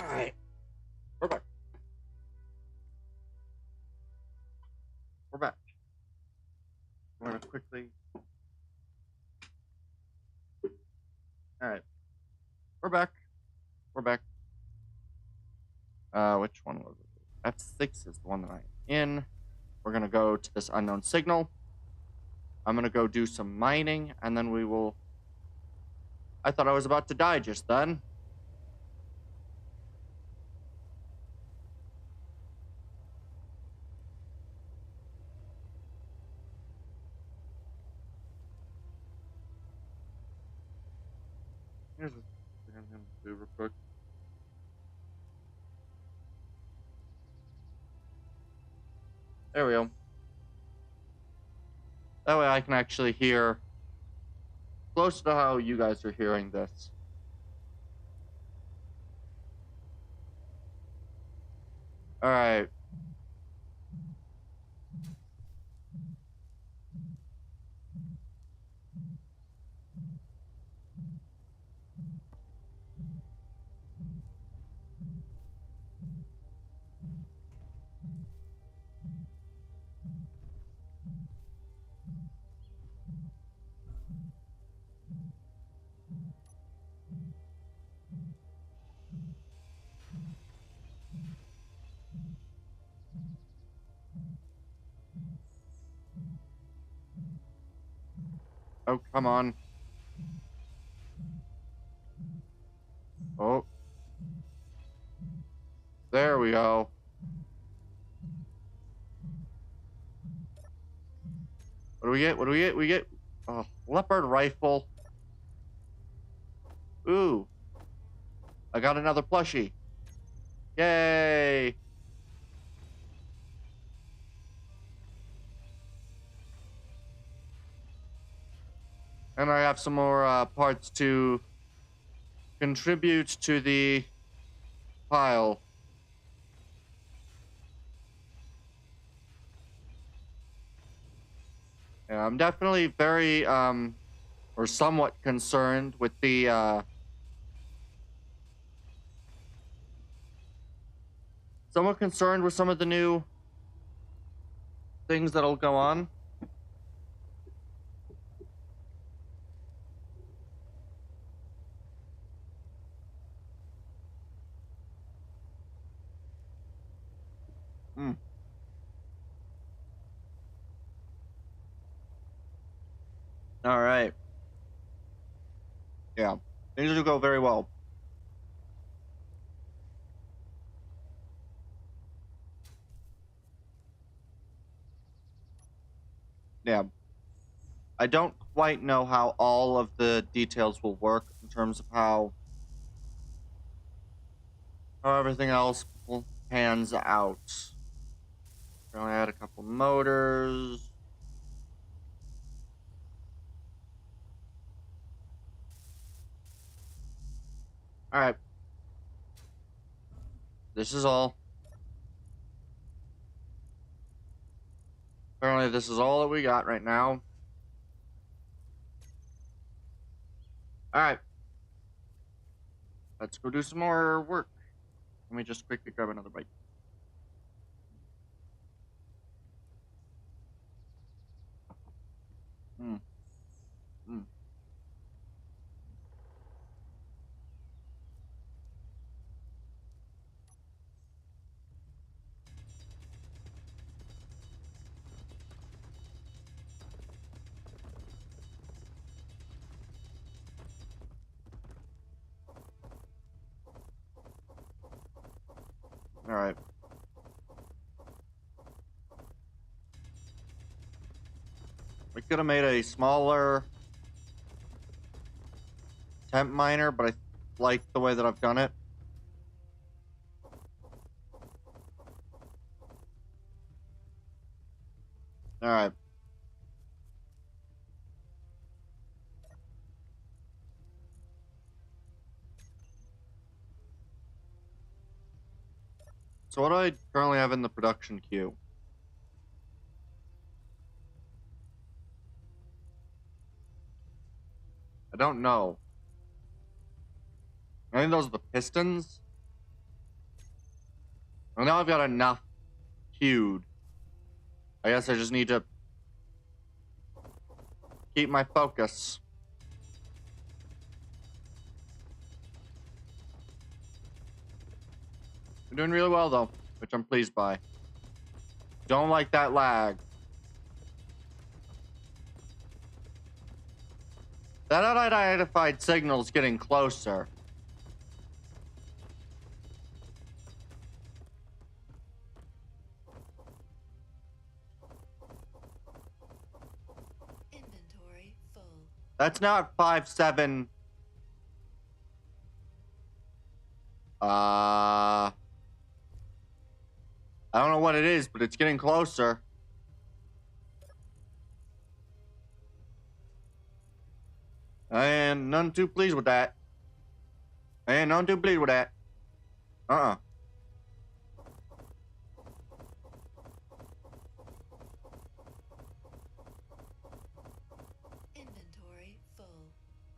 Alright. We're back. We're back. We're gonna quickly. Alright. We're back. We're back. Which one was it? F6 is the one that I'm in. We're gonna go to this unknown signal. I'm gonna go do some mining, and then we will. I thought I was about to die just then. Here's what I'm gonna do real quick. There we go. That way I can actually hear close to how you guys are hearing this. Alright. Oh, come on. Oh. There we go. What do we get? What do we get? We get leopard rifle. Ooh. I got another plushie. Yay. And I have some more parts to contribute to the pile. Yeah, I'm definitely very, or somewhat concerned with the, somewhat concerned with some of the new things that'll go on. All right. Yeah, things will go very well. Yeah. I don't quite know how all of the details will work in terms of how everything else pans out. I only had a couple motors. All right. This is all. Apparently, this is all that we got right now. All right. Let's go do some more work. Let me just quickly grab another bite. Mm. Mm. All right. We could have made a smaller temp miner, but I like the way that I've done it. All right. So what do I currently have in the production queue? I don't know. I think those are the pistons. Well, now I've got enough queued. I guess I just need to keep my focus. We're doing really well, though, which I'm pleased by. Don't like that lag. That unidentified signal's getting closer. Inventory full. That's not 5-7. I don't know what it is, but it's getting closer. And none too pleased with that. And none too pleased with that. Inventory full.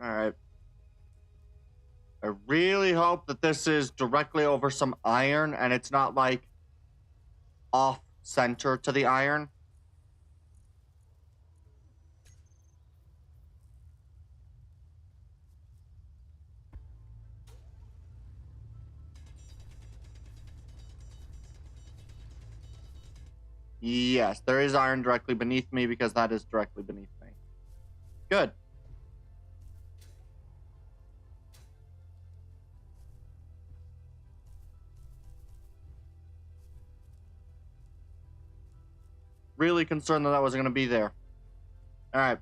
Alright. I really hope that this is directly over some iron and it's not like off center to the iron. Yes, there is iron directly beneath me because that is directly beneath me. Good. Really concerned that wasn't going to be there. All right.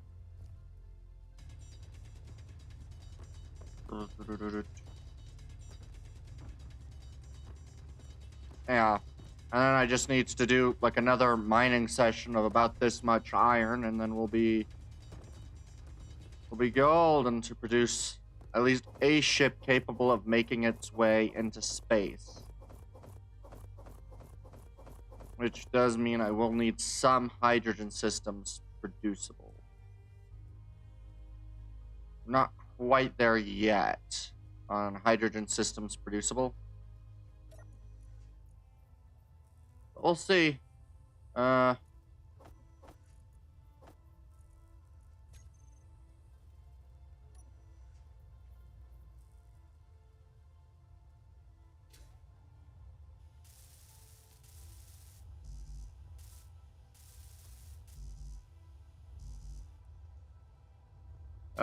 Yeah. And then I just need to do like another mining session of about this much iron, and then we'll be golden to produce at least a ship capable of making its way into space. Which does mean I will need some hydrogen systems producible. Not quite there yet on hydrogen systems producible. We'll see. All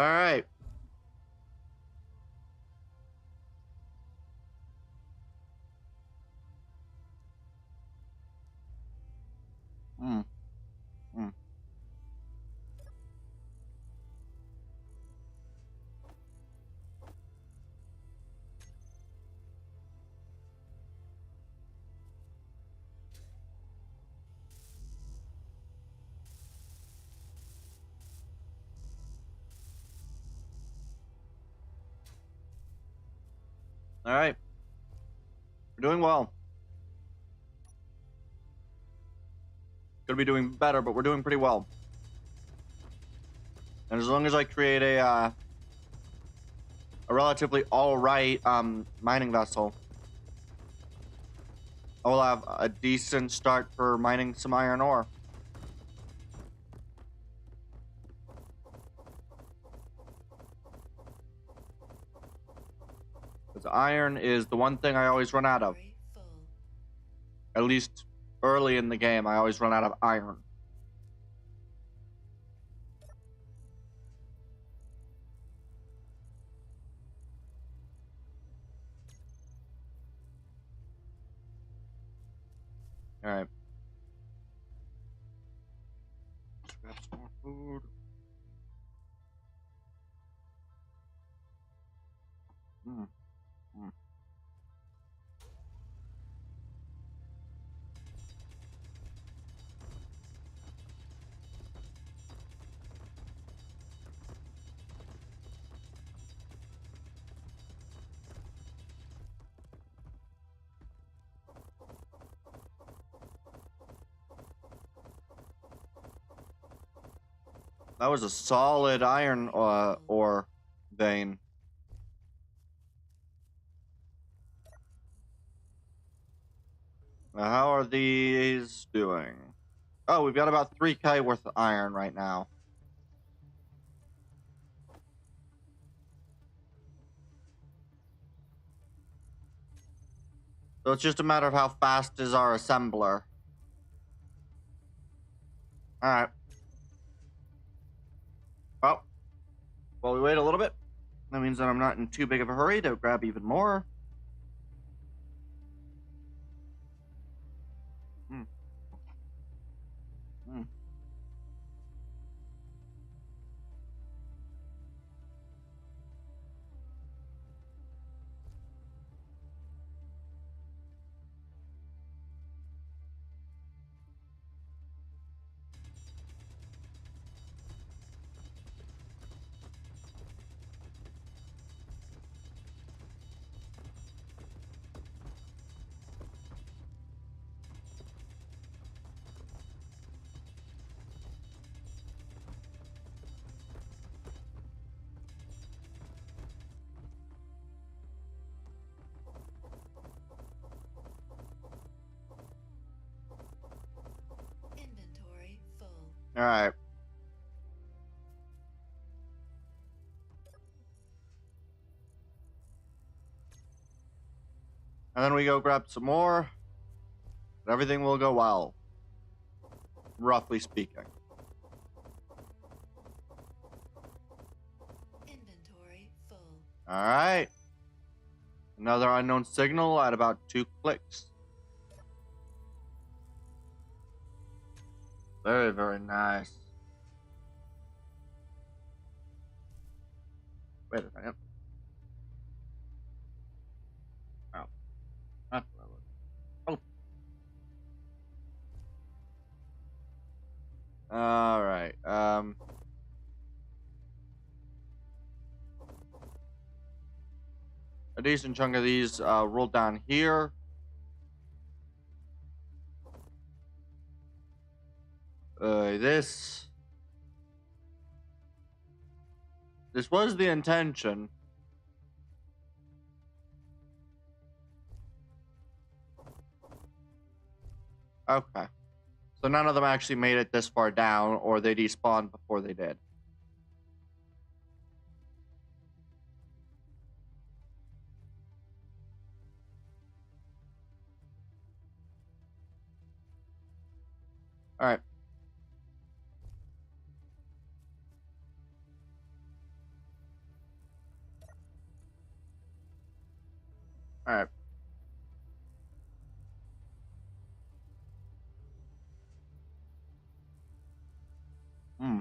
right. All right. We're doing well. Could be doing better, but we're doing pretty well. And as long as I create a relatively all-right mining vessel, I will have a decent start for mining some iron ore. Because iron is the one thing I always run out of. At least early in the game, I always run out of iron. All right. Let's grab some more food. That was a solid iron ore vein. How are these doing? Oh, we've got about 3K worth of iron right now. So it's just a matter of how fast is our assembler. Alright. Well, while we wait a little bit, that means that I'm not in too big of a hurry to grab even more. Mm. Mm. Inventory full. Alright. And then we go grab some more. And everything will go well. Roughly speaking. Inventory full. Alright. Another unknown signal at about 2 clicks. Very, very nice. Wait a second. Oh. That's what I was. Oh. Alright. A decent chunk of these roll down here. This was the intention. Okay. So none of them actually made it this far down, or they despawned before they did. Alright. Alright. Hmm.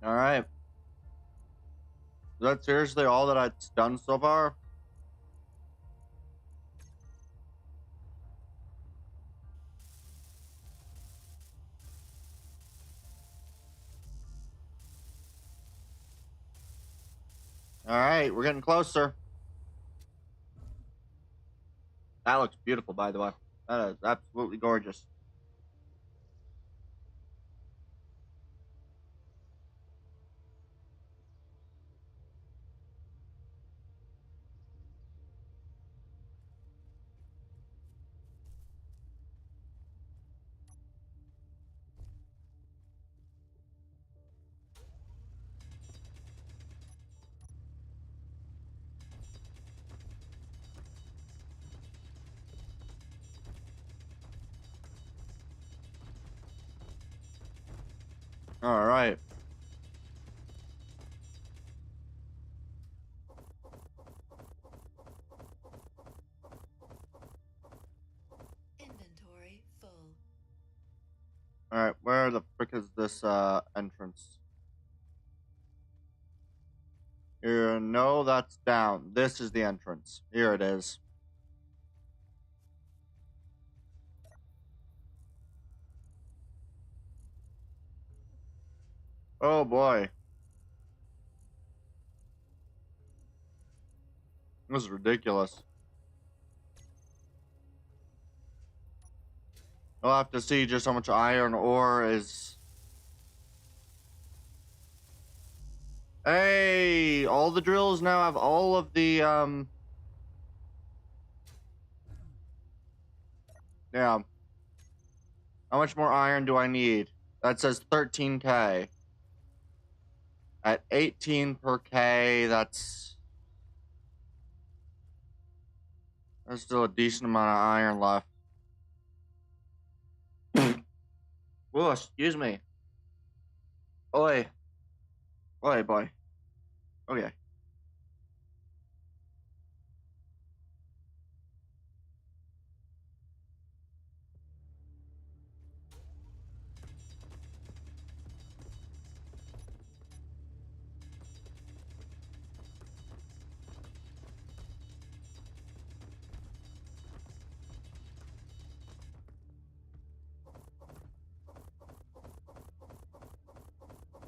Alright. Is that seriously all that I've done so far? Alright, we're getting closer. That looks beautiful, by the way. That is absolutely gorgeous. Alright. Inventory full. Alright, where the frick is this entrance? Here, no, that's down. This is the entrance. Here it is. Oh boy. This is ridiculous. We'll have to see just how much iron ore is. Hey, all the drills now have all of the, yeah. How much more iron do I need? That says 13K. At 18 per K, that's still a decent amount of iron left. Whoa, excuse me. Oi. Oi, boy. Okay.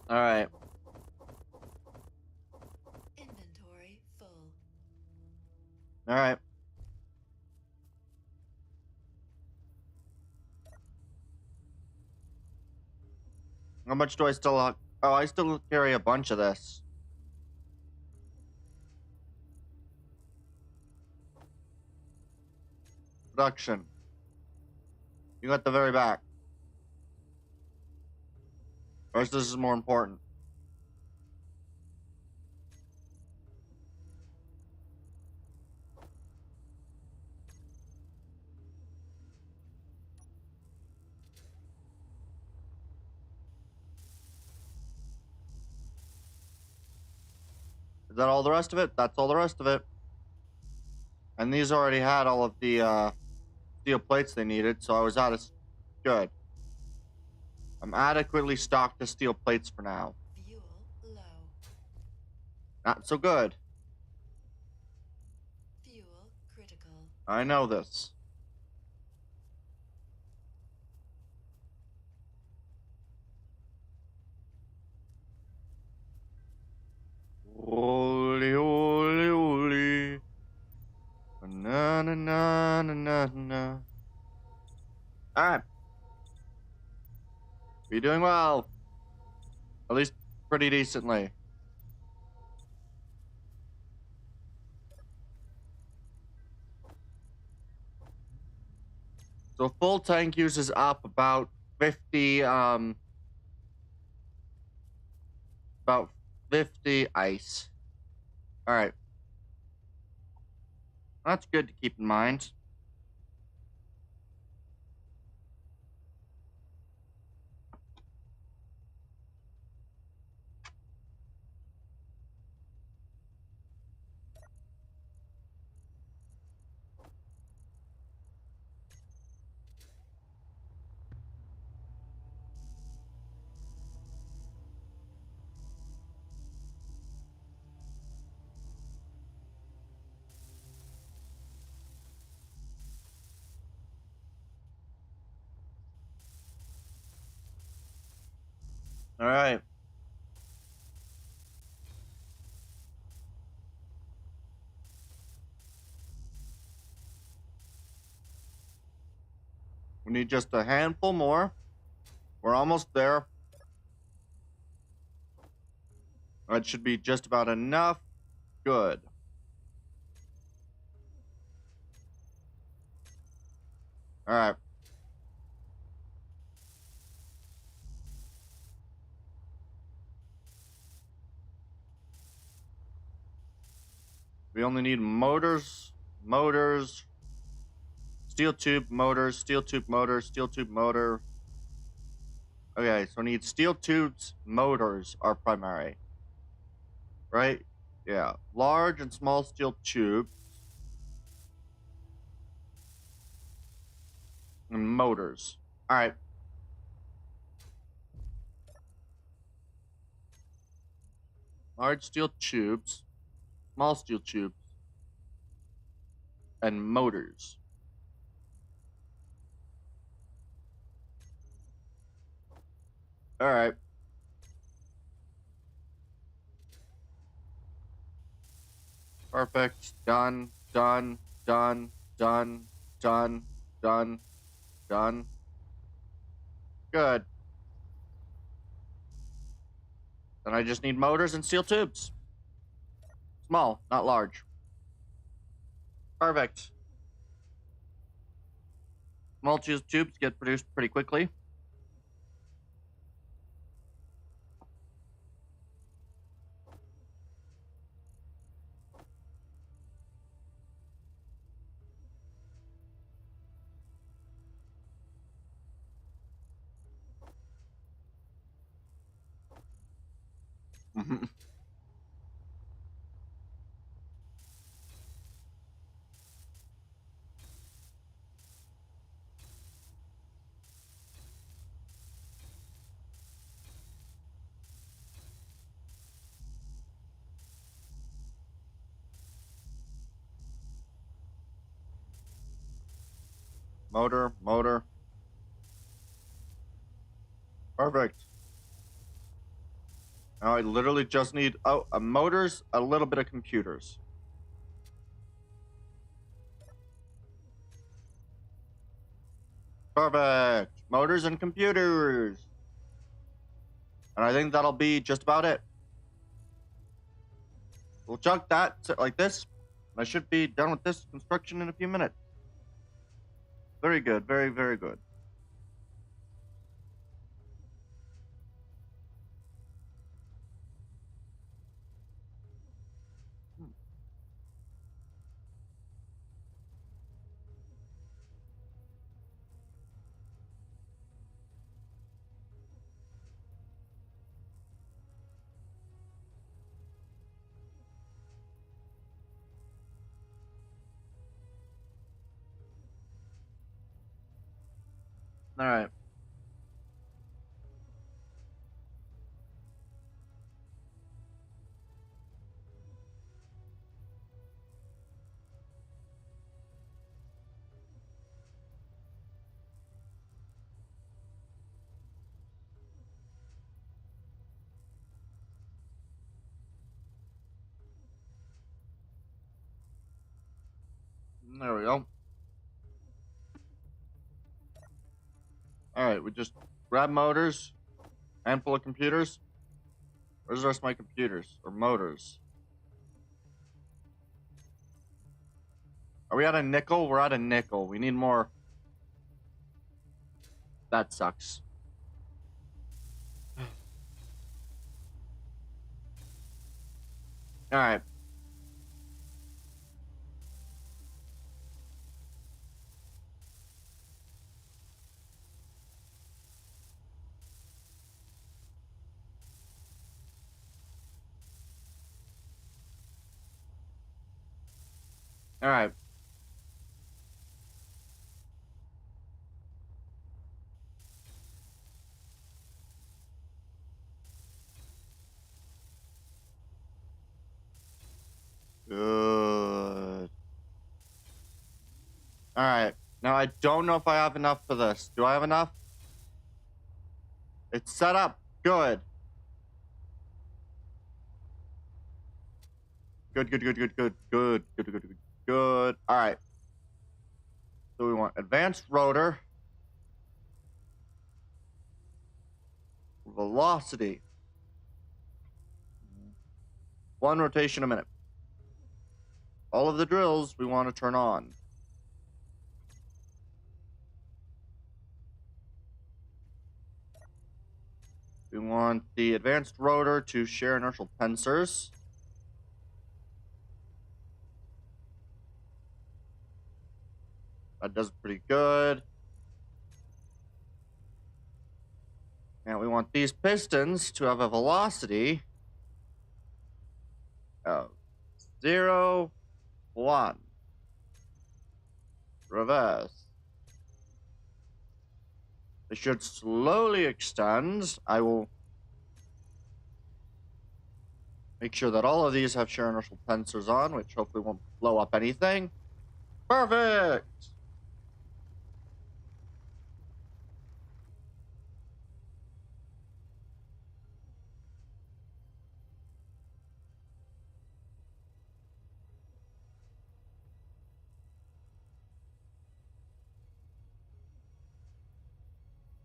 Alright. Inventory full. Alright. How much do I still have? Oh, I still carry a bunch of this. Production. You got the very back. Or this is more important. Is that all the rest of it? That's all the rest of it. And these already had all of the steel plates they needed, so I was out of... Good. I'm adequately stocked to steel plates for now. Fuel low. Not so good. Fuel critical. I know this. Holy, holy, holy. Na na na na na na. Alright. You're doing well. At least pretty decently. So full tank uses up about 50 about 50 ice. Alright. That's good to keep in mind. Alright. We need just a handful more. We're almost there. That should be just about enough. Good. Alright. We only need motors, steel tube motors, steel tube motor, steel tube motor. Okay, so we need steel tubes, motors are primary. Right? Yeah. Large and small steel tubes. And motors. Alright. Large steel tubes, small steel tubes, and motors. Alright. Perfect. Done. Done. Done. Done. Done. Done. Done. Good. Then I just need motors and steel tubes. Small, not large. Perfect. Small tubes get produced pretty quickly. Motor, motor. Perfect. Now I literally just need motors, a little bit of computers. Perfect. Motors and computers. And I think that'll be just about it. We'll chunk that like this. I should be done with this construction in a few minutes. Very good. Very, very good. All right. There we go. All right, we just grab motors, handful of computers. Where's the rest of my computers or motors? Are we at a nickel? We're at a nickel. We need more. That sucks. All right. All right. Good. All right. Now I don't know if I have enough for this. Do I have enough? It's set up. Good. Good, good, good, good, good, good, good, good, good, good. All right. So we want advanced rotor, velocity, 1 rotation a minute. All of the drills we want to turn on. We want the advanced rotor to share inertial tensors. That does pretty good. And we want these pistons to have a velocity of 0, 1. Reverse. They should slowly extend. I will make sure that all of these have shear inertial tensors on, which hopefully won't blow up anything. Perfect!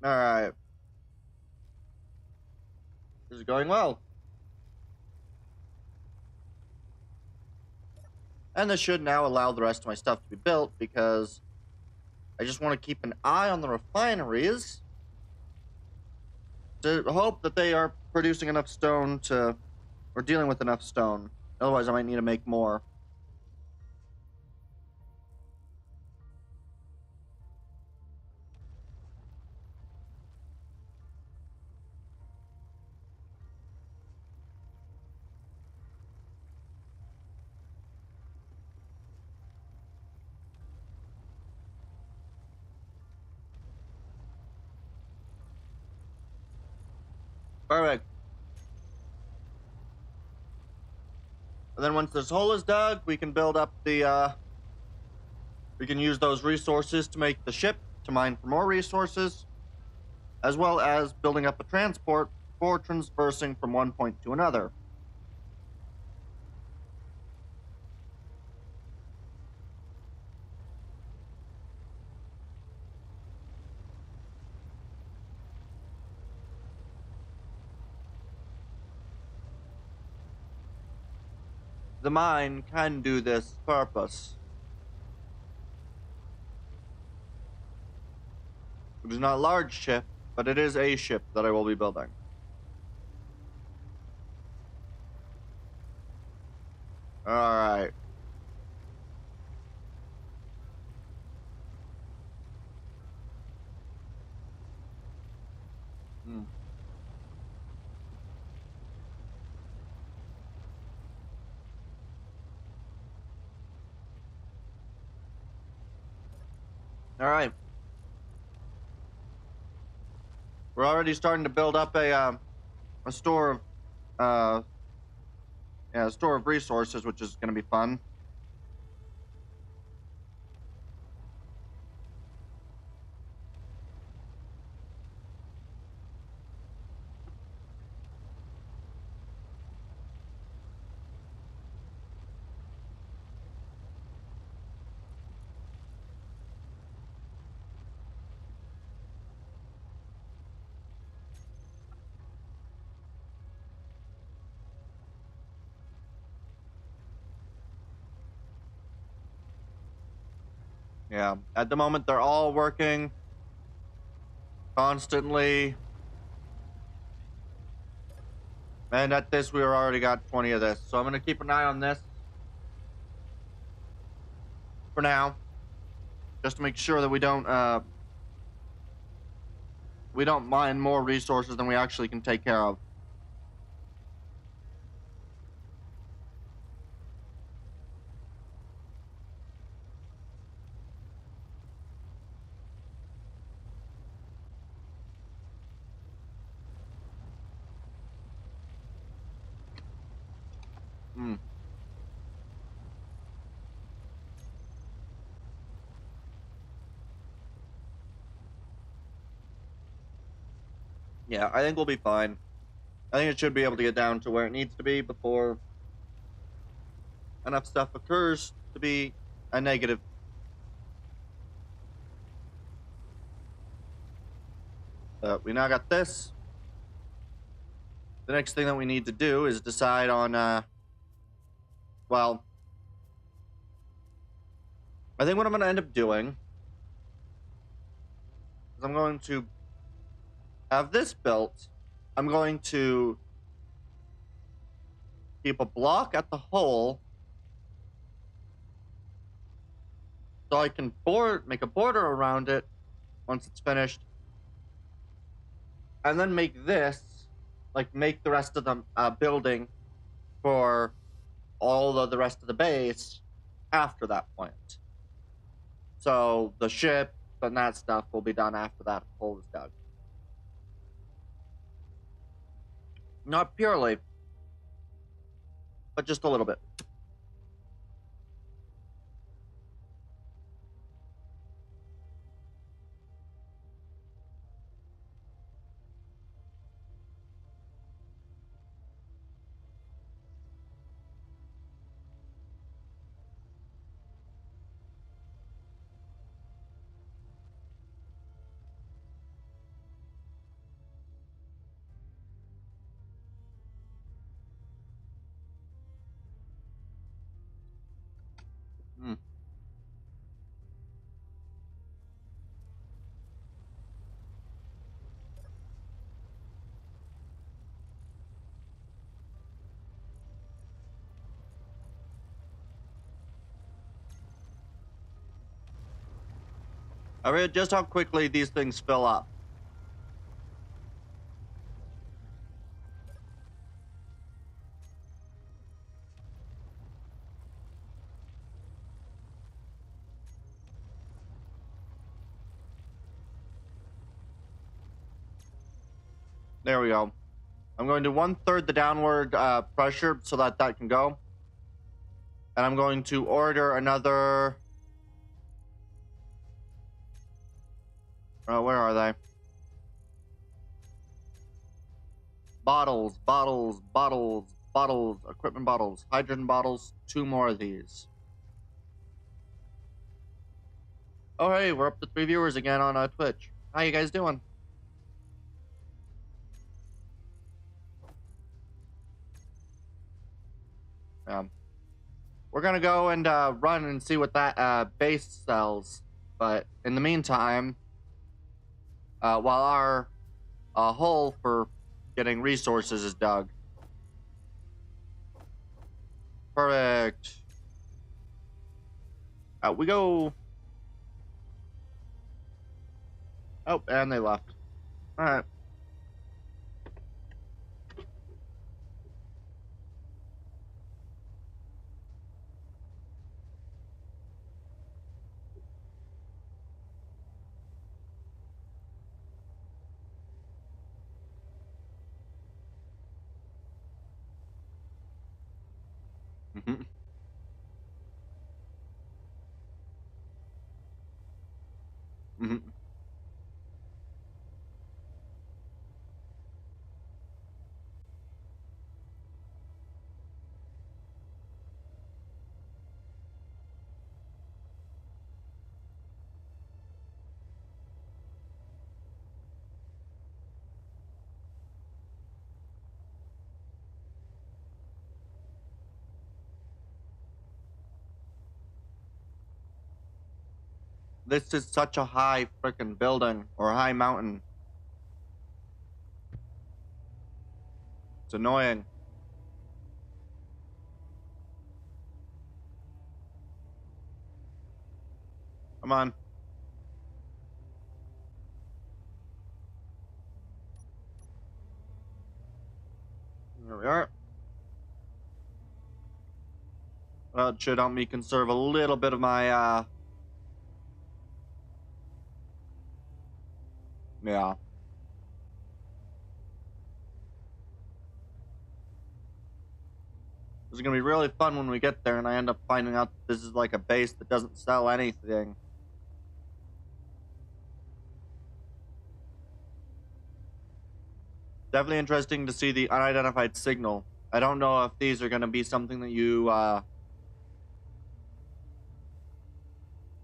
Alright. This is going well. And this should now allow the rest of my stuff to be built, because I just want to keep an eye on the refineries to hope that they are producing enough stone to, or dealing with enough stone. Otherwise, I might need to make more. Perfect. And then once this hole is dug, we can build up the, we can use those resources to make the ship, to mine for more resources, as well as building up a transport for traversing from one point to another. The mine can do this purpose. It is not a large ship, but it is a ship that I will be building. Alright. Alright. We're already starting to build up a store of a store of resources, which is going to be fun. Yeah, at the moment they're all working constantly. And at this, we already got 20 of this. So I'm going to keep an eye on this for now, just to make sure that we don't mine more resources than we actually can take care of. Hmm. Yeah, I think we'll be fine. I think it should be able to get down to where it needs to be before enough stuff occurs to be a negative. We now got this. The next thing that we need to do is decide on, well, I think what I'm going to end up doing is I'm going to have this built. I'm going to keep a block at the hole so I can make a border around it once it's finished, and then make this, like, make the rest of the building for all of the rest of the base after that point. So the ship and that stuff will be done after that hole is dug. Not purely, but just a little bit. I read just how quickly these things fill up. There we go. I'm going to 1/3 the downward pressure so that that can go. And I'm going to order another... where are they? Bottles, bottles, bottles, bottles, equipment bottles, hydrogen bottles, 2 more of these. Oh, hey, we're up to 3 viewers again on Twitch. How you guys doing? We're gonna go and run and see what that base sells. But in the meantime, while our hole for getting resources is dug. Perfect. Out we go. Oh, and they left. All right. Mm-hmm. Mm-hmm. This is such a high freaking building or high mountain. It's annoying. Come on. There we are. Well, it should help me conserve a little bit of my, yeah. This is gonna be really fun when we get there and I end up finding out that this is like a base that doesn't sell anything. Definitely interesting to see the unidentified signal. I don't know if these are gonna be something that you,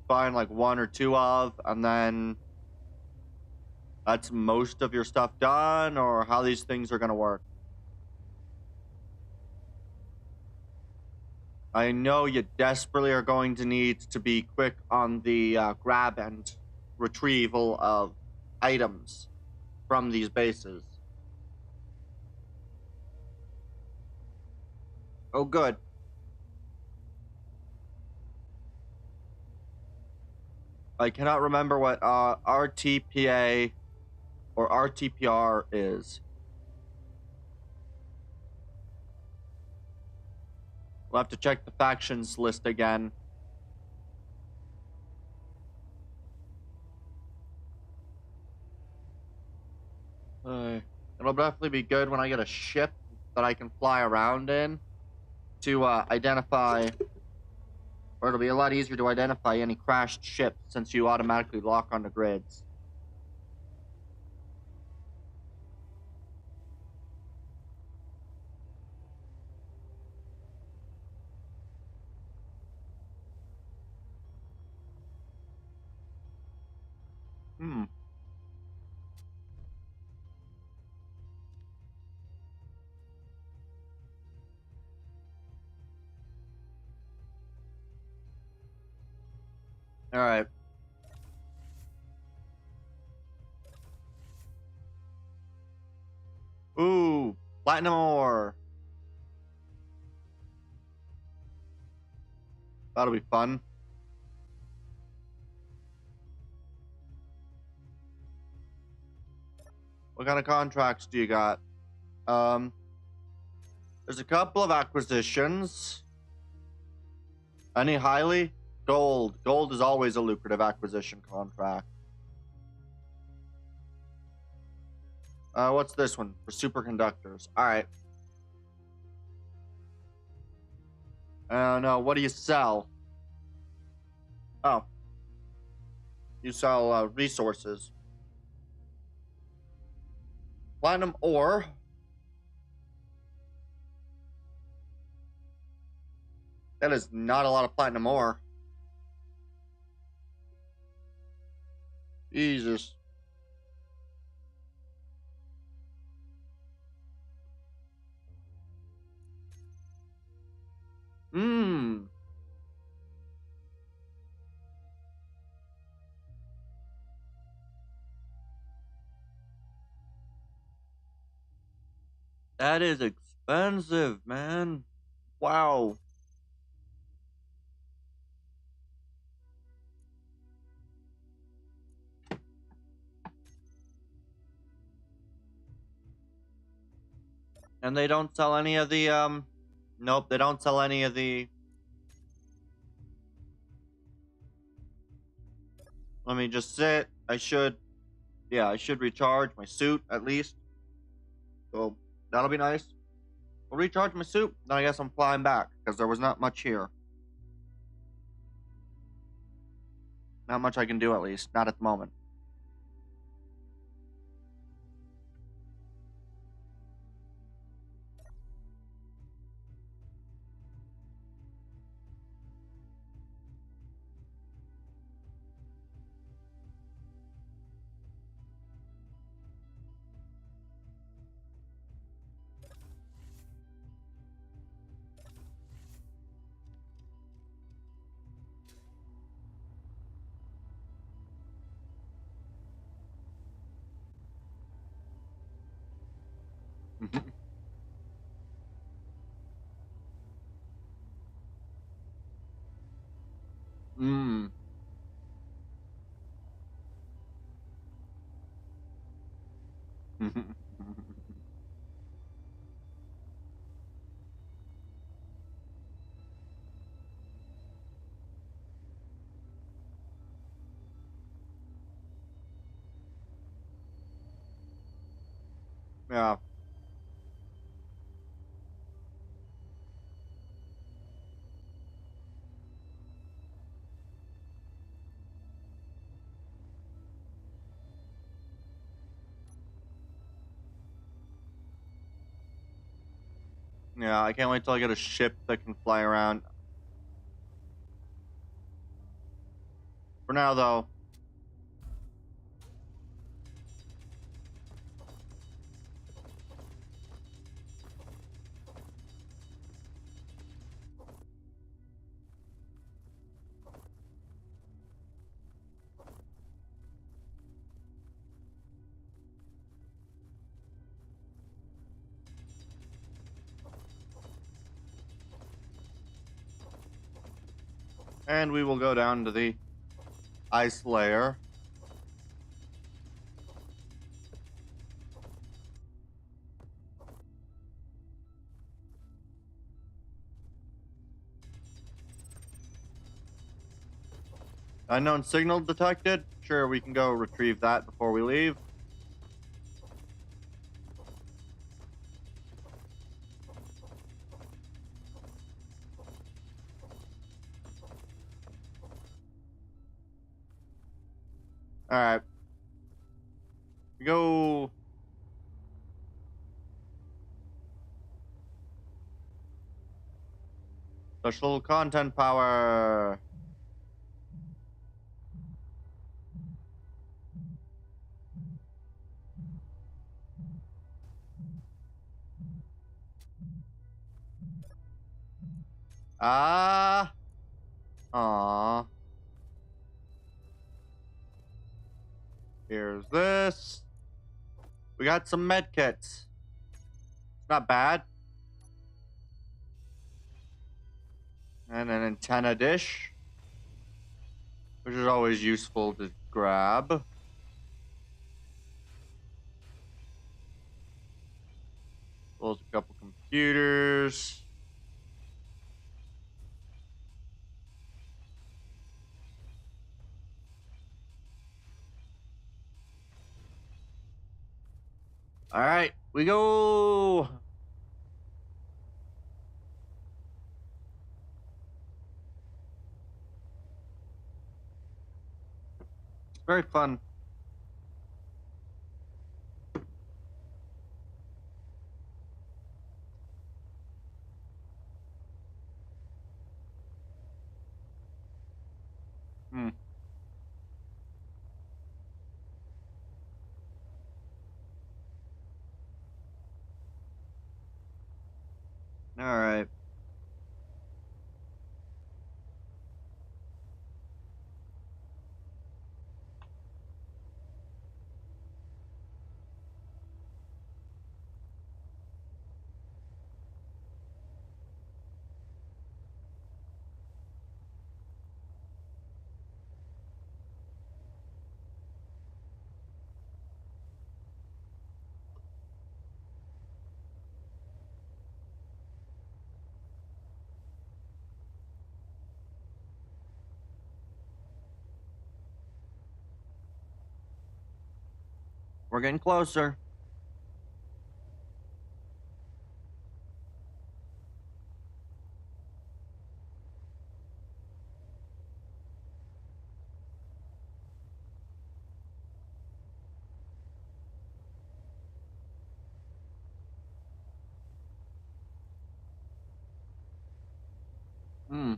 find like 1 or 2 of, and then that's most of your stuff done, or how these things are gonna work. I know you desperately are going to need to be quick on the grab and retrieval of items from these bases. Oh, good. I cannot remember what RTPA or RTPR is. We'll have to check the factions list again. It'll definitely be good when I get a ship that I can fly around in to identify, or it'll be a lot easier to identify any crashed ships since you automatically lock onto grids. Hmm. All right. Ooh, platinum ore. That'll be fun. What kind of contracts do you got? There's a couple of acquisitions. Any highly? Gold. Gold is always a lucrative acquisition contract. What's this one? For superconductors. Alright. No, what do you sell? Oh. You sell resources. Platinum ore. That is not a lot of platinum ore. Jesus. Mmm. That is expensive, man. Wow. And they don't sell any of the, nope, they don't sell any of the... Let me just sit. I should recharge my suit at least. So that'll be nice. I'll recharge my suit, then I guess I'm flying back, because there was not much here. Not much I can do, at least. Not at the moment. Mmm. Yeah. Yeah, I can't wait till I get a ship that can fly around. For now, though. And we will go down to the ice layer. Unknown signal detected. Sure, we can go retrieve that before we leave. Alright. We go... Special content power. Ah. Aww. Here's this. We got some med kits. It's not bad. And an antenna dish, which is always useful to grab. Close a couple computers. All right, we go. It's very fun. Hmm. All right. We're getting closer. Hmm.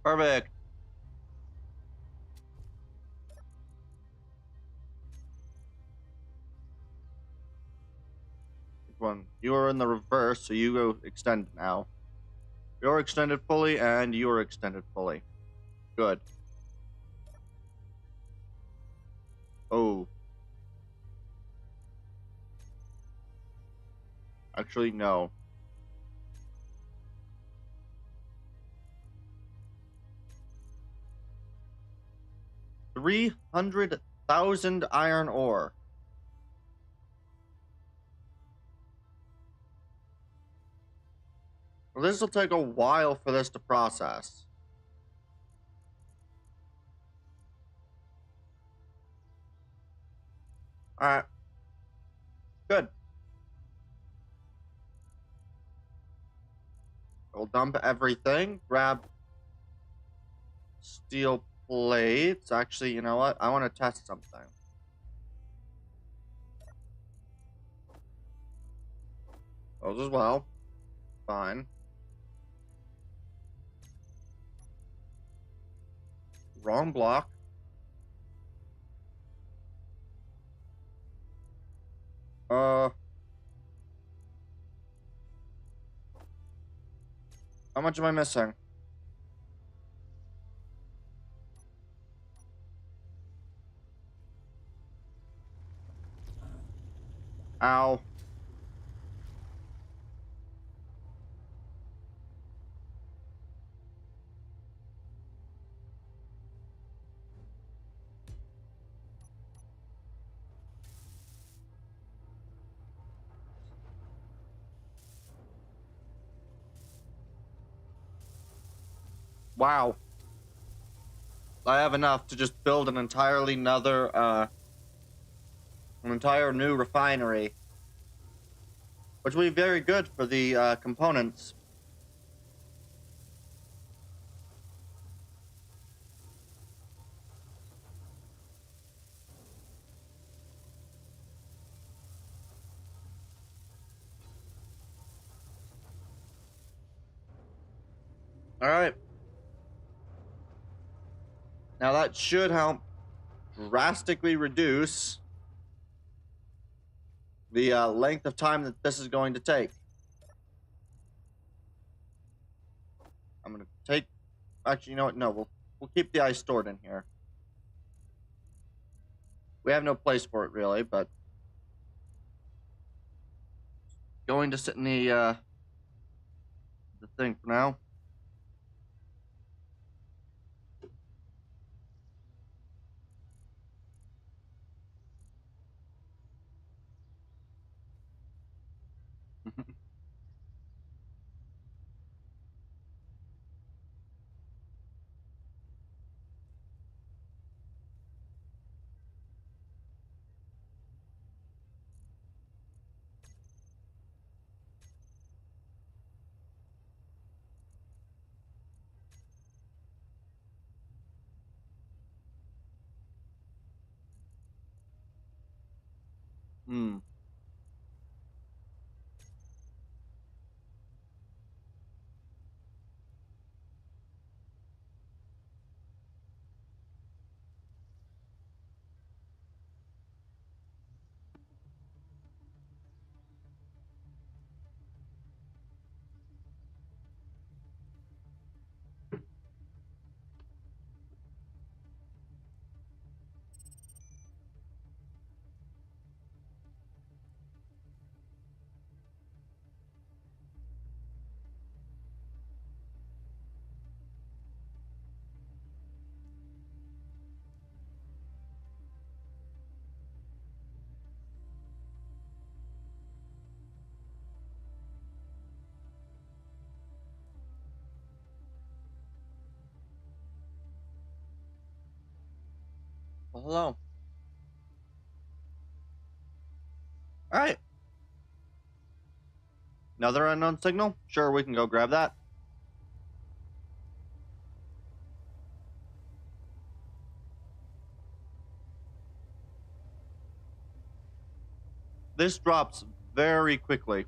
Perfect. One. You are in the reverse, so you go extend now. You're extended fully, and you're extended fully. Good. Oh. Actually, no. 300,000 iron ore. Well, this will take a while for this to process. Alright. Good. We'll dump everything. Grab steel plates. Actually, you know what? I want to test something. Those as well. Fine. Wrong block. How much am I missing? Ow. Wow. I have enough to just build an entirely an entire new refinery. Which will be very good for the components. Alright. Now that should help drastically reduce the length of time that this is going to take. I'm gonna take... Actually, you know what? No, we'll keep the ice stored in here. We have no place for it, really, but... Going to sit in the thing for now. Hmm. Well, hello. Alright. Another unknown signal? Sure, we can go grab that. This drops very quickly.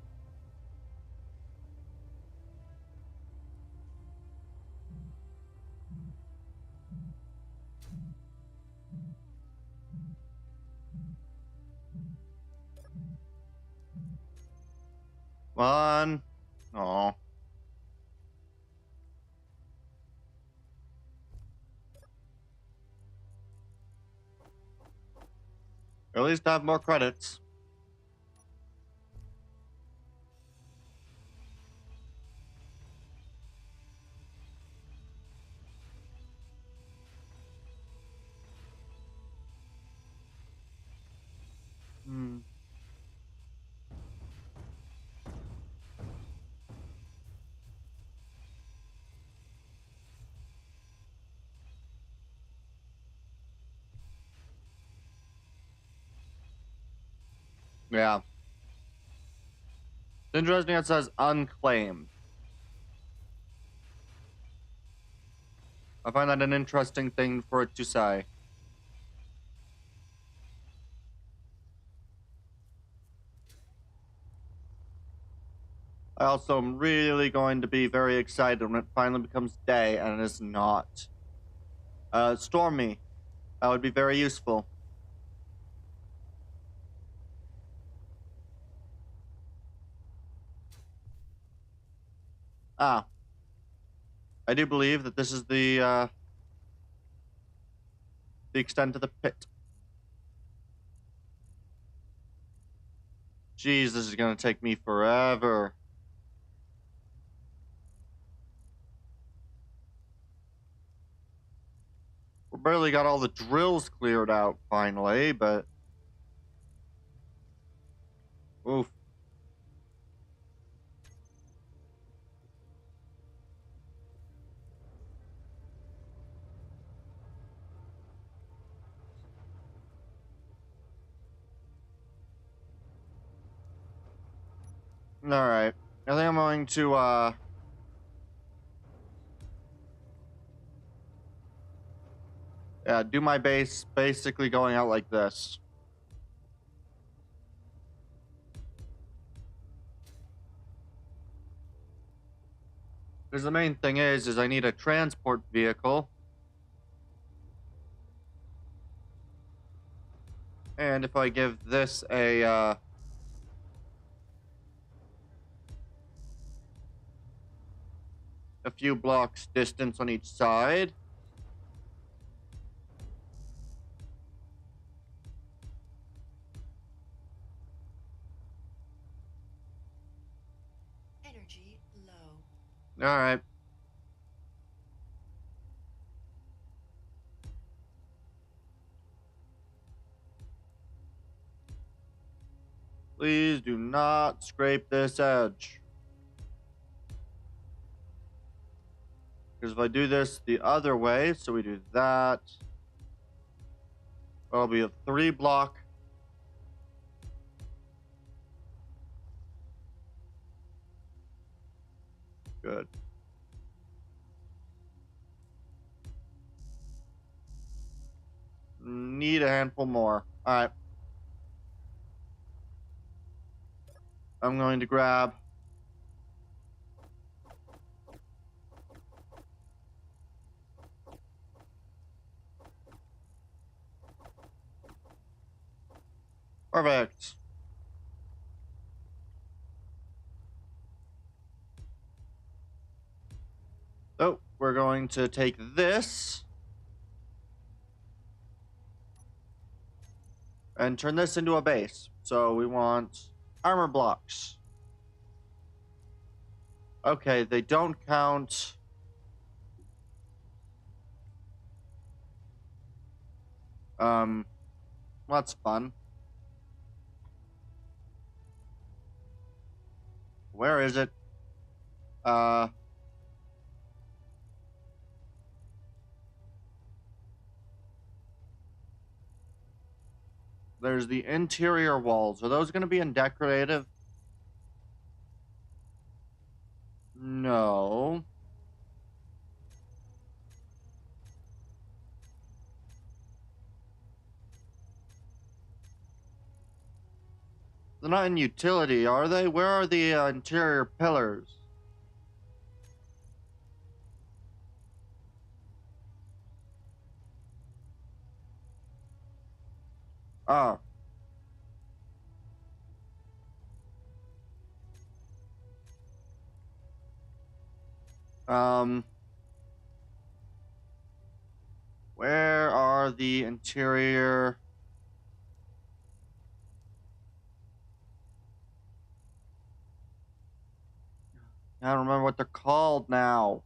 Come on. Aw. Or at least have more credits. Hmm. Yeah. It's interesting it says unclaimed. I find that an interesting thing for it to say. I also am really going to be very excited when it finally becomes day and it is not. Storm me. That would be very useful. Ah. I do believe that this is the extent of the pit. Jeez, this is gonna take me forever. We barely got all the drills cleared out finally, but... Oof. Alright. I think I'm going to, yeah, do my base basically going out like this. Because the main thing is I need a transport vehicle. And if I give this a few blocks distance on each side. Energy low. All right. Please do not scrape this edge. Because if I do this the other way, so we do that, it'll be a 3-block. Good. Need a handful more. All right. I'm going to grab perfect. So we're going to take this and turn this into a base. So we want armor blocks. Okay, they don't count. That's fun. Where is it? There's the interior walls. Are those going to be in decorative? No. They're not in utility, are they? Where are the interior pillars? Oh. Where are the interior? I don't remember what they're called now.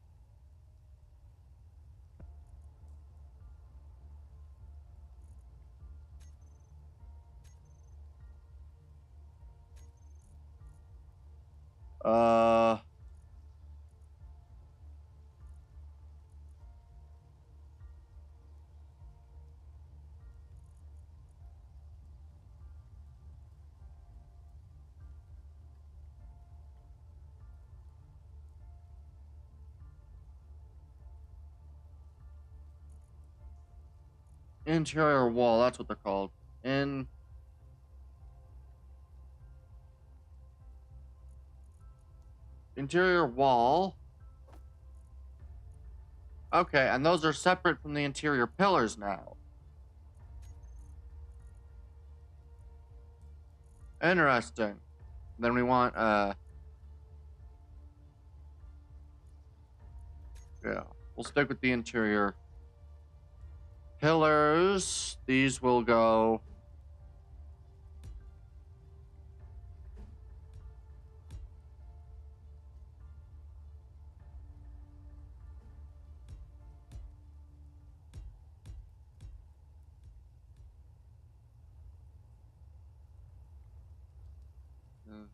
Uh, Interior wall, that's what they're called. Interior wall. Okay, and those are separate from the interior pillars now. Interesting. Then we want, yeah, we'll stick with the interior pillars. These will go.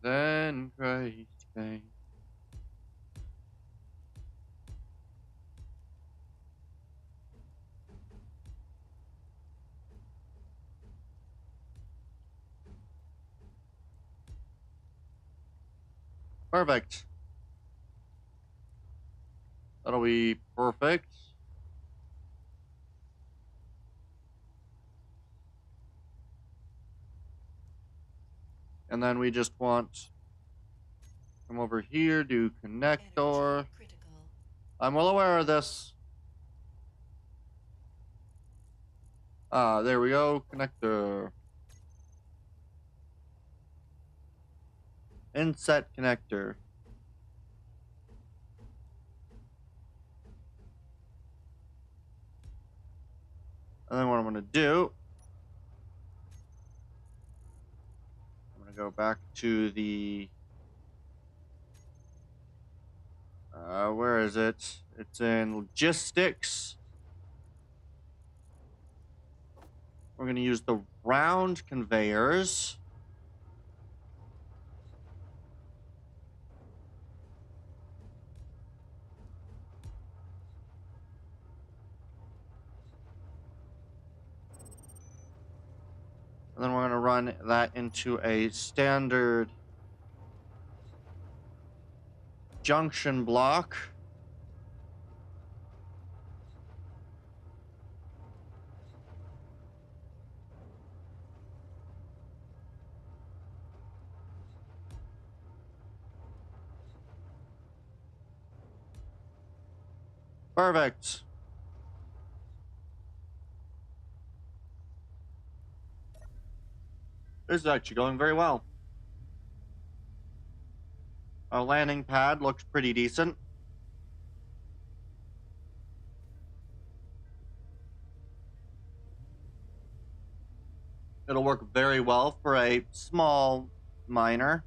Then Christ came. Perfect. That'll be perfect. And then we just want come over here, do connector. I'm well aware of this. Ah, there we go. Connector. Inset connector. And then what I'm going to do, I'm going to go back to the, where is it? It's in logistics. We're going to use the round conveyors. And then we're going to run that into a standard junction block. Perfect. This is actually going very well. Our landing pad looks pretty decent. It'll work very well for a small miner.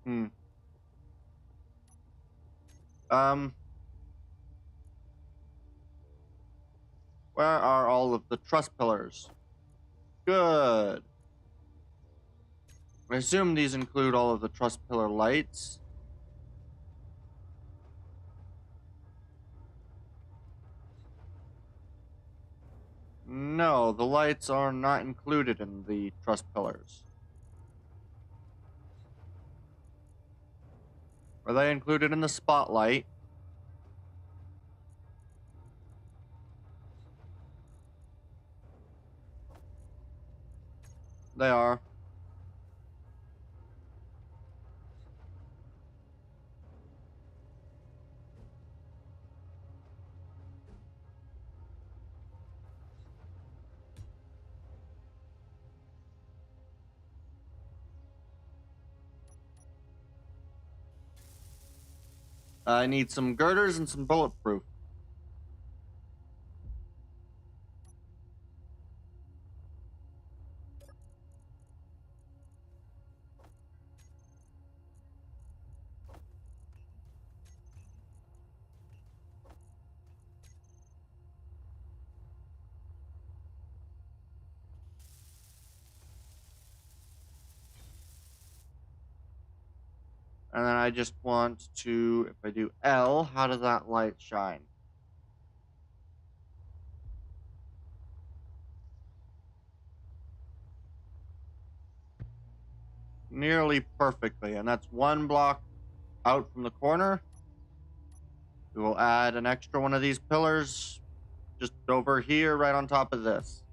Hmm. Where are all of the truss pillars? Good. I assume these include all of the truss pillar lights. No, the lights are not included in the truss pillars. Are they included in the spotlight? They are. I need some girders and some bulletproof. And then I just want to, if I do L, how does that light shine? Nearly perfectly, and that's one block out from the corner. We will add an extra one of these pillars just over here, right on top of this.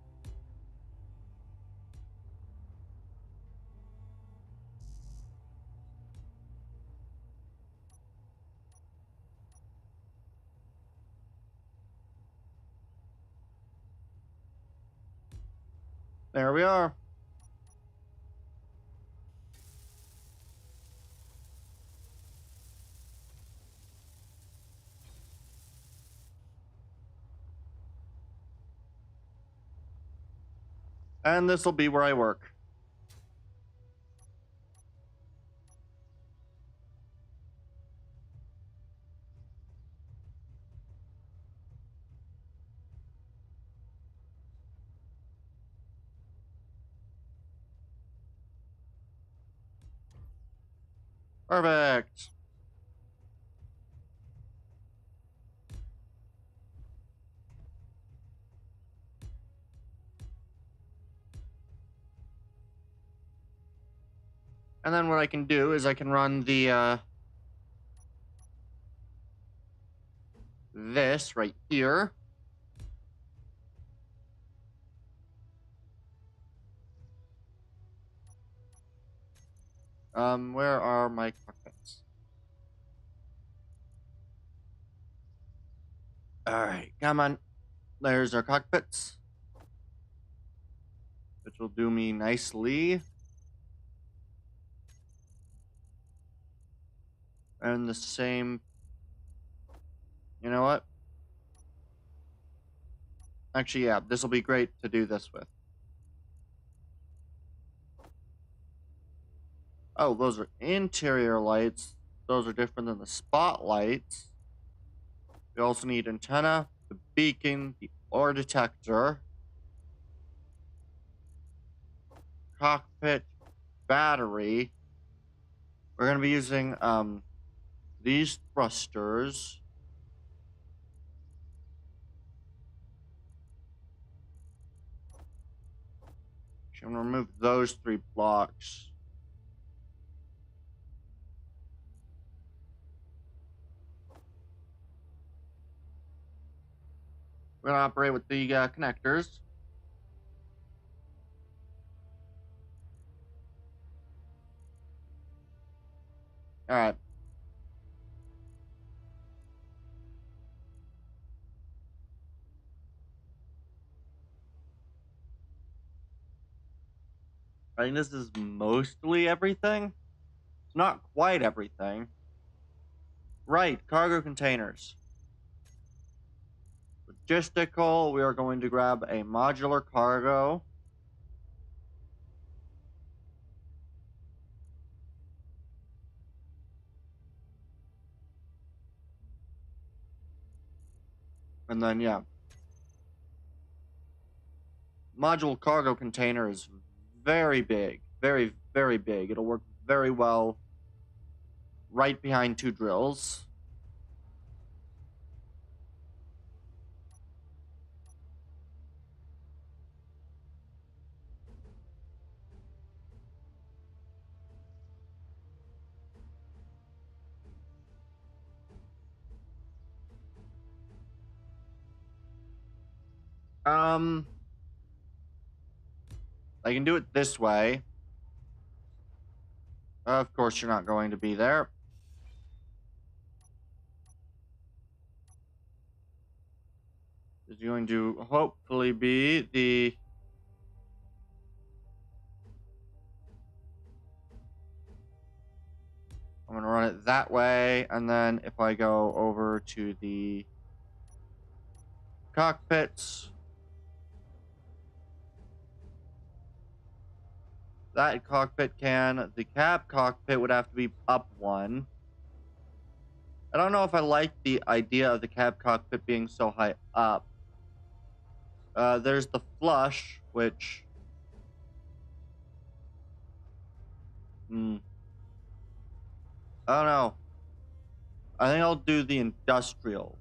There we are. And this will be where I work. Perfect. And then what I can do is I can run the this right here. Where are my cockpits? Alright, come on. There's our cockpits. Which will do me nicely. And the same... You know what? Actually, yeah, this will be great to do this with. Oh, those are interior lights. Those are different than the spotlights. We also need antenna, the beacon, the ore detector, cockpit, battery. We're going to be using these thrusters. I'm going to remove those 3 blocks. We're going to operate with the connectors. Alright. I think this is mostly everything. It's not quite everything. Right, cargo containers. Logistical, we are going to grab a modular cargo. And then, yeah. Module cargo container is very big. Very, very big. It'll work very well right behind 2 drills. I can do it this way. Of course, you're not going to be there. Is going to hopefully be the... I'm going to run it that way, and then if I go over to the cockpits, that cockpit can. The cab cockpit would have to be up 1. I don't know if I like the idea of the cab cockpit being so high up. There's the flush, which... I don't know. I think I'll do the industrial.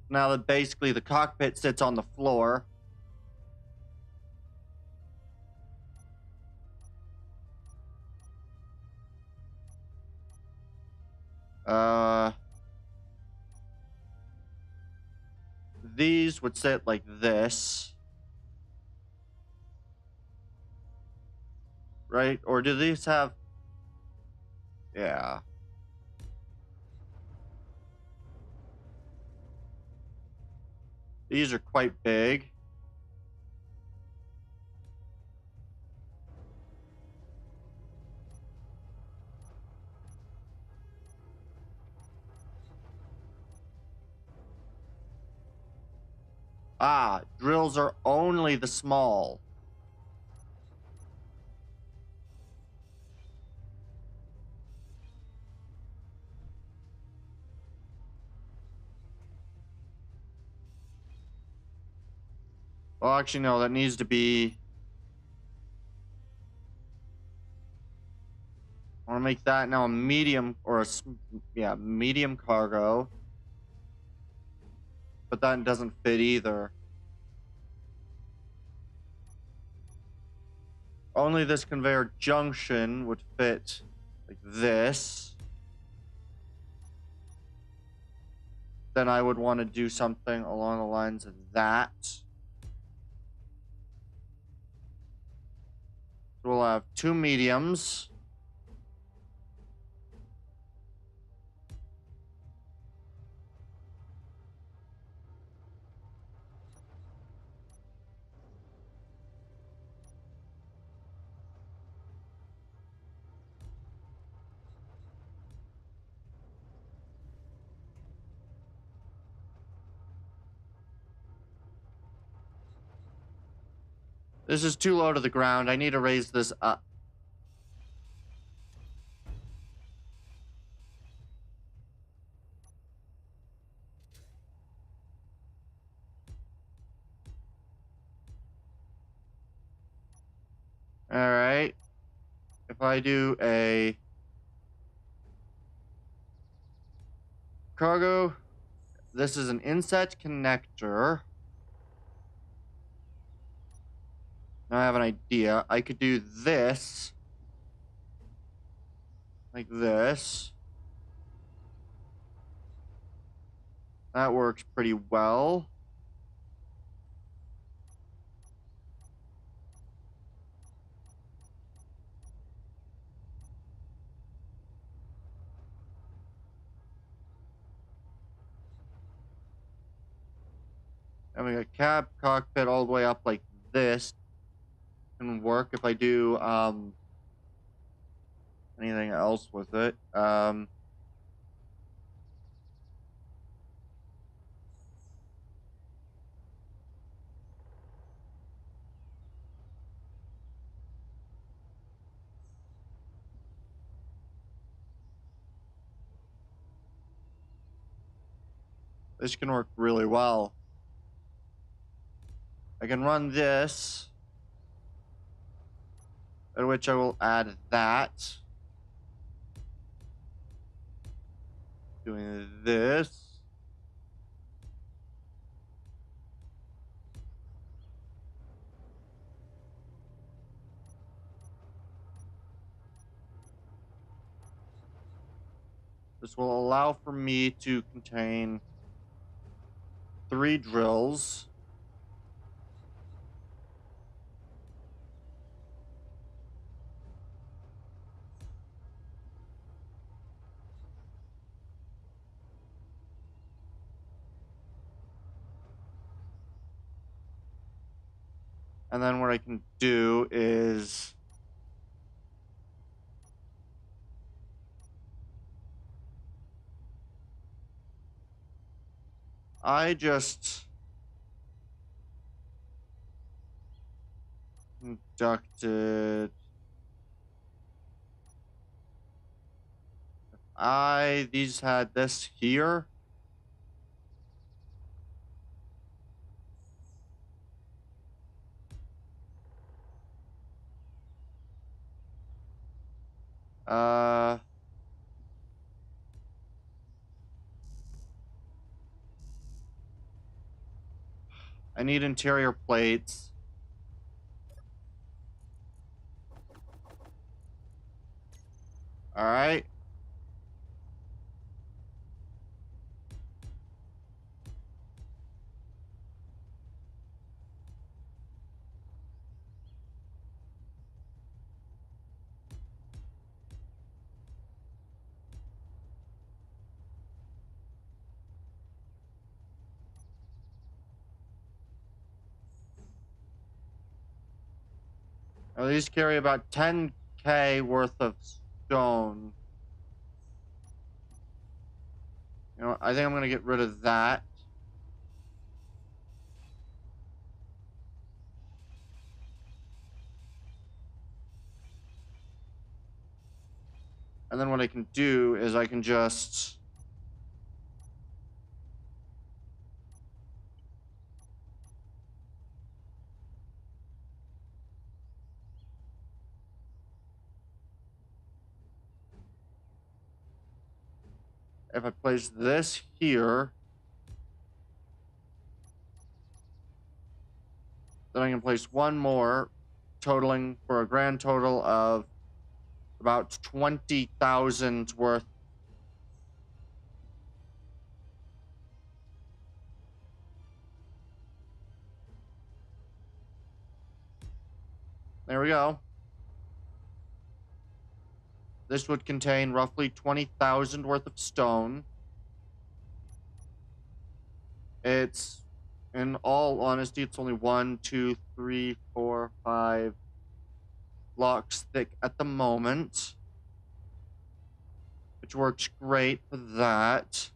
Now that basically the cockpit sits on the floor. These would sit like this. Right? Or do these have... Yeah. These are quite big. Ah, drills are only the small. Well, actually, no, that needs to be... I want to make that now a medium, or medium cargo. But that doesn't fit either. only this conveyor junction would fit like this, then I would want to do something along the lines of that. So we'll have 2 mediums. This is too low to the ground. I need to raise this up. All right. If I do a cargo, this is an inset connector. Now I have an idea. I could do this. Like this. That works pretty well. Having a cab cockpit all the way up like this can work if I do anything else with it. This can work really well. I can run this, at which I will add that. Doing this. This will allow for me to contain 3 drills. And then what I can do is I just conducted. These had this here. I need interior plates. All right. Now, these carry about 10K worth of stone. You know, I think I'm gonna get rid of that. And then what I can do is I can just if I place this here, then I can place one more totaling for a grand total of about 20,000 worth. There we go. This would contain roughly 20,000 worth of stone. It's, in all honesty, it's only 1, 2, 3, 4, 5 blocks thick at the moment, which works great for that.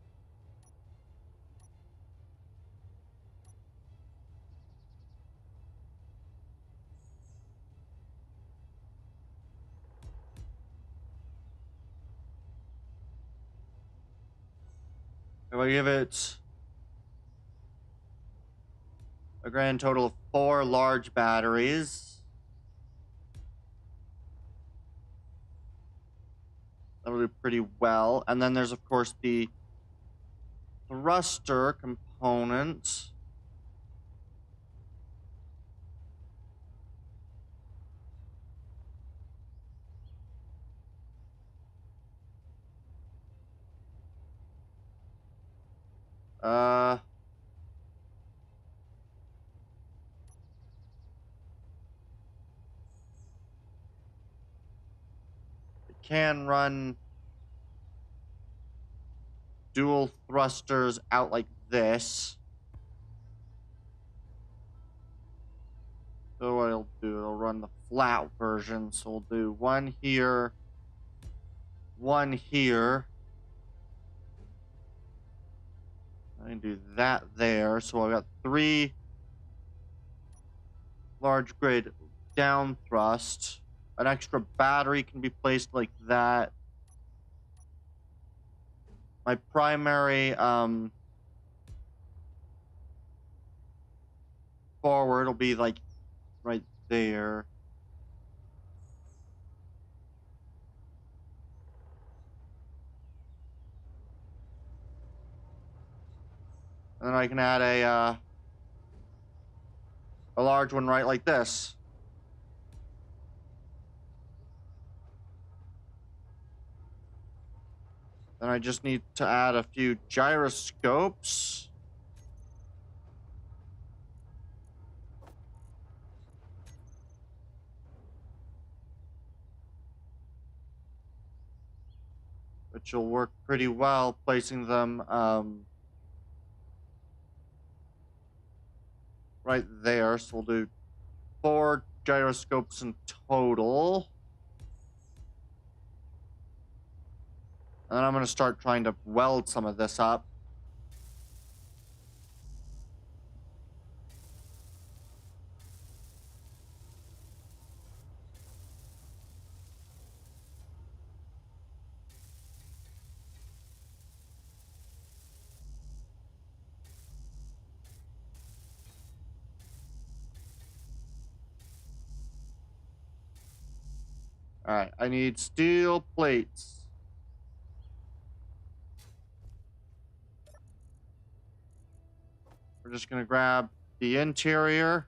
If I give it a grand total of 4 large batteries, that'll do pretty well. And then there's, of course, the thruster component. It can run dual thrusters out like this. So what it'll do, it'll run the flat version. So we'll do one here, one here. I can do that there. So I've got 3 large grid down thrust. An extra battery can be placed like that. My primary forward will be like right there. And then I can add a large one right like this. Then I just need to add a few gyroscopes. Which will work pretty well, placing them right there. So we'll do 4 gyroscopes in total. And then I'm going to start trying to weld some of this up. All right, I need steel plates. We're just going to grab the interior.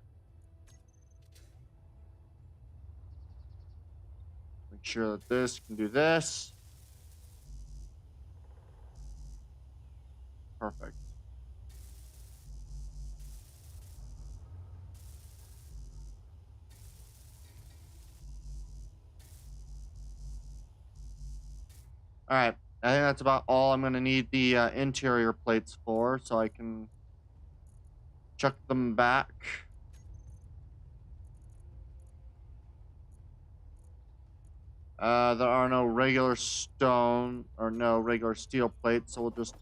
Make sure that this can do this. Perfect. All right, I think that's about all I'm going to need the interior plates for, so I can chuck them back. There are no regular stone or no regular steel plates, so we'll just...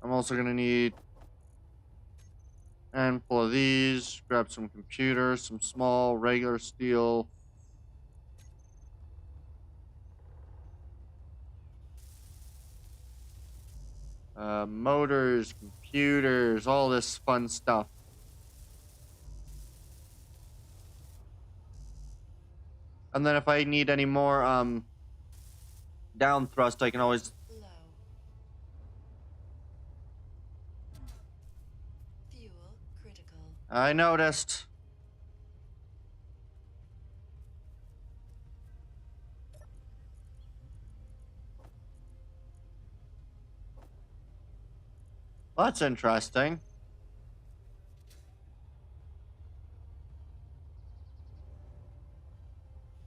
I'm also going to need a handful of these, grab some computers, some small regular steel. Motors, computers, all this fun stuff. And then if I need any more down thrust, I can always... Fuel critical. I noticed. Well, that's interesting.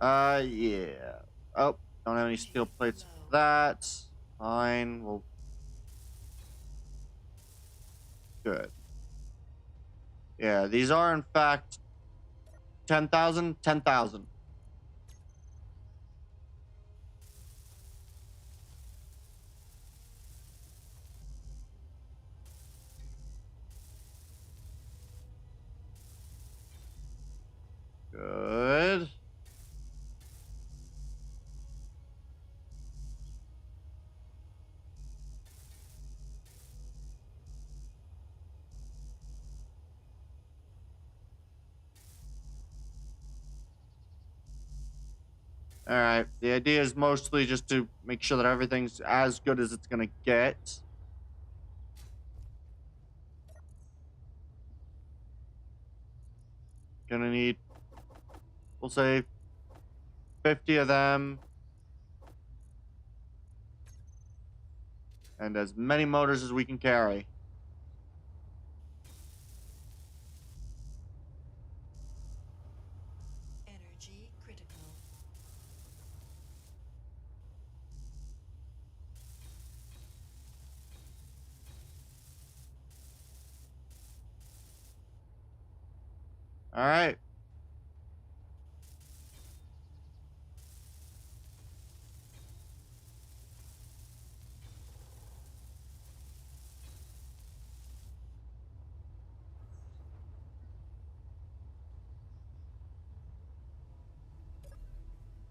Yeah. Oh, don't have any steel plates for that. Fine. Well, good. Yeah, these are in fact 10,000. 10,000. Good. All right. The idea is mostly just to make sure that everything's as good as it's gonna get. Gonna need, we'll say, 50 of them, and as many motors as we can carry. Energy critical. All right.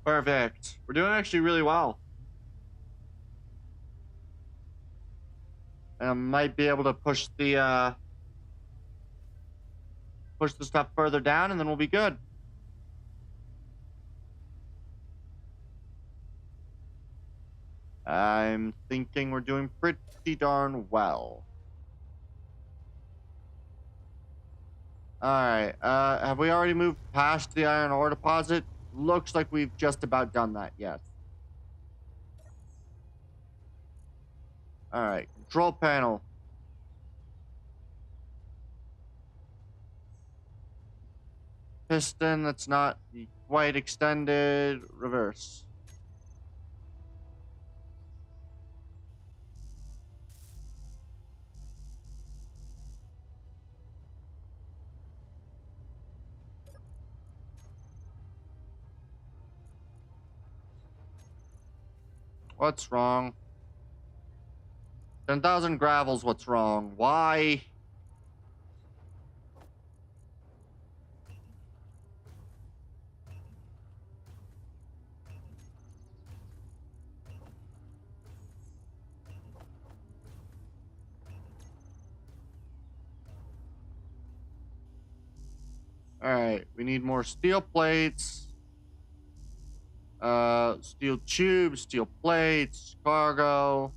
Perfect. We're doing actually really well. And I might be able to push the stuff further down, and then we'll be good. I'm thinking we're doing pretty darn well. All right. Have we already moved past the iron ore deposit? Looks like we've just about done that. Yes. All right. Control panel. Piston that's not quite extended. Reverse. What's wrong? 10,000 gravels. What's wrong? Why? All right. We need more steel plates. Steel tubes, steel plates, cargo.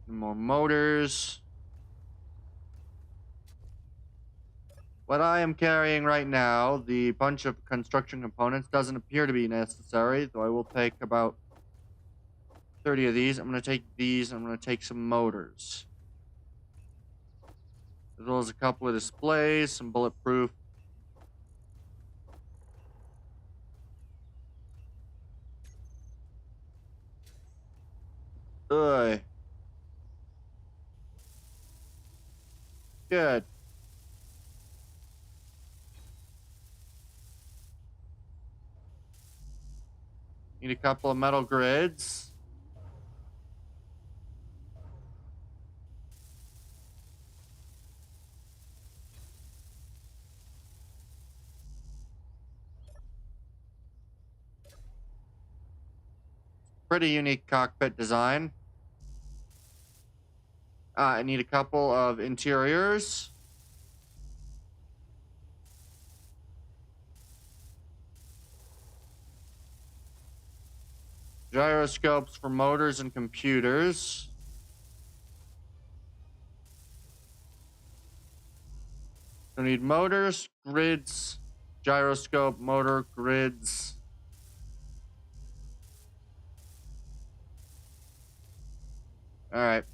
More motors. What I am carrying right now, the bunch of construction components, doesn't appear to be necessary, though I will take about 30 of these. I'm going to take these. I'm going to take some motors. As well as a couple of displays, some bulletproof. Ugh. Good. Need a couple of metal grids. Pretty unique cockpit design. I need a couple of interiors. Gyroscopes for motors and computers. So we need motors, grids, gyroscope, motor, grids. All right.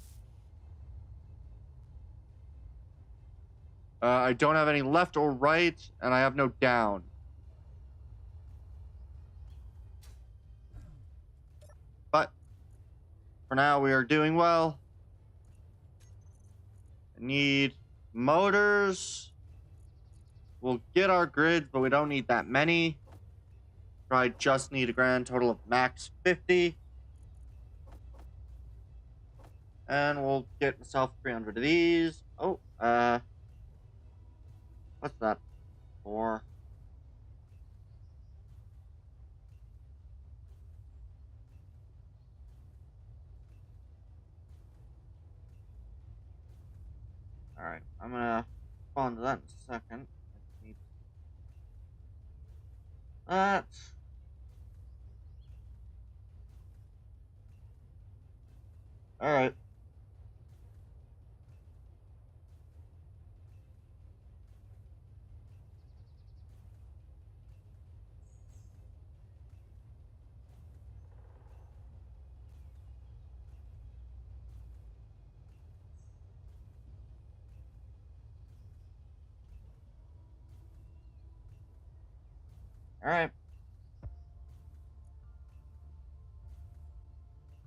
I don't have any left or right, and I have no down. But for now, we are doing well. I need motors. We'll get our grids, but we don't need that many. I just need a grand total of max 50. And we'll get myself 300 of these. Oh, what's that for? Alright, I'm gonna respond to that in a second. I just need that. Alright. Alright.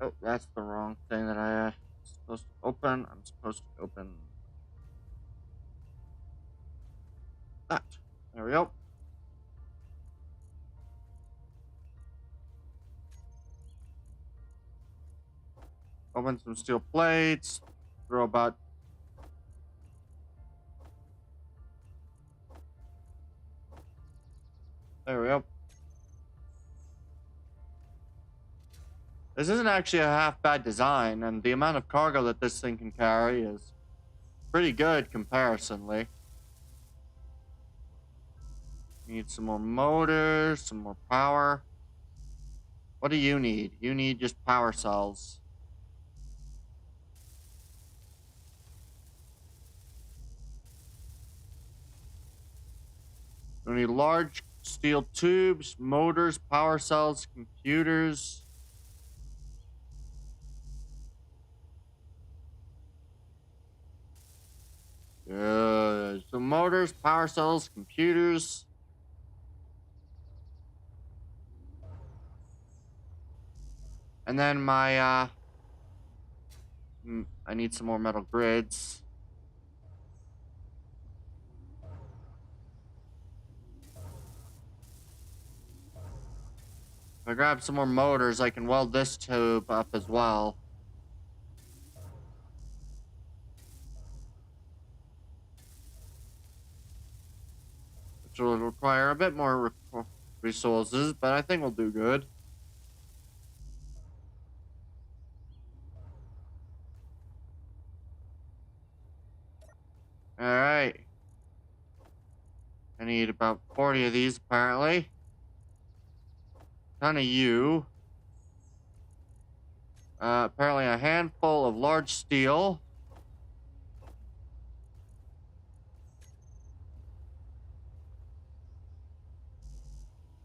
Oh, that's the wrong thing that I supposed to open. I'm supposed to open that. There we go. Open some steel plates. Throw about... There we go. This isn't actually a half bad design, and the amount of cargo that this thing can carry is pretty good comparisonly. Need some more motors, some more power. What do you need? You need just power cells. We need large steel tubes, motors, power cells, computers. So motors, power cells, computers. And then my, I need some more metal grids. If I grab some more motors, I can weld this tube up as well. Which will require a bit more resources, but I think we'll do good. Alright. I need about 40 of these, apparently. Ton of you. Apparently a handful of large steel.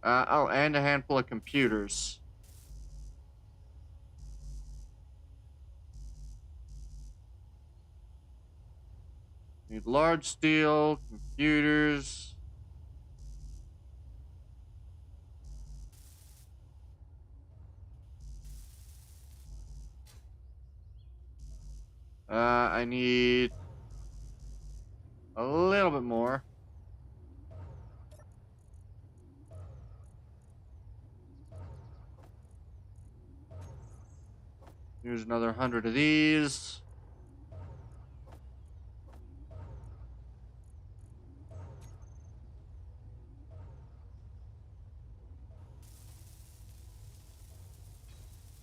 Oh, and a handful of computers. Need large steel, computers. I need a little bit more. Here's another 100 of these.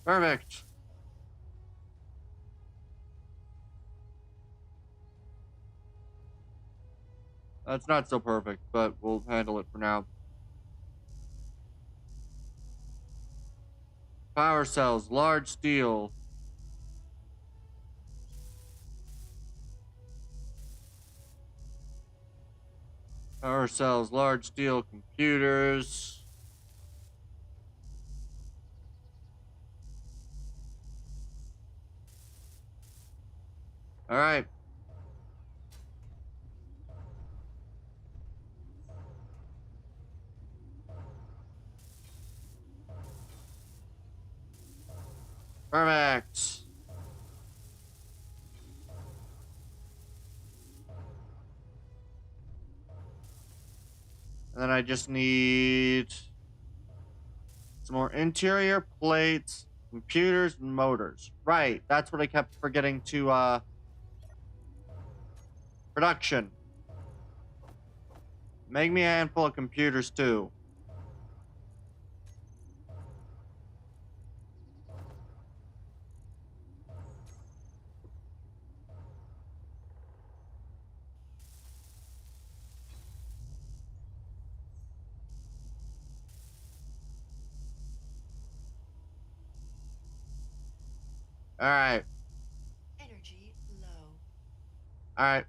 Perfect. That's not so perfect, but we'll handle it for now. Power cells, large steel. Power cells, large steel computers. All right. Perfect. And then I just need some more interior plates, computers, and motors. Right, that's what I kept forgetting to production. Make me a handful of computers too. All right. Energy low. All right.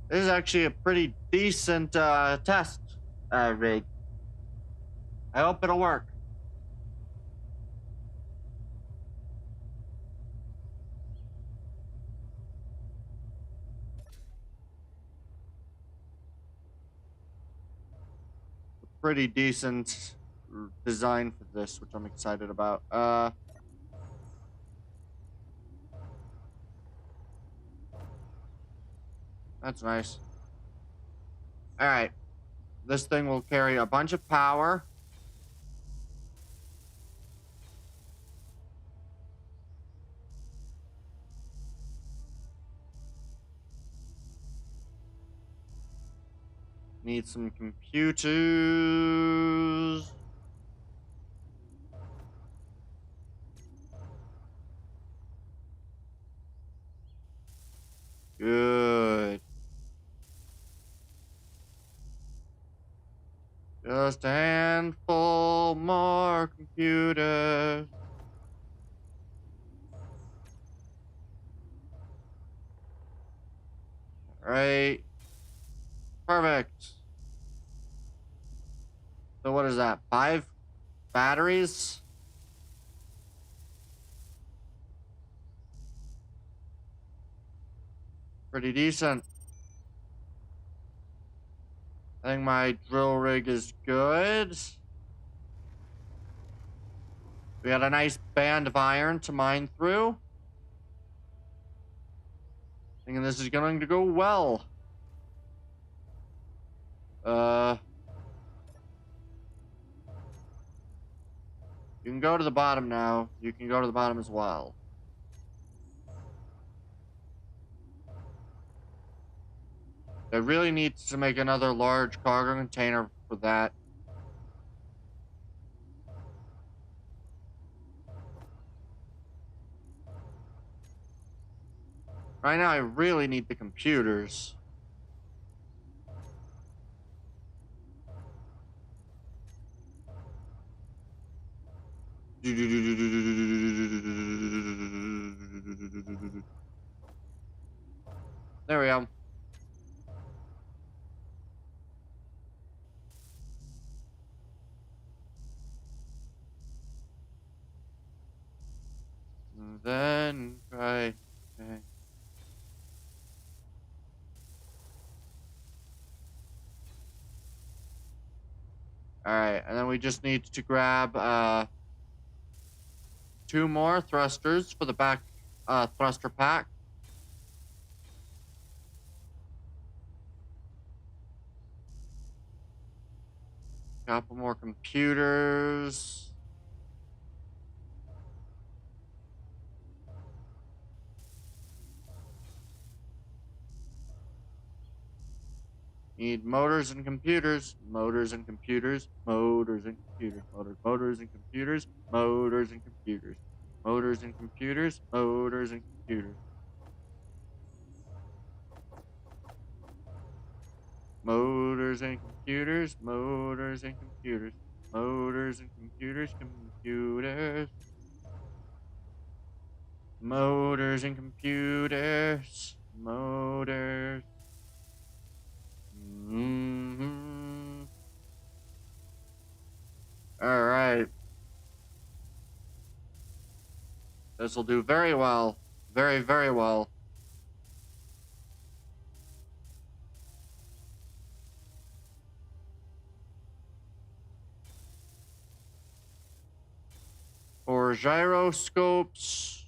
This is actually a pretty decent test rig. I hope it'll work. Pretty decent design for this, which I'm excited about. That's nice. All right. This thing will carry a bunch of power. Need some computers. Good. Just a handful more computers. Right. Perfect. So what is that? 5 batteries? Pretty decent. I think my drill rig is good. We got a nice band of iron to mine through. Thinking this is going to go well. You can go to the bottom now. You can go to the bottom as well. I really need to make another large cargo container for that. Right now, I really need the computers. There we go. And then try. Okay. All right, and then we just need to grab 2 more thrusters for the back thruster pack. Couple more computers. Need motors and computers, motors and computers, motors and computers, motors and computers, motors and computers, motors and computers, motors and computers, motors and computers, motors and computers. Motors and computers, computers. Motors and computers. Motors. Mm-hmm. All right. This will do very well. Very, very well. For gyroscopes.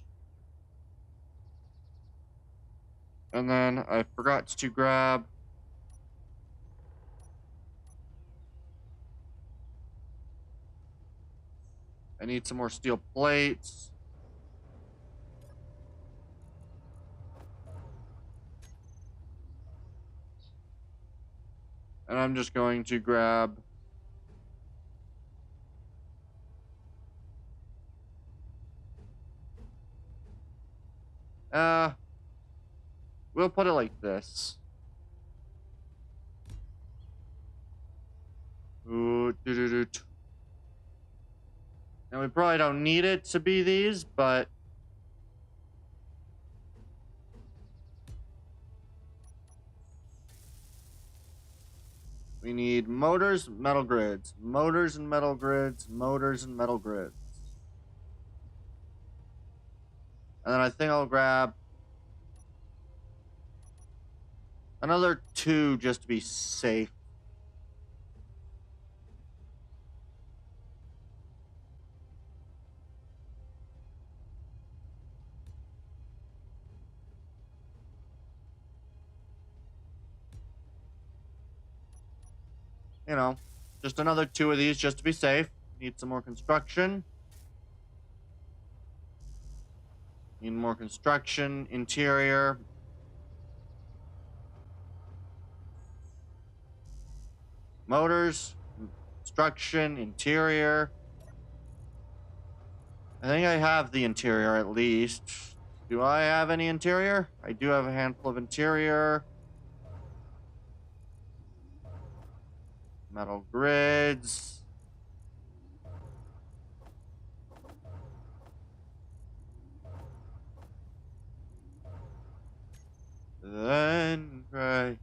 And then I forgot to grab I need some more steel plates. And I'm just going to grab we'll put it like this. Ooh, doo-doo-doo. Now we probably don't need it to be these, but we need motors, metal grids, motors and metal grids, motors and metal grids. And then I think I'll grab another 2 just to be safe. You know, just another 2 of these just to be safe. Need some more construction. Need more construction, interior. Motors, construction, interior. I think I have the interior at least. Do I have any interior? I do have a handful of interior. Metal grids. Then, right.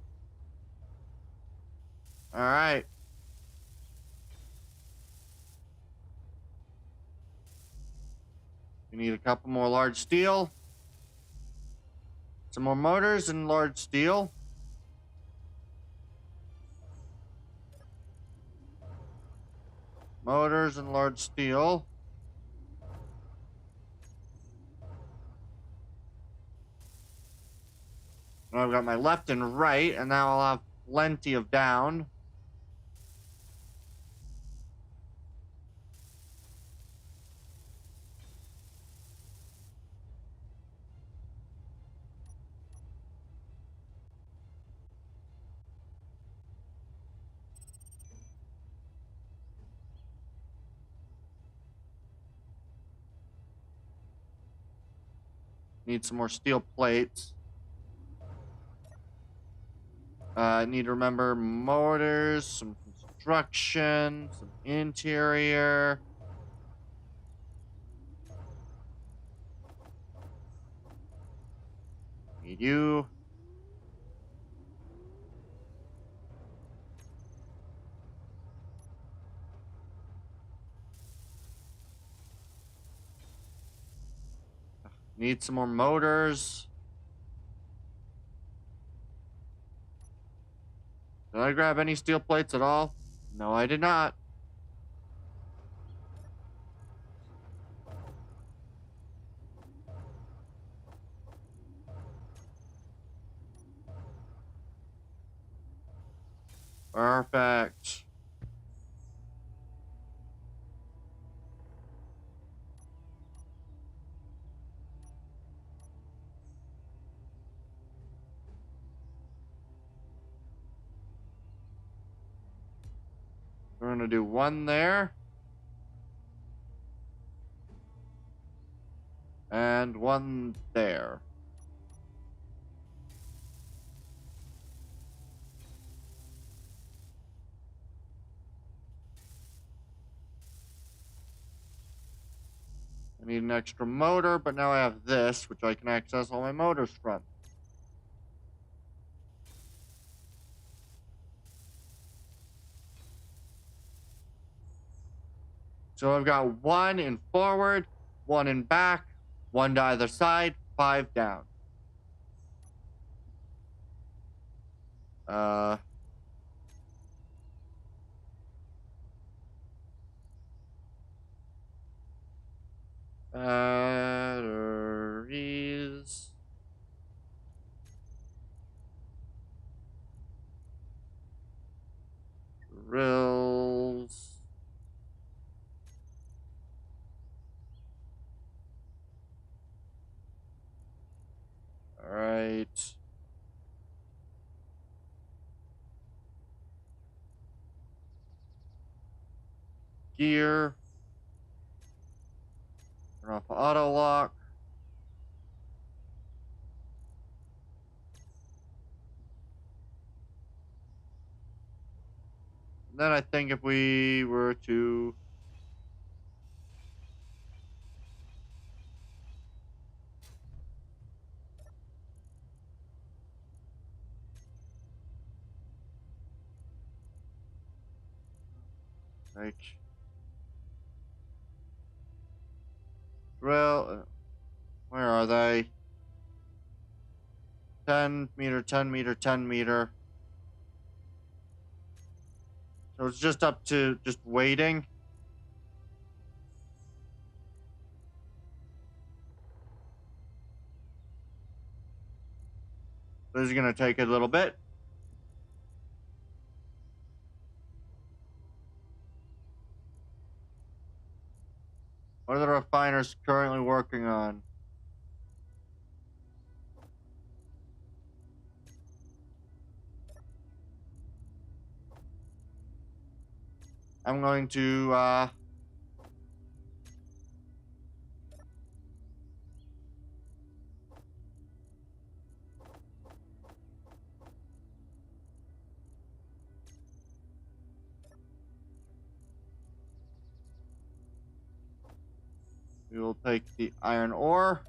All right. We need a couple more large steel. Some more motors and large steel. Motors and large steel. And I've got my left and right, and now I'll have plenty of down. Need some more steel plates. I need to remember motors, some construction, some interior. Need you. Need some more motors. Did I grab any steel plates at all? No, I did not. Perfect. We're gonna do 1 there. And 1 there. I need an extra motor, but now I have this, which I can access all my motors from. So I've got 1 in forward, 1 in back, 1 to either side, 5 down. Batteries. Drills. All right. Gear. Turn off auto lock. And then I think if we were to like drill, where are they? 10 meter, 10 meter, 10 meter. So it's just up to just waiting. This is going to take a little bit. What are the refiners currently working on? I'm going to, we will take the iron ore.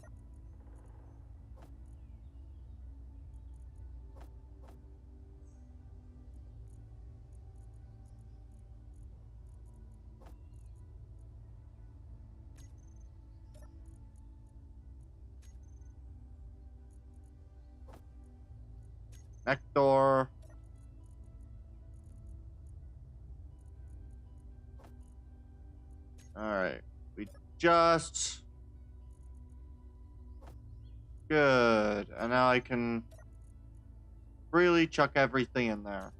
Nectar. All right. We just... Good. And now I can freely chuck everything in there.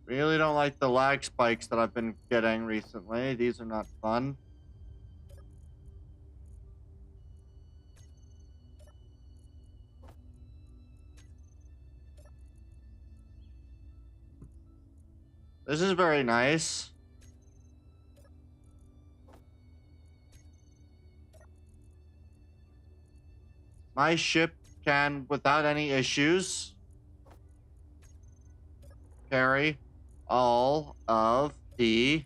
Really don't like the lag spikes that I've been getting recently. These are not fun. This is very nice. My ship can, without any issues, carry all of the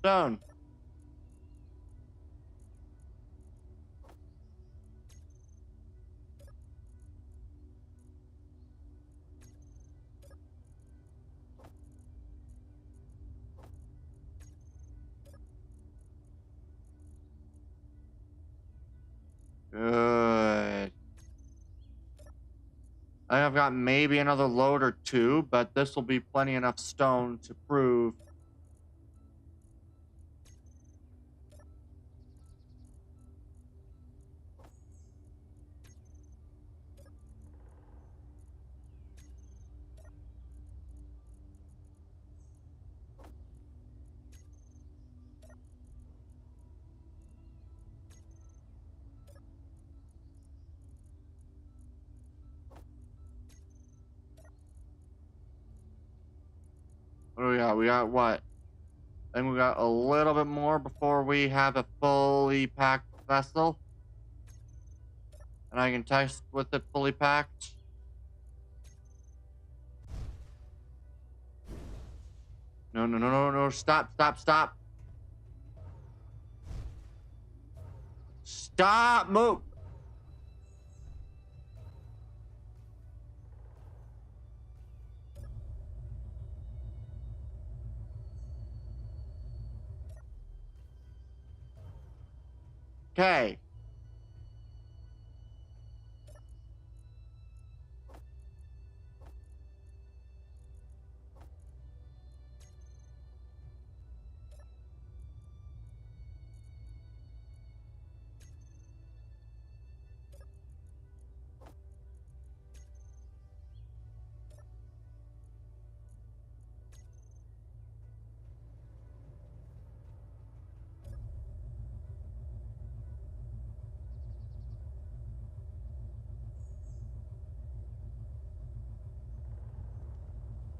stone. Good. I have got maybe another load or two, but this will be plenty enough stone to prove. What do we got? We got what? I think we got a little bit more before we have a fully packed vessel. And I can test with it fully packed. No, no, no, no, no. Stop, stop, stop. Stop, move. Okay.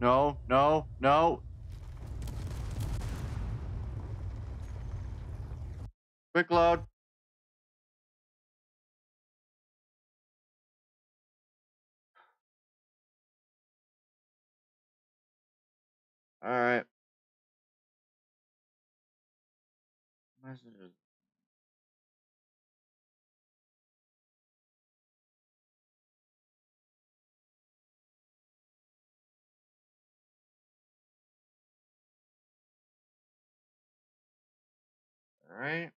No, no, no. Quick load. All right. Messages. All right.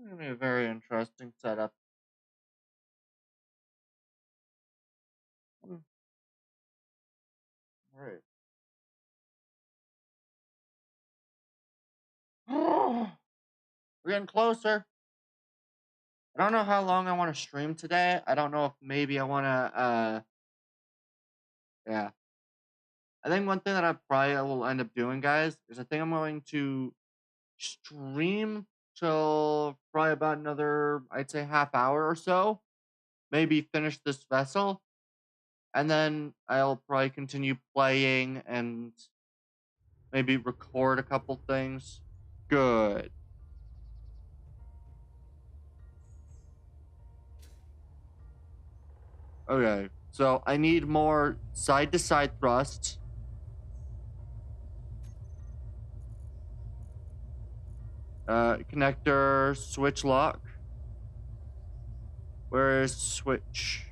Gonna be a very interesting setup. All right. We're getting closer. I don't know how long I want to stream today. I don't know if maybe I want to, yeah. I think one thing that I probably will end up doing, guys, is I think I'm going to stream till probably about another, I'd say, half hour or so. Maybe finish this vessel. And then I'll probably continue playing and maybe record a couple things. Good. Okay. So I need more side to side thrust. Connector switch lock. Where is switch?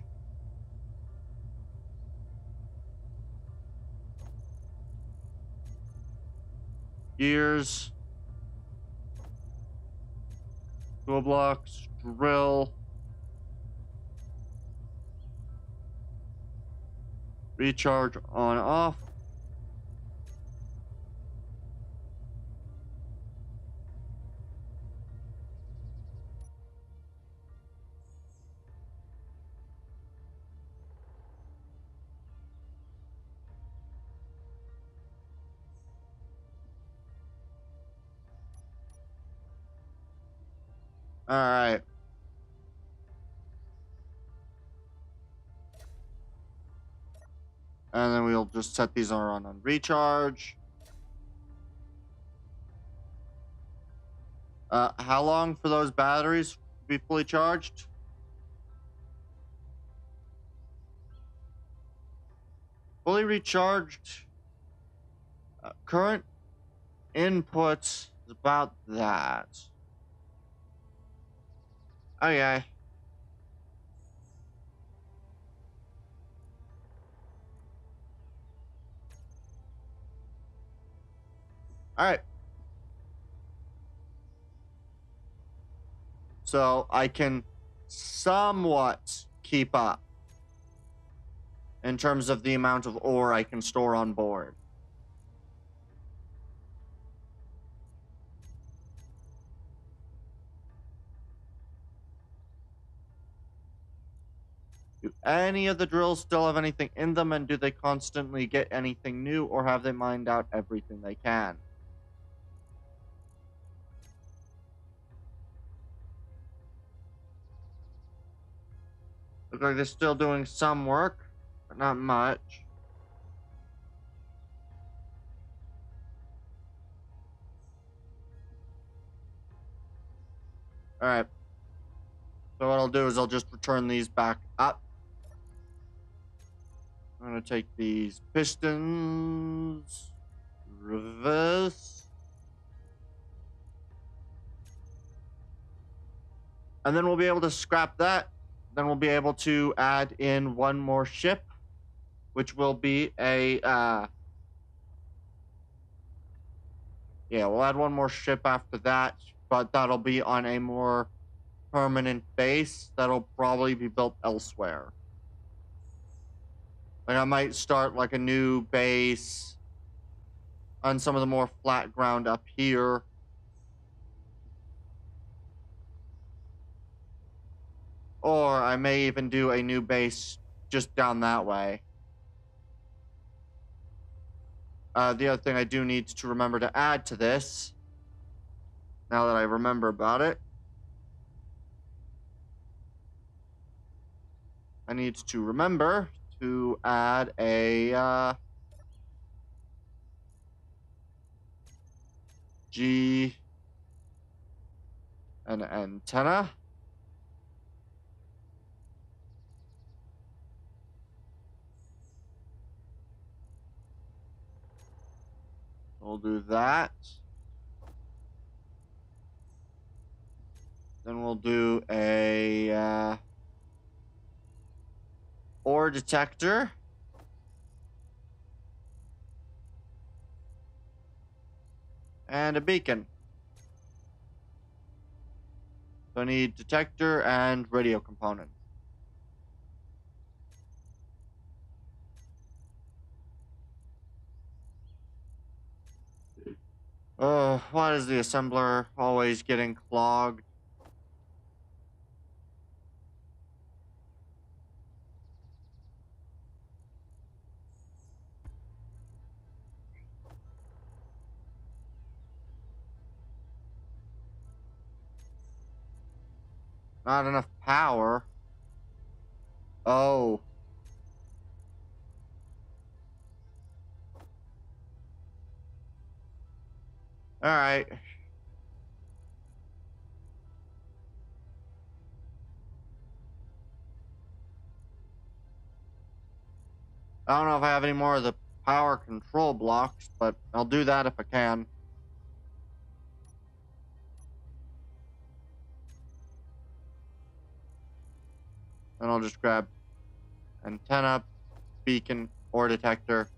Gears. Tool blocks. Drill. Recharge on off. All right. And then we'll just set these on recharge. How long for those batteries to be fully charged? Fully recharged. Current input is about that. Okay. All right. So I can somewhat keep up in terms of the amount of ore I can store on board. Do any of the drills still have anything in them, and do they constantly get anything new, or have they mined out everything they can? Look like they're still doing some work, but not much. Alright. So what I'll do is I'll just return these back up. I'm gonna take these pistons, reverse, and then we'll be able to scrap that. Then we'll be able to add in one more ship, which will be a, yeah, we'll add one more ship after that, but that'll be on a more permanent base that'll probably be built elsewhere. Like I might start like a new base on some of the more flat ground up here. Or I may even do a new base just down that way. The other thing I do need to remember to add to this, now that I remember about it, I need to remember to add a an antenna. We'll do that. Then we'll do a ore detector. And a beacon. So I need detector and radio components. Why is the assembler always getting clogged? Not enough power. Oh. Alright. I don't know if I have any more of the power control blocks, but I'll do that if I can. And I'll just grab antenna, beacon, ore detector.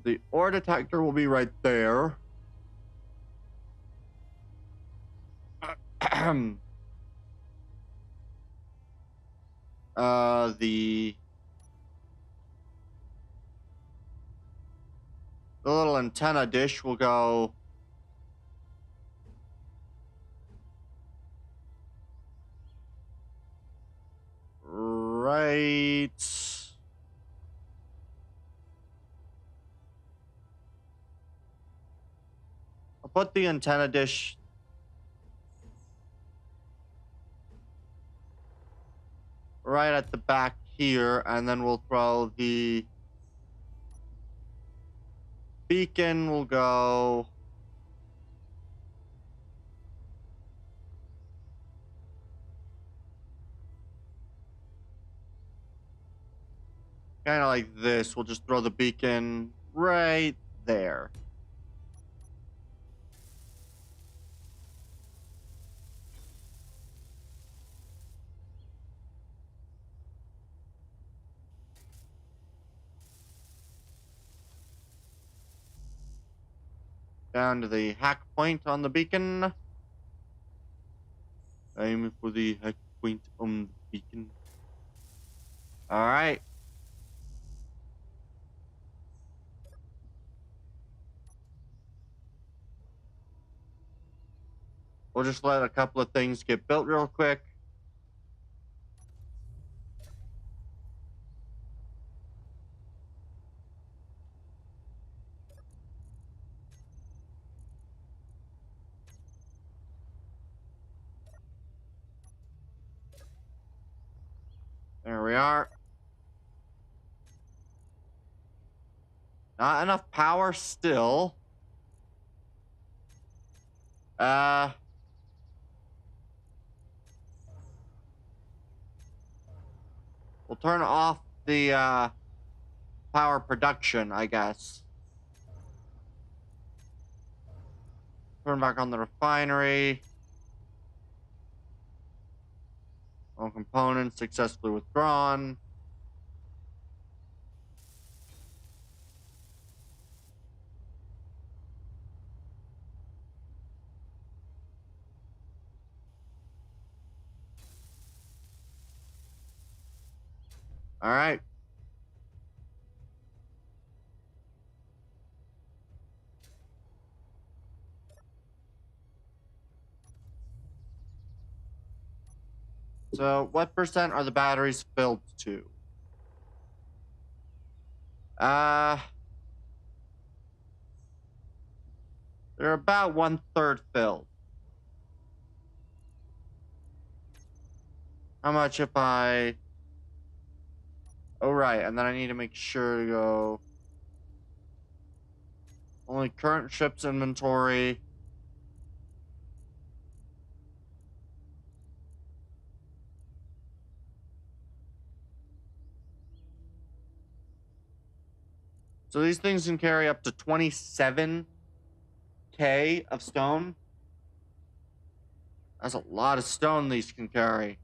The ore detector will be right there. The little antenna dish will go right. I'll put the antenna dish right at the back here, and then we'll throw the beacon will go kind of like this. We'll just throw the beacon right there. Down to the hack point on the beacon. Aim for the hack point on the beacon. Alright. We'll just let a couple of things get built real quick. we are. Not enough power still. We'll turn off the power production, I guess. Turn back on the refinery. All components successfully withdrawn. All right. So, what percent are the batteries filled to? They're about 1/3 filled. How much if I... Oh, right. And then I need to make sure to go... Only current ships inventory. So these things can carry up to 27K of stone. That's a lot of stone these can carry.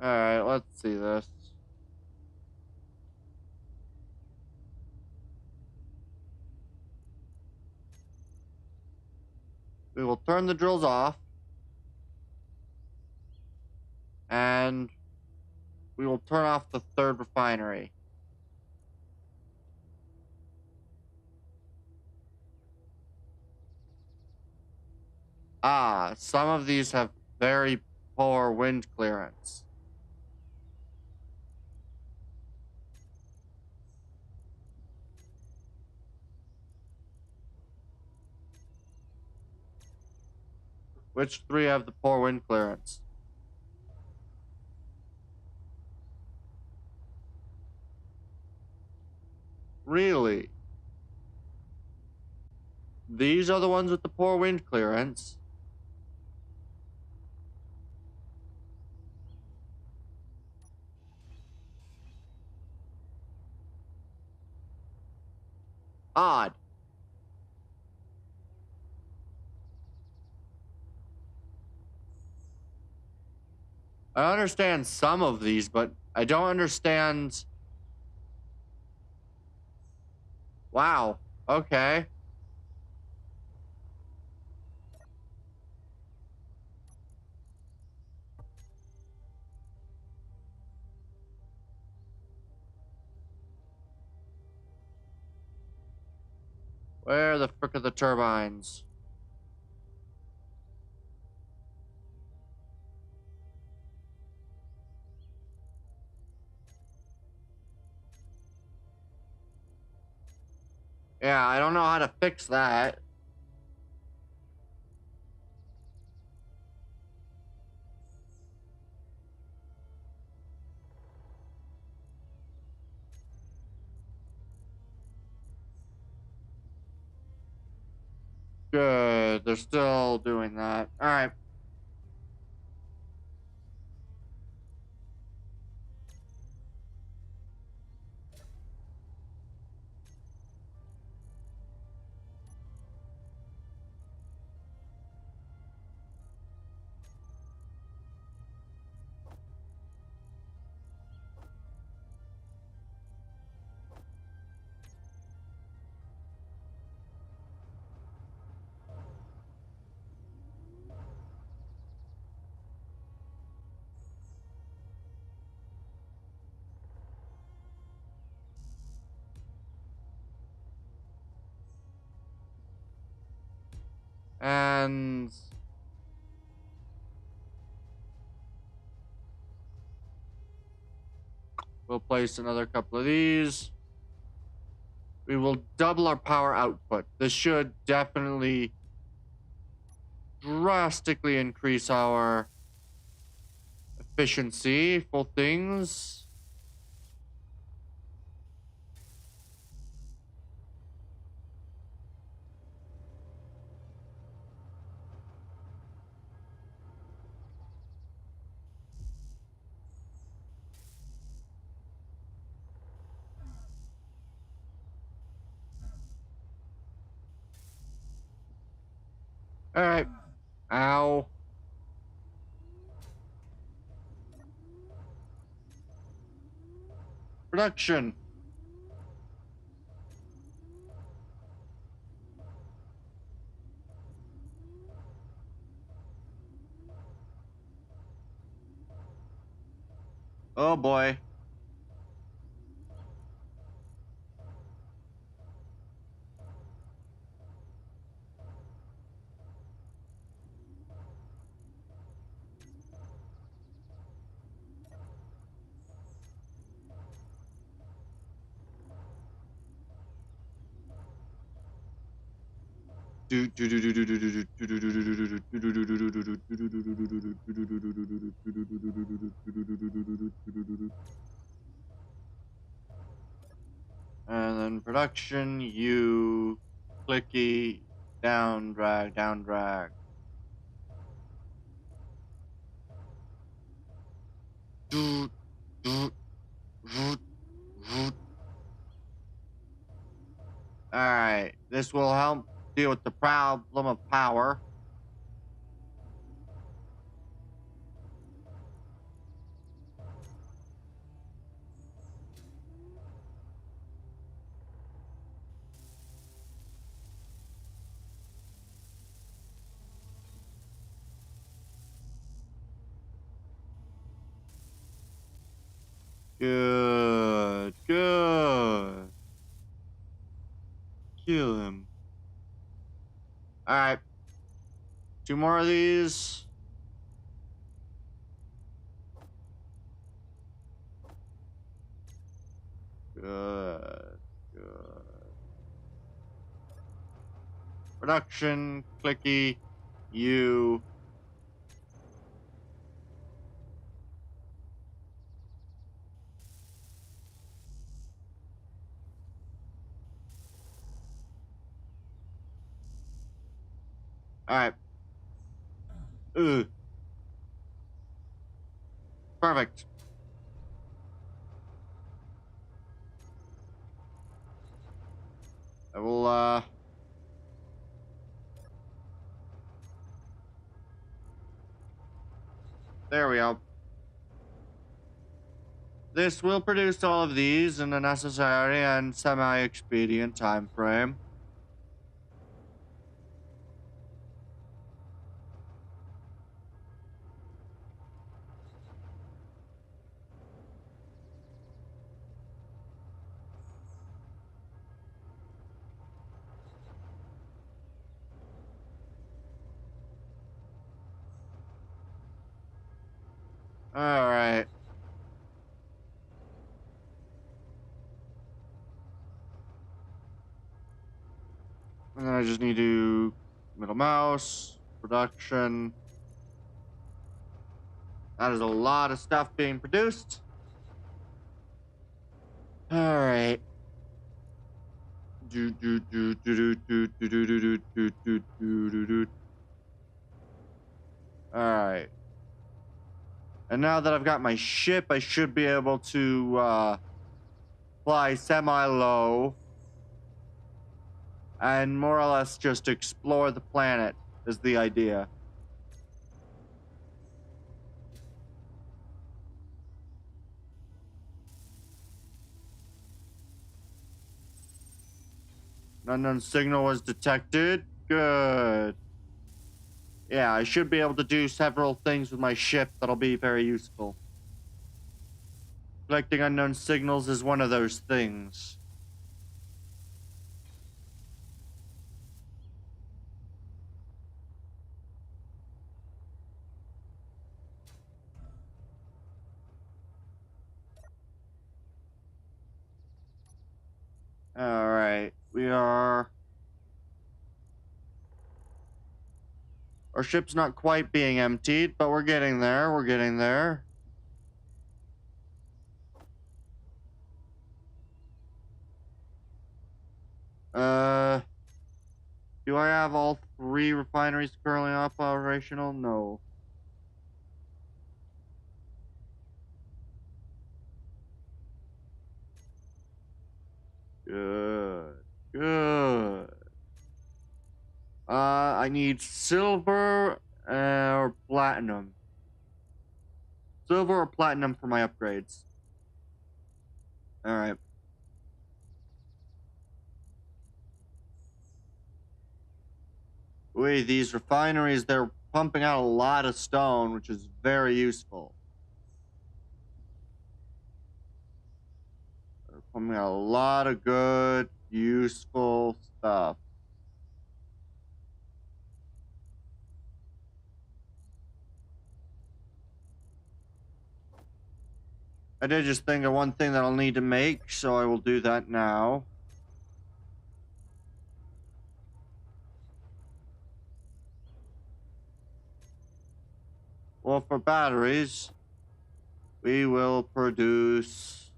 Alright, let's see this. We will turn the drills off. And we will turn off the third refinery. Ah, some of these have very poor wind clearance. Which three have the poor wind clearance? Really? These are the ones with the poor wind clearance? Odd. I understand some of these, but I don't understand... Wow. Okay. Where the frick are the turbines? Yeah, I don't know how to fix that. Good. They're still doing that. All right. And We'll place another couple of these. We will double our power output. This should definitely drastically increase our efficiency for things. All right. Ow. Production. Oh boy. And then production, you clicky, down drag, down drag. Alright, this will help deal with the problem of power. Good, good. Kill him. Alright. 2 more of these. Good, good. Production, clicky, you. Alright. Perfect. I will, there we go. This will produce all of these in a necessary and semi-expedient time frame. Alright. And then I just need to middle mouse, production. That is a lot of stuff being produced. Alright. Alright. And now that I've got my ship, I should be able to fly semi-low and more or less just explore the planet is the idea. An unknown signal was detected. Good. Yeah, I should be able to do several things with my ship that'll be very useful. Collecting unknown signals is one of those things. Alright, we are... Our ship's not quite being emptied, but we're getting there, we're getting there. Do I have all 3 refineries currently operational? No. Good. Good. I need silver or platinum. Silver or platinum for my upgrades. Alright. Wait, these refineries, they're pumping out a lot of stone, which is very useful. They're pumping out a lot of good, useful stuff. I did just think of one thing that I'll need to make, so I will do that now. Well, for batteries, we will produce...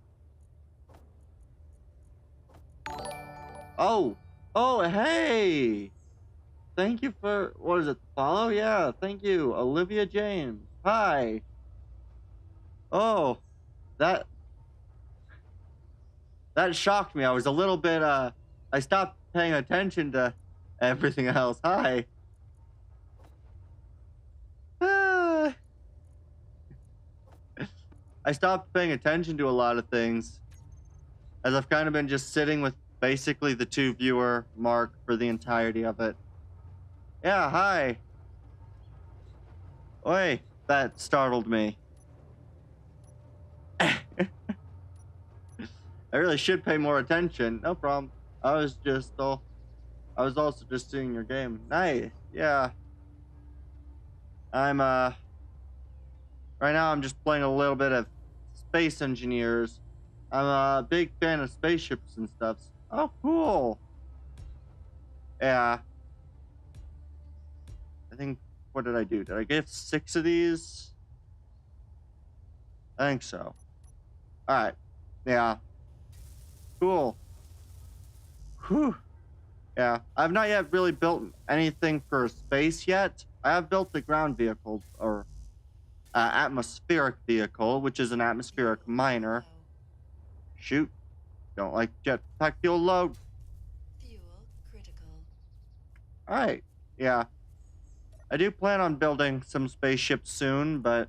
Oh! Oh, hey! Thank you for... What is it? Follow? Yeah, thank you. Olivia James. Hi. Oh, that shocked me. I was a little bit, I stopped paying attention to everything else. Hi. Ah. I stopped paying attention to a lot of things, as I've kind of been just sitting with basically the 2 viewer mark for the entirety of it. Yeah, hi. Oi, that startled me. I really should pay more attention. No problem. I was also just seeing your game. Nice. Yeah. Right now I'm just playing a little bit of Space Engineers. I'm a big fan of spaceships and stuff. Oh, cool. Yeah. I think, what did I do? Did I get 6 of these? I think so. Alright. Yeah. Cool. Whew. Yeah. I've not yet really built anything for space yet. I have built the ground vehicle, or atmospheric vehicle, which is an atmospheric miner. Shoot. Don't like jetpack fuel load. Fuel critical. Alright. Yeah. I do plan on building some spaceships soon, but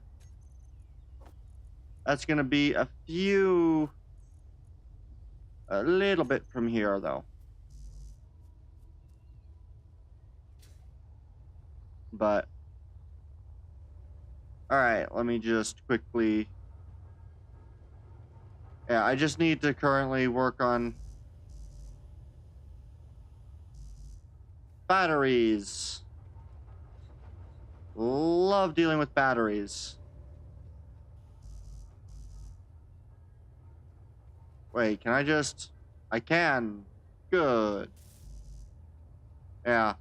that's gonna be a little bit from here, though. But, alright, let me just quickly... Yeah, I just need to currently work on batteries. Love dealing with batteries. Wait, can I just... I can. Good. Yeah.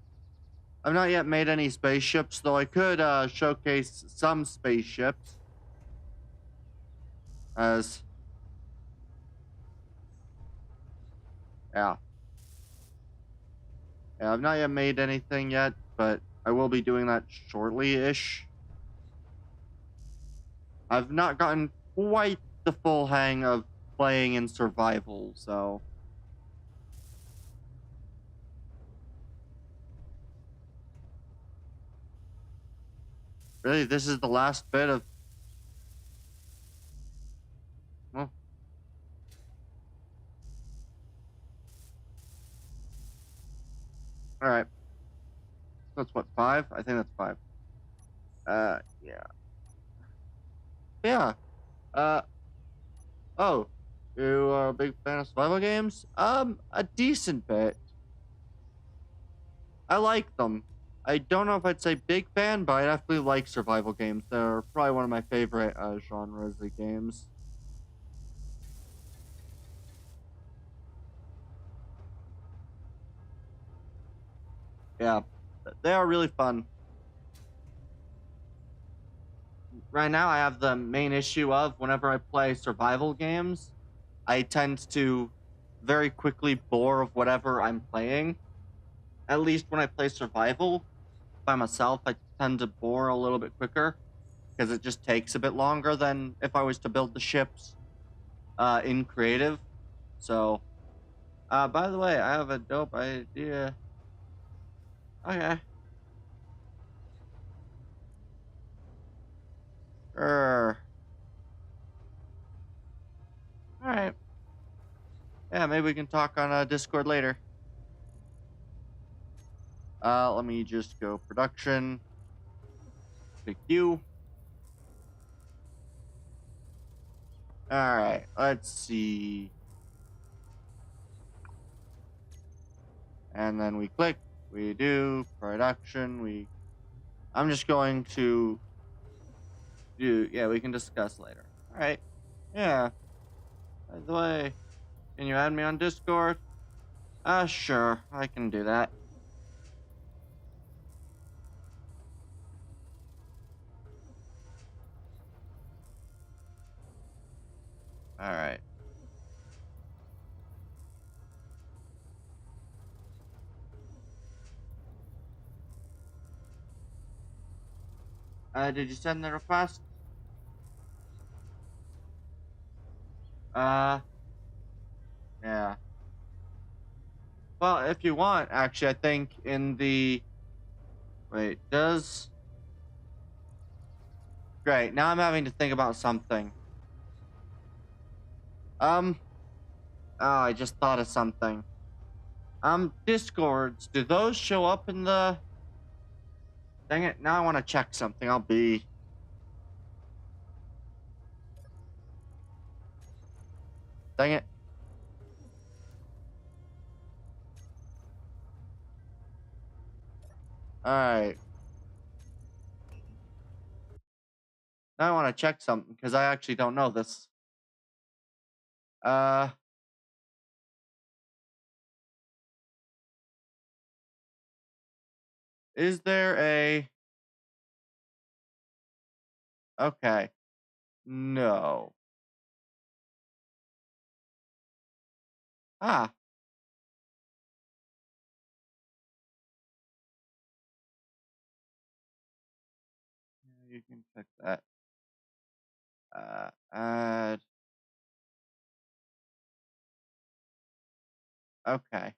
I've not yet made any spaceships, though I could showcase some spaceships. As... Yeah. Yeah, I've not yet made anything yet, but I will be doing that shortly-ish. I've not gotten quite the full hang of playing in survival, so... Really, this is the last bit of... Well... Alright. That's what, 5? I think that's 5. Yeah. Yeah. Oh. You are a big fan of survival games? A decent bit. I like them. I don't know if I'd say big fan, but I definitely like survival games. They're probably one of my favorite genres of games. Yeah, they are really fun. Right now, I have the main issue of whenever I play survival games, I tend to very quickly bore of whatever I'm playing. At least when I play survival by myself, I tend to bore a little bit quicker because it just takes a bit longer than if I was to build the ships in creative. So, by the way, I have a dope idea. Okay. All right. Yeah, maybe we can talk on Discord later. Let me just go production. Pick you. All right. Let's see. And then we click. We do production. I'm just going to do. Yeah, we can discuss later. All right. Yeah. By the way, can you add me on Discord? Sure. I can do that. All right. Did you send the request? Uh, yeah. Well, if you want, actually, I think in the wait, does great. Now I'm having to think about something. Um, oh, I just thought of something. Discords, do those show up in the dang it, now I want to check something. Dang it. Alright. Now I want to check something because I actually don't know this. Uh, is there a... Okay. No. Ah. You can check that. Add. Okay.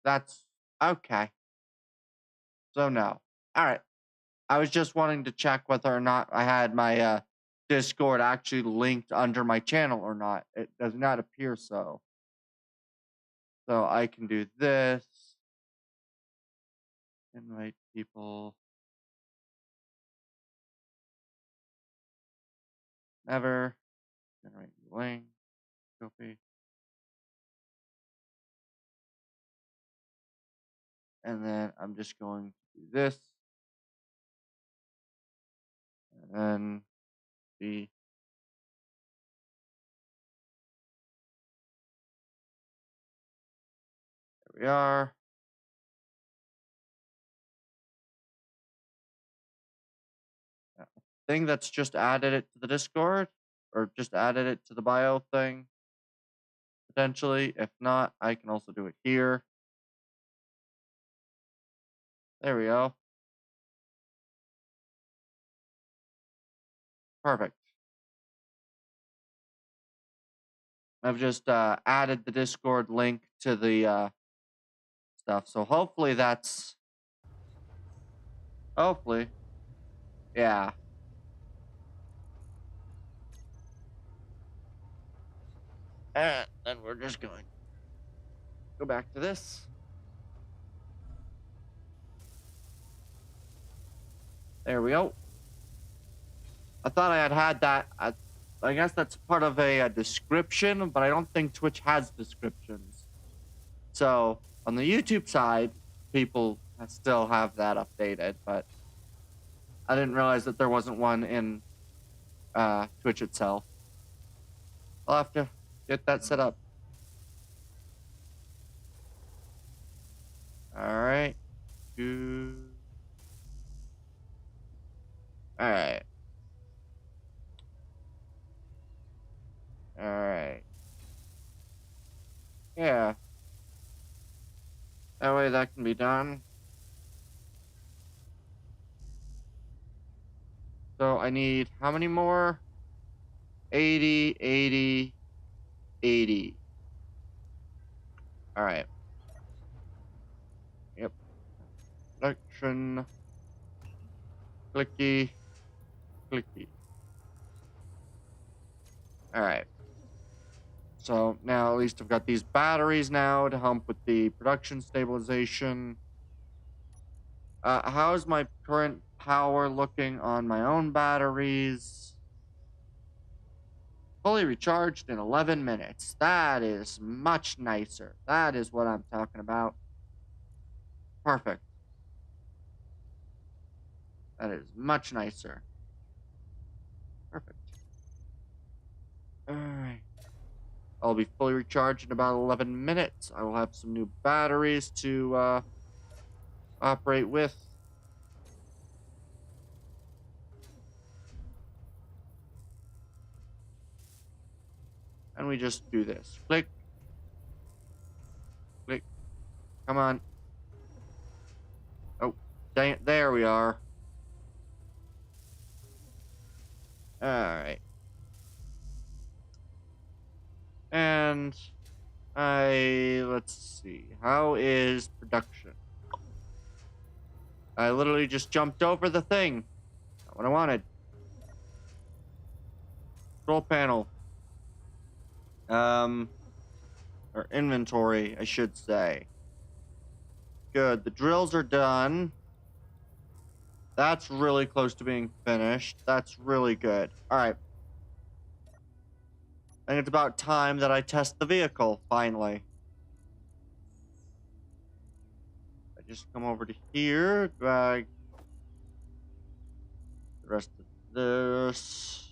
That's... Okay. So no. Alright. I was just wanting to check whether or not I had my, Discord actually linked under my channel or not. It does not appear so. So I can do this. Invite people. Never. Generate link. Copy. And then I'm just going to do this. And then the there we are. Thing that's just added it to the Discord or just added it to the bio thing. Potentially. If not, I can also do it here. There we go. Perfect. I've just added the Discord link to the stuff. So hopefully that's hopefully. Yeah. And then we're just going to go back to this. There we go. I thought I had that. I guess that's part of a description, but I don't think Twitch has descriptions. So on the YouTube side, people still have that updated, but I didn't realize that there wasn't one in Twitch itself. I'll have to get that set up. Alright. Alright. Alright. Yeah. That way that can be done. So I need how many more? 80, 80, 80. Alright. Yep. Production. Clicky. Clicky. Alright. So now at least I've got these batteries now to help with the production stabilization. How's my current power looking on my own batteries? Fully recharged in 11 minutes. That is much nicer. That is what I'm talking about. Perfect. That is much nicer. Perfect. Alright. I'll be fully recharged in about 11 minutes. I will have some new batteries to operate with. And we just do this. Click. Click. Come on. Oh, dang it. There we are. Alright. And let's see. How is production? I literally just jumped over the thing. Not what I wanted. Control panel. Or inventory, I should say. Good. The drills are done. That's really close to being finished. That's really good. All right. I think it's about time that I test the vehicle, finally. I just come over to here, drag the rest of this.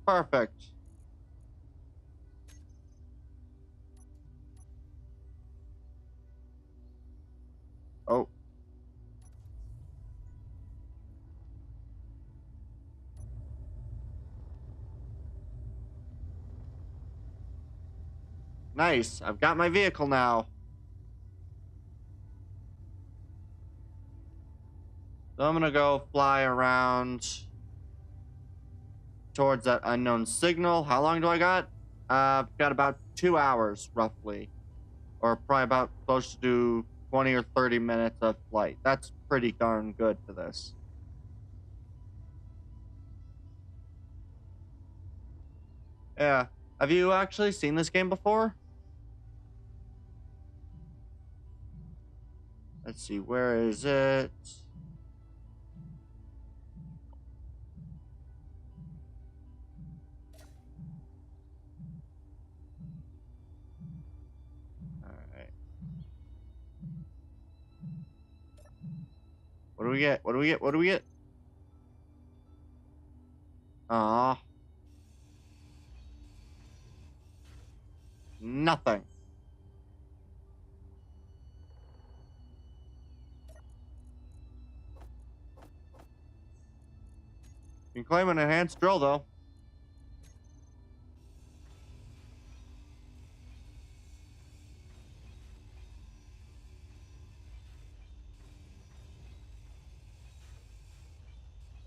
Perfect. Oh. Nice. I've got my vehicle now. So I'm gonna go fly around towards that unknown signal. How long do I got? I've got about 2 hours, roughly. Or probably about close to 20 or 30 minutes of flight. That's pretty darn good for this. Yeah. Have you actually seen this game before? Let's see, where is it? Alright. What do we get? What do we get? What do we get? Aw. Nothing. You can claim an enhanced drill, though.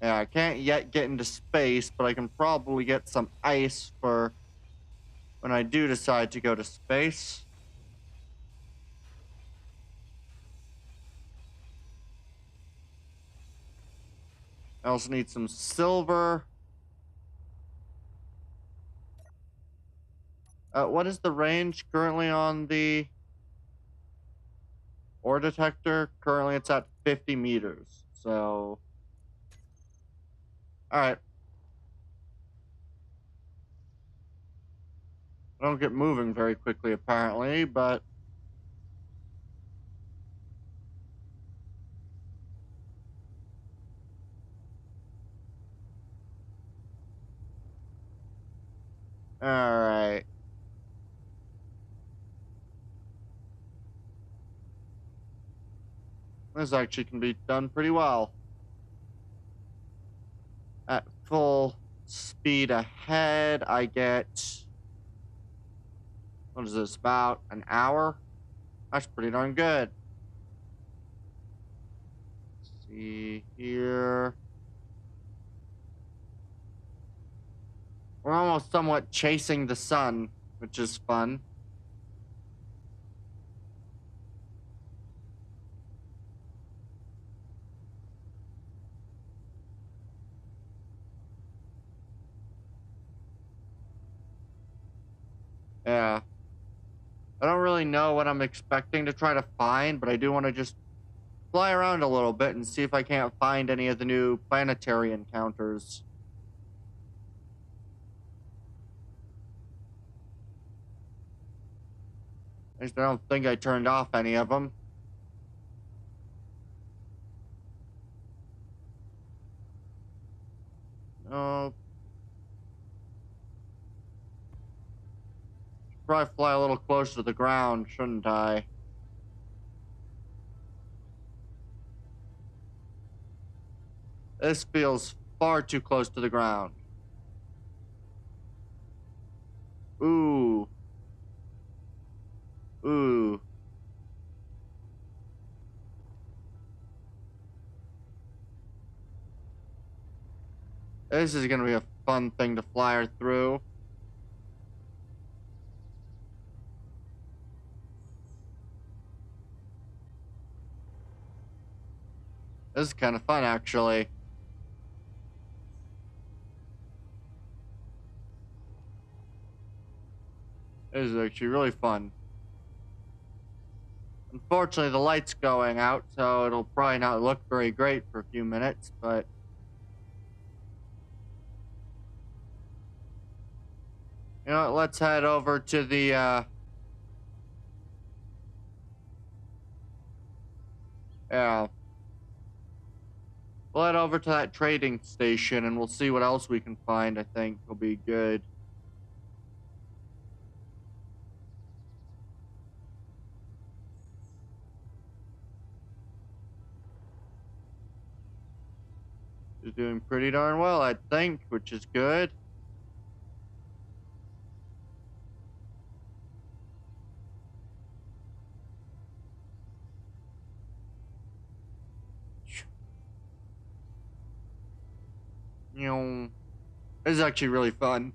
Yeah, I can't yet get into space, but I can probably get some ice for when I do decide to go to space. I also need some silver. What is the range currently on the ore detector? Currently, it's at 50 meters. So, all right. I don't get moving very quickly, apparently, but all right. This actually can be done pretty well. At full speed ahead, I get, what is this, about an hour? That's pretty darn good. Let's see here. We're almost somewhat chasing the sun, which is fun. Yeah. I don't really know what I'm expecting to try to find, but I do want to just fly around a little bit and see if I can't find any of the new planetary encounters. At least I don't think I turned off any of them. Oh. Should probably fly a little closer to the ground, shouldn't I? This feels far too close to the ground. Ooh. Ooh. This is gonna be a fun thing to fly through. This is kind of fun, actually. This is actually really fun. Unfortunately, the light's going out, so it'll probably not look very great for a few minutes, but you know what, let's head over to the, yeah. We'll head over to that trading station and we'll see what else we can find. I think will be good. Is doing pretty darn well, I think, which is good. You know, this is actually really fun.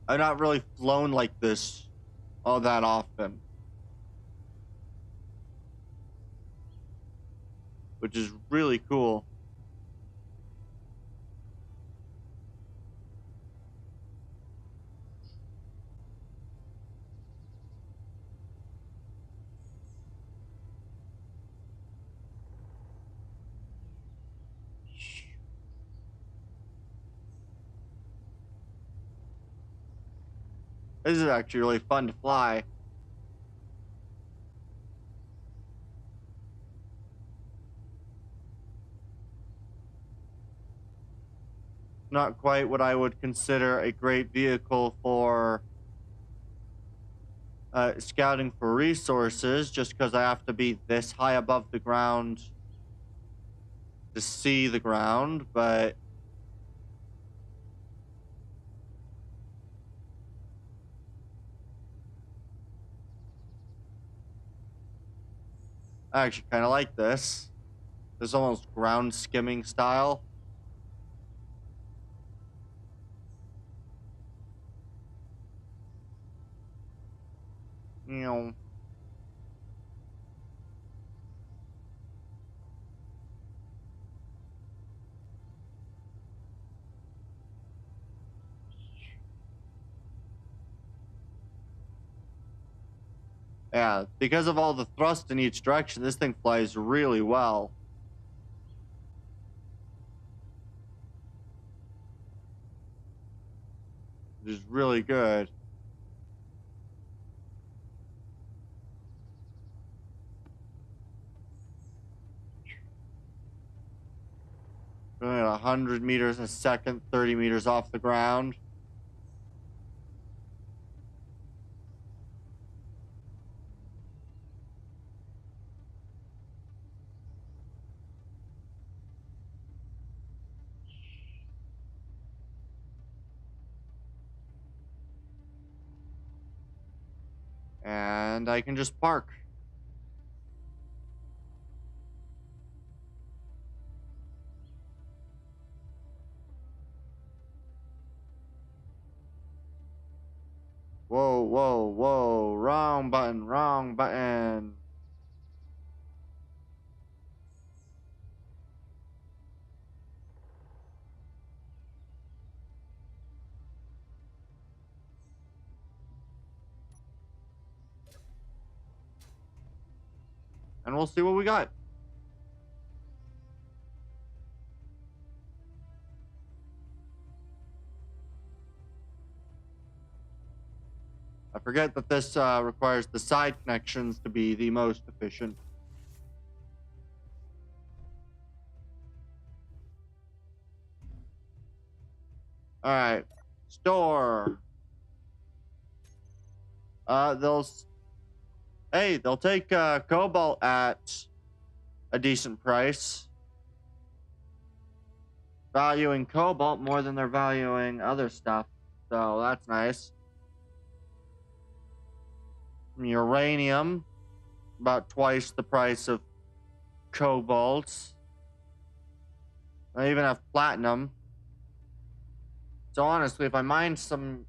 I've not really flown like this all that often, which is really cool. This is actually really fun to fly. Not quite what I would consider a great vehicle for scouting for resources, just because I have to be this high above the ground to see the ground, but I actually kind of like this. This almost ground skimming style. You know. Yeah, because of all the thrust in each direction, this thing flies really well. Which is really good. Going at 100 meters a second, 30 meters off the ground. And I can just park. Whoa, whoa, whoa. Wrong button, wrong button. And we'll see what we got. I forget that this requires the side connections to be the most efficient. Alright. Store. They'll take cobalt at a decent price. Valuing cobalt more than they're valuing other stuff. So that's nice. Uranium, about twice the price of cobalt. I even have platinum. So honestly, if I mine some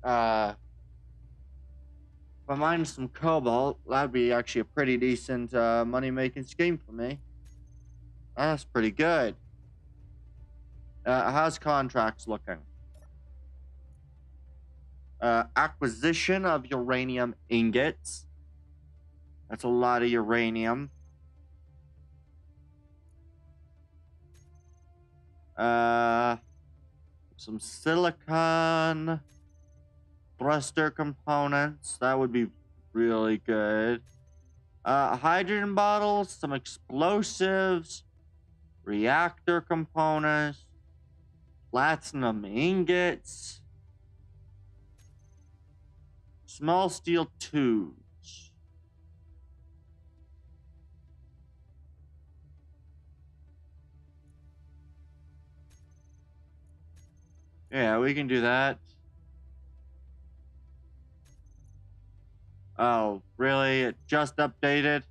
cobalt, that'd be actually a pretty decent money-making scheme for me. That's pretty good. How's contracts looking? Acquisition of uranium ingots. That's a lot of uranium. Some silicon thruster components. That would be really good. Hydrogen bottles, some explosives, reactor components, platinum ingots, small steel tubes. Yeah, we can do that. Oh, really? It just updated?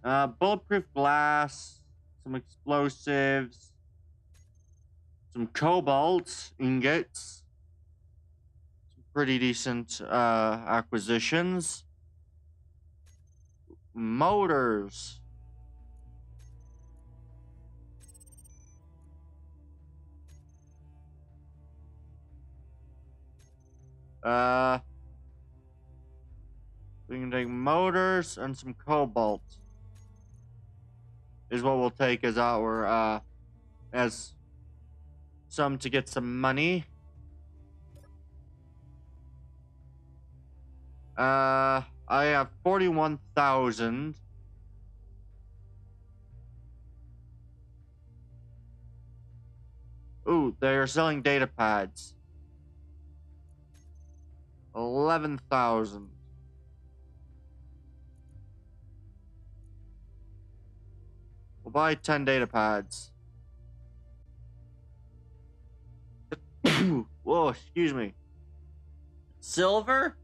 Bulletproof glass, some explosives, some cobalt ingots, some pretty decent acquisitions. Motors. We can take motors and some cobalt. Is what we'll take as our as some to get some money. I have 41,000. Ooh, they are selling data pads. 11,000. We'll buy 10 data pads. Whoa, excuse me. Silver?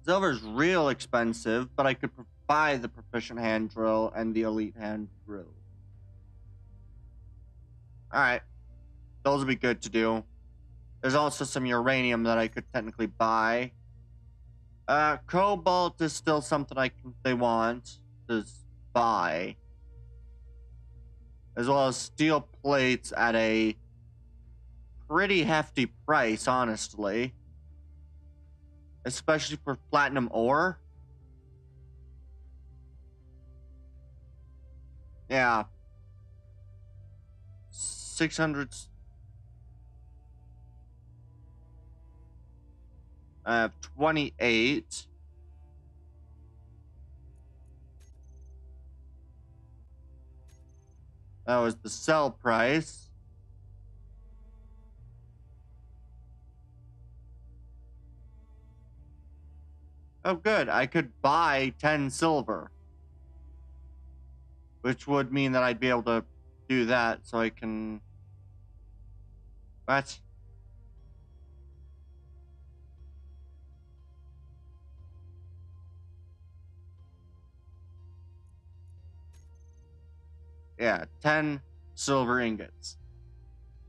Silver's real expensive, but I could buy the proficient hand drill and the elite hand drill. Alright. Those would be good to do. There's also some uranium that I could technically buy. Cobalt is still something they want to buy. As well as steel plates at a pretty hefty price, honestly. Especially for platinum ore. Yeah. 600... I have 28. That was the sell price. Oh, good. I could buy 10 silver. Which would mean that I'd be able to do that, so I can... What? Yeah, 10 silver ingots,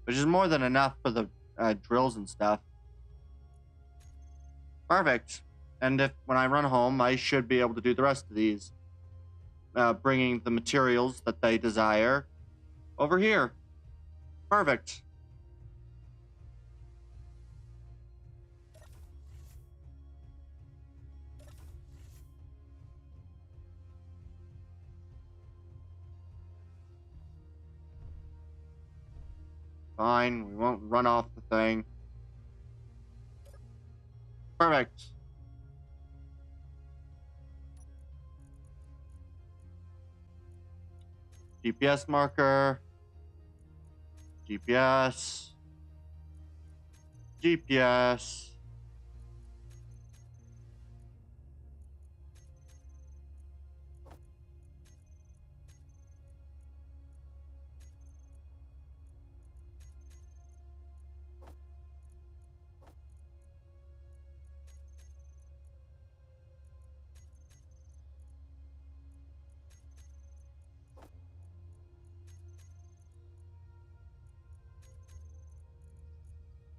which is more than enough for the drills and stuff. Perfect. And if when I run home, I should be able to do the rest of these, bringing the materials that they desire over here. Perfect. Fine, we won't run off the thing. Perfect. GPS marker. GPS. GPS.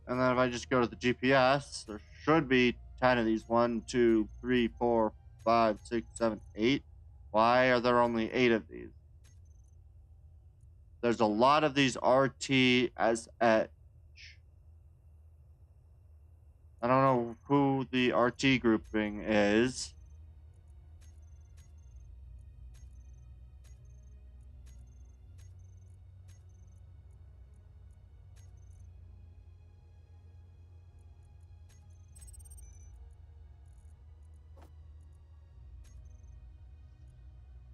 And then if I just go to the GPS, there should be 10 of these. 1, 2, 3, 4, 5, 6, 7, 8. Why are there only 8 of these? There's a lot of these RTSH. I don't know who the RT grouping is.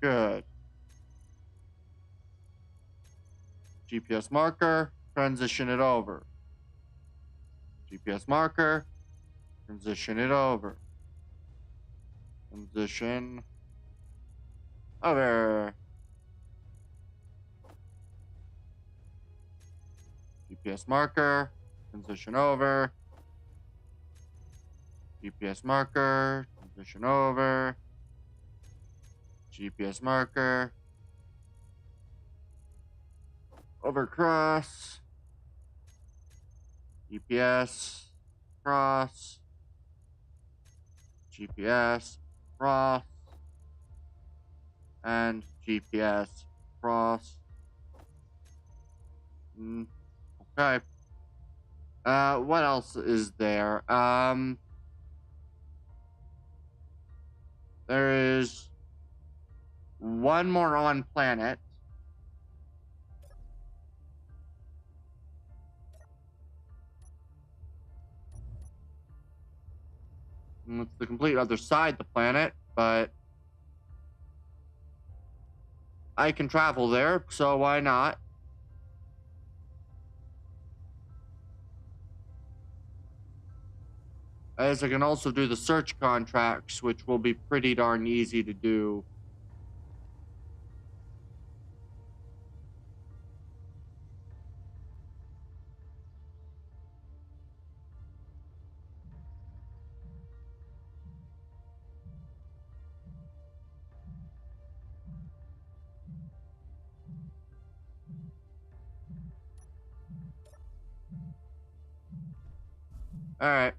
Good. GPS marker, transition it over. GPS marker, transition it over. Transition over. GPS marker, transition over. GPS marker, transition over. GPS marker. Over cross. GPS cross. GPS cross. And GPS cross. Okay. What else is there? There is one more on planet. It's the complete other side of the planet, but I can travel there, so why not? As I can also do the search contracts, which will be pretty darn easy to do. Alright.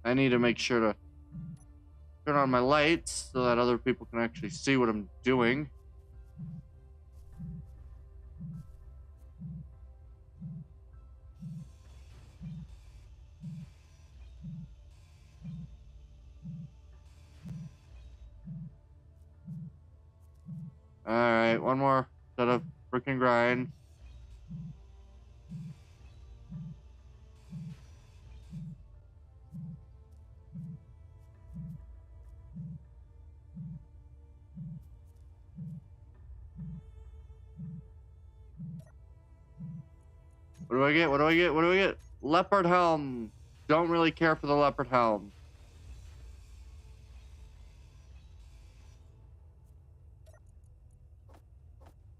I need to make sure to turn on my lights so that other people can actually see what I'm doing. Alright, one more set of freaking grind. What do I get? What do I get? What do I get? Leopard helm. Don't really care for the leopard helm.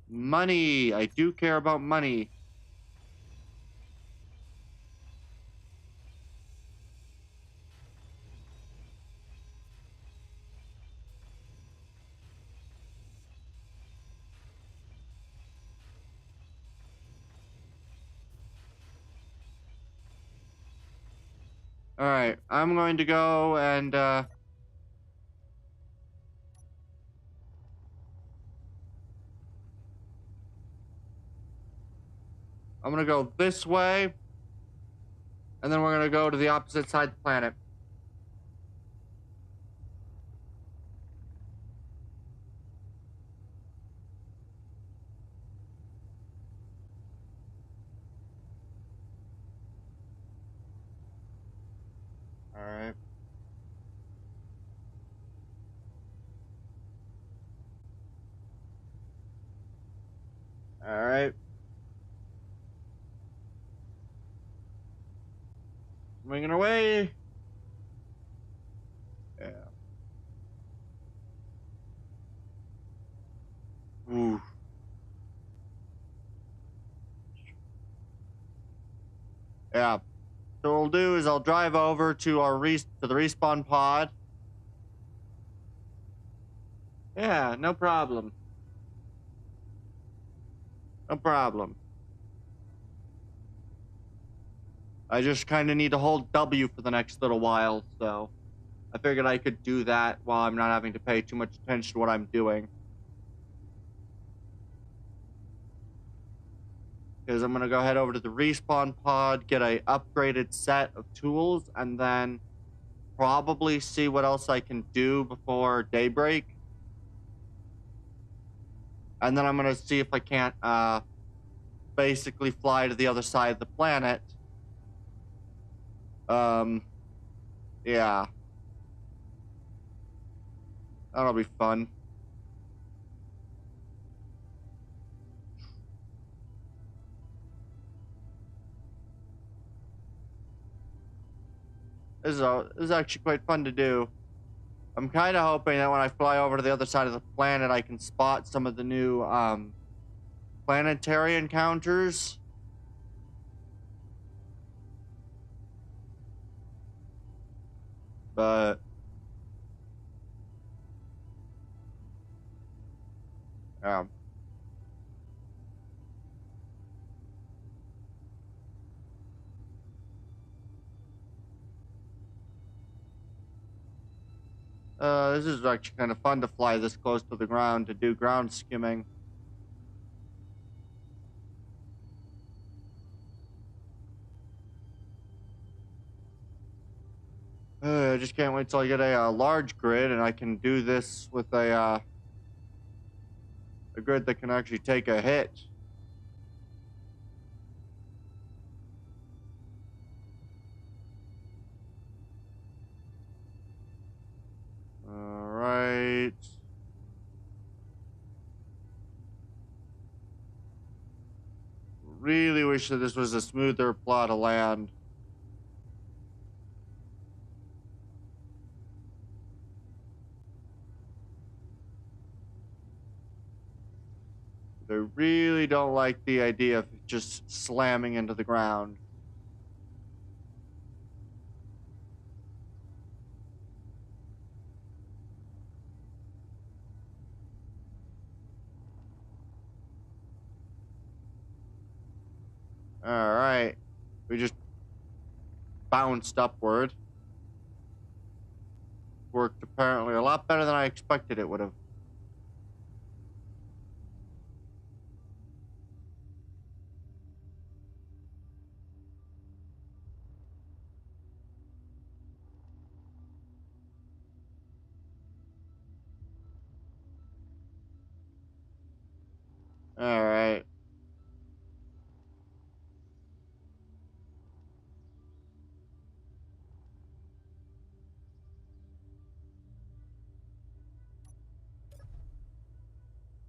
Money. I do care about money. Alright, I'm going to go and, I'm gonna go this way, and then we're gonna go to the opposite side of the planet. Alright. Alright. Swinging away. Yeah. Ooh. Yeah. So what we'll do is I'll drive over to our to the respawn pod. Yeah, no problem. No problem. I just kind of need to hold W for the next little while, so I figured I could do that while I'm not having to pay too much attention to what I'm doing. Because I'm going to go head over to the respawn pod, get a upgraded set of tools, and then probably see what else I can do before daybreak. And then I'm going to see if I can't basically fly to the other side of the planet. Yeah. That'll be fun. This is actually quite fun to do. I'm kind of hoping that when I fly over to the other side of the planet, I can spot some of the new planetary encounters. But yeah. This is actually kind of fun to fly this close to the ground to do ground skimming. I just can't wait till I get a large grid and I can do this with a grid that can actually take a hit. All right. Really wish that this was a smoother plot of land. I really don't like the idea of just slamming into the ground. All right. We just bounced upward. Worked apparently a lot better than I expected it would have. All right.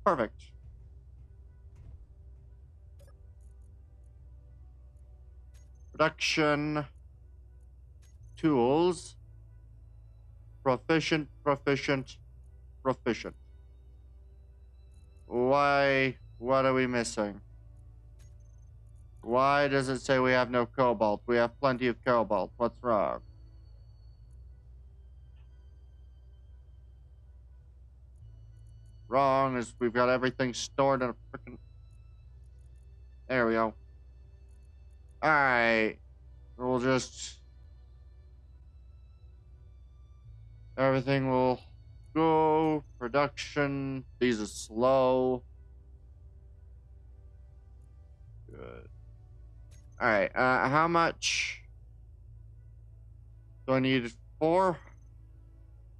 Perfect. Production. Tools. Proficient, proficient, proficient. Why? What are we missing? Why does it say we have no cobalt? We have plenty of cobalt. What's wrong? Wrong is we've got everything stored in a freaking... There we go. Alright. We'll just Everything will go. Production. These are slow. Good. All right. How much do I need?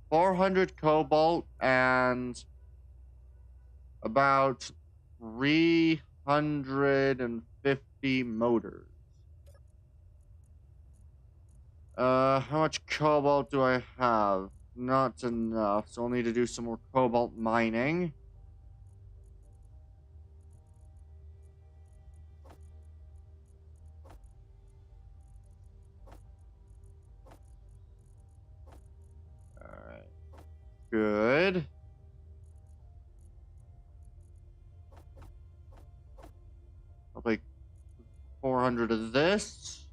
400 cobalt and about 350 motors. How much cobalt do I have? Not enough, so I'll need to do some more cobalt mining. Alright. Good. I'll take 400 of this.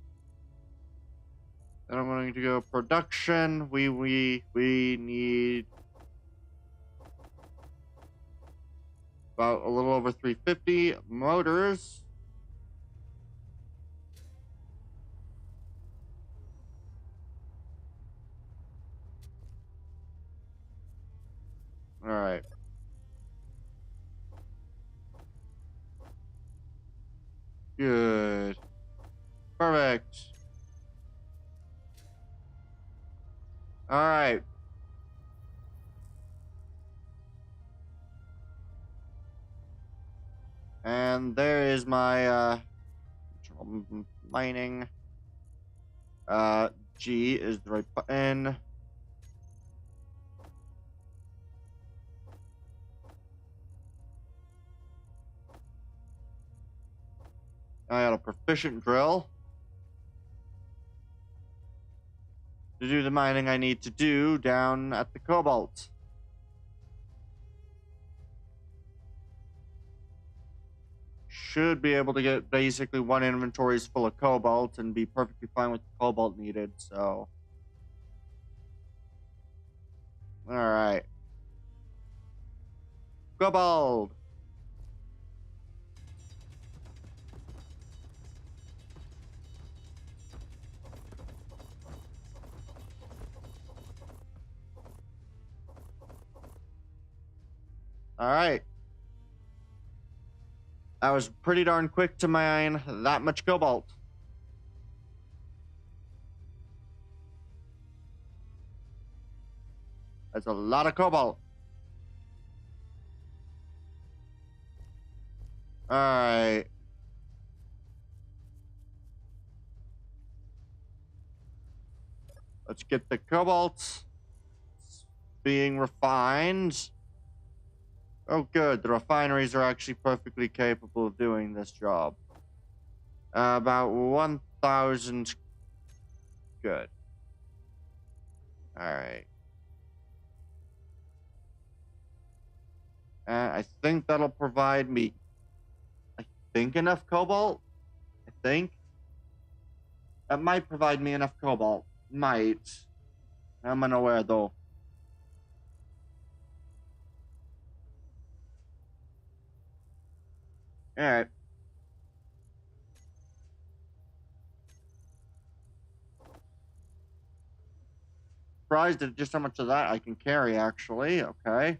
Then I'm going to go production. We need about a little over 350 motors. All right. Good. Perfect. All right. And there is my mining. G is the right button. I got a proficient drill. To do the mining I need to do down at the cobalt. Should be able to get basically one inventory's full of cobalt and be perfectly fine with the cobalt needed, so. Alright. Cobalt! Alright. That was pretty darn quick to mine that much cobalt. That's a lot of cobalt. Alright. Let's get the cobalt being refined. Oh, good. The refineries are actually perfectly capable of doing this job. About 1,000. Good. Alright. I think that'll provide me, I think, enough cobalt. I think. That might provide me enough cobalt. Might. I'm unaware, though. Alright. Surprised at just how much of that I can carry, actually. Okay.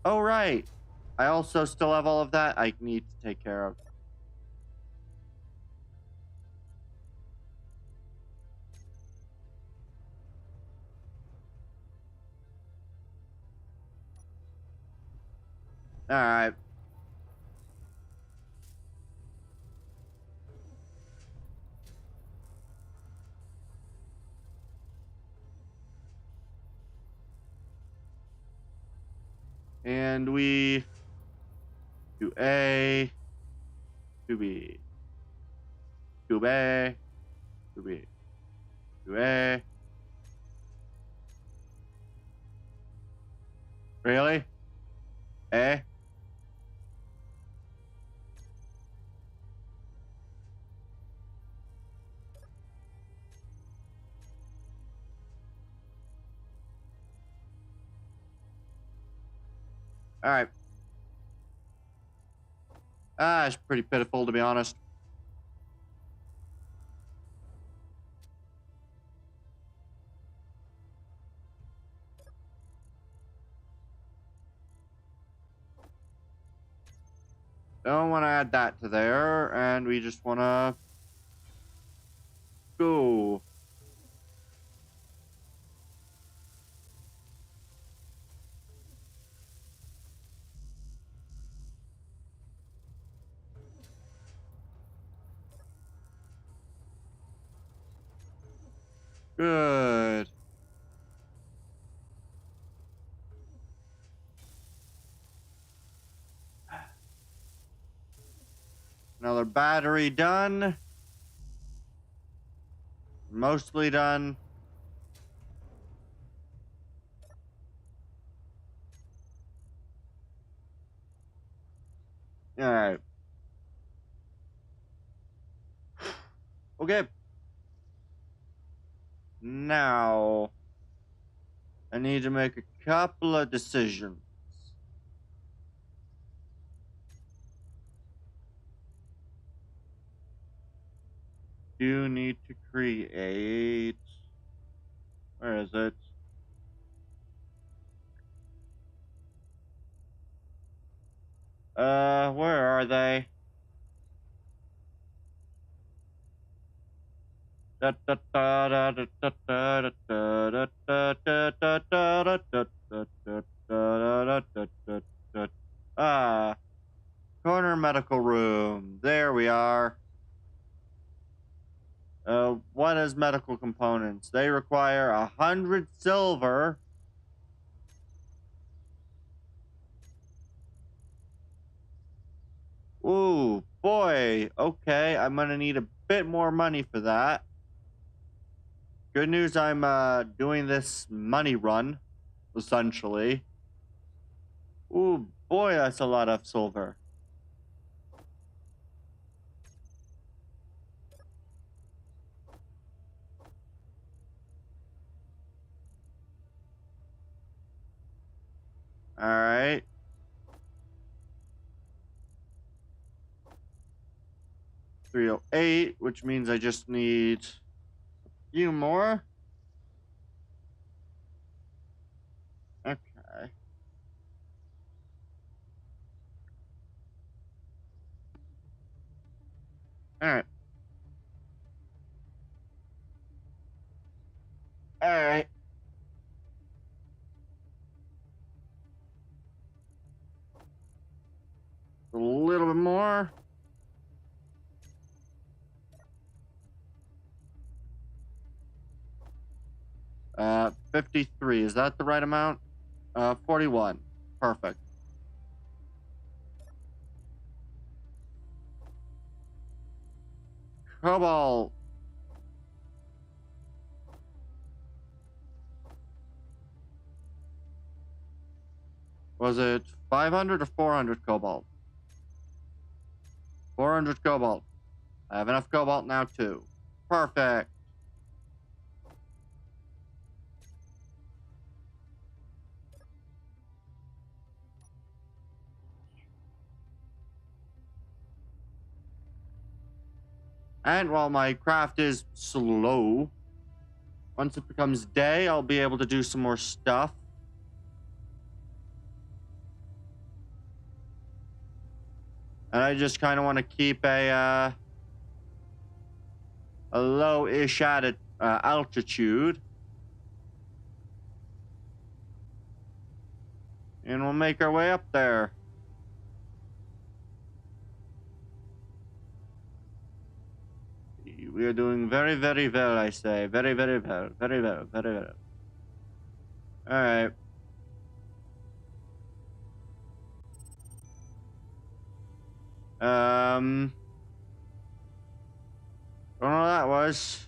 Oh, right. I also still have all of that I need to take care of. Alright. And we do A, do B, do A, do B, do A. Really? A? Alright. It's pretty pitiful, to be honest. Don't want to add that to there, and we just want to go. Good. Another battery done. Mostly done. Alright. Okay. Now, I need to make a couple of decisions. You need to create. Where is it? Where are they? Ah, corner medical room. There we are. What is medical components? They require 100 silver. Ooh, boy. Okay, I'm gonna need a bit more money for that. Good news, I'm doing this money run, essentially. Ooh, boy, that's a lot of silver. All right. $308, which means I just need a few more. Okay. All right. All right. A little bit more. Uh, 53. Is that the right amount? 41. Perfect. Cobalt. Was it 500 or 400 cobalt? 400 cobalt. I have enough cobalt now, too. Perfect. And while my craft is slow, once it becomes day, I'll be able to do some more stuff. And I just kind of want to keep a low-ish altitude. And we'll make our way up there. We are doing very, very well, I say. Very, very well. Very well. Very well. Alright. Don't know what that was.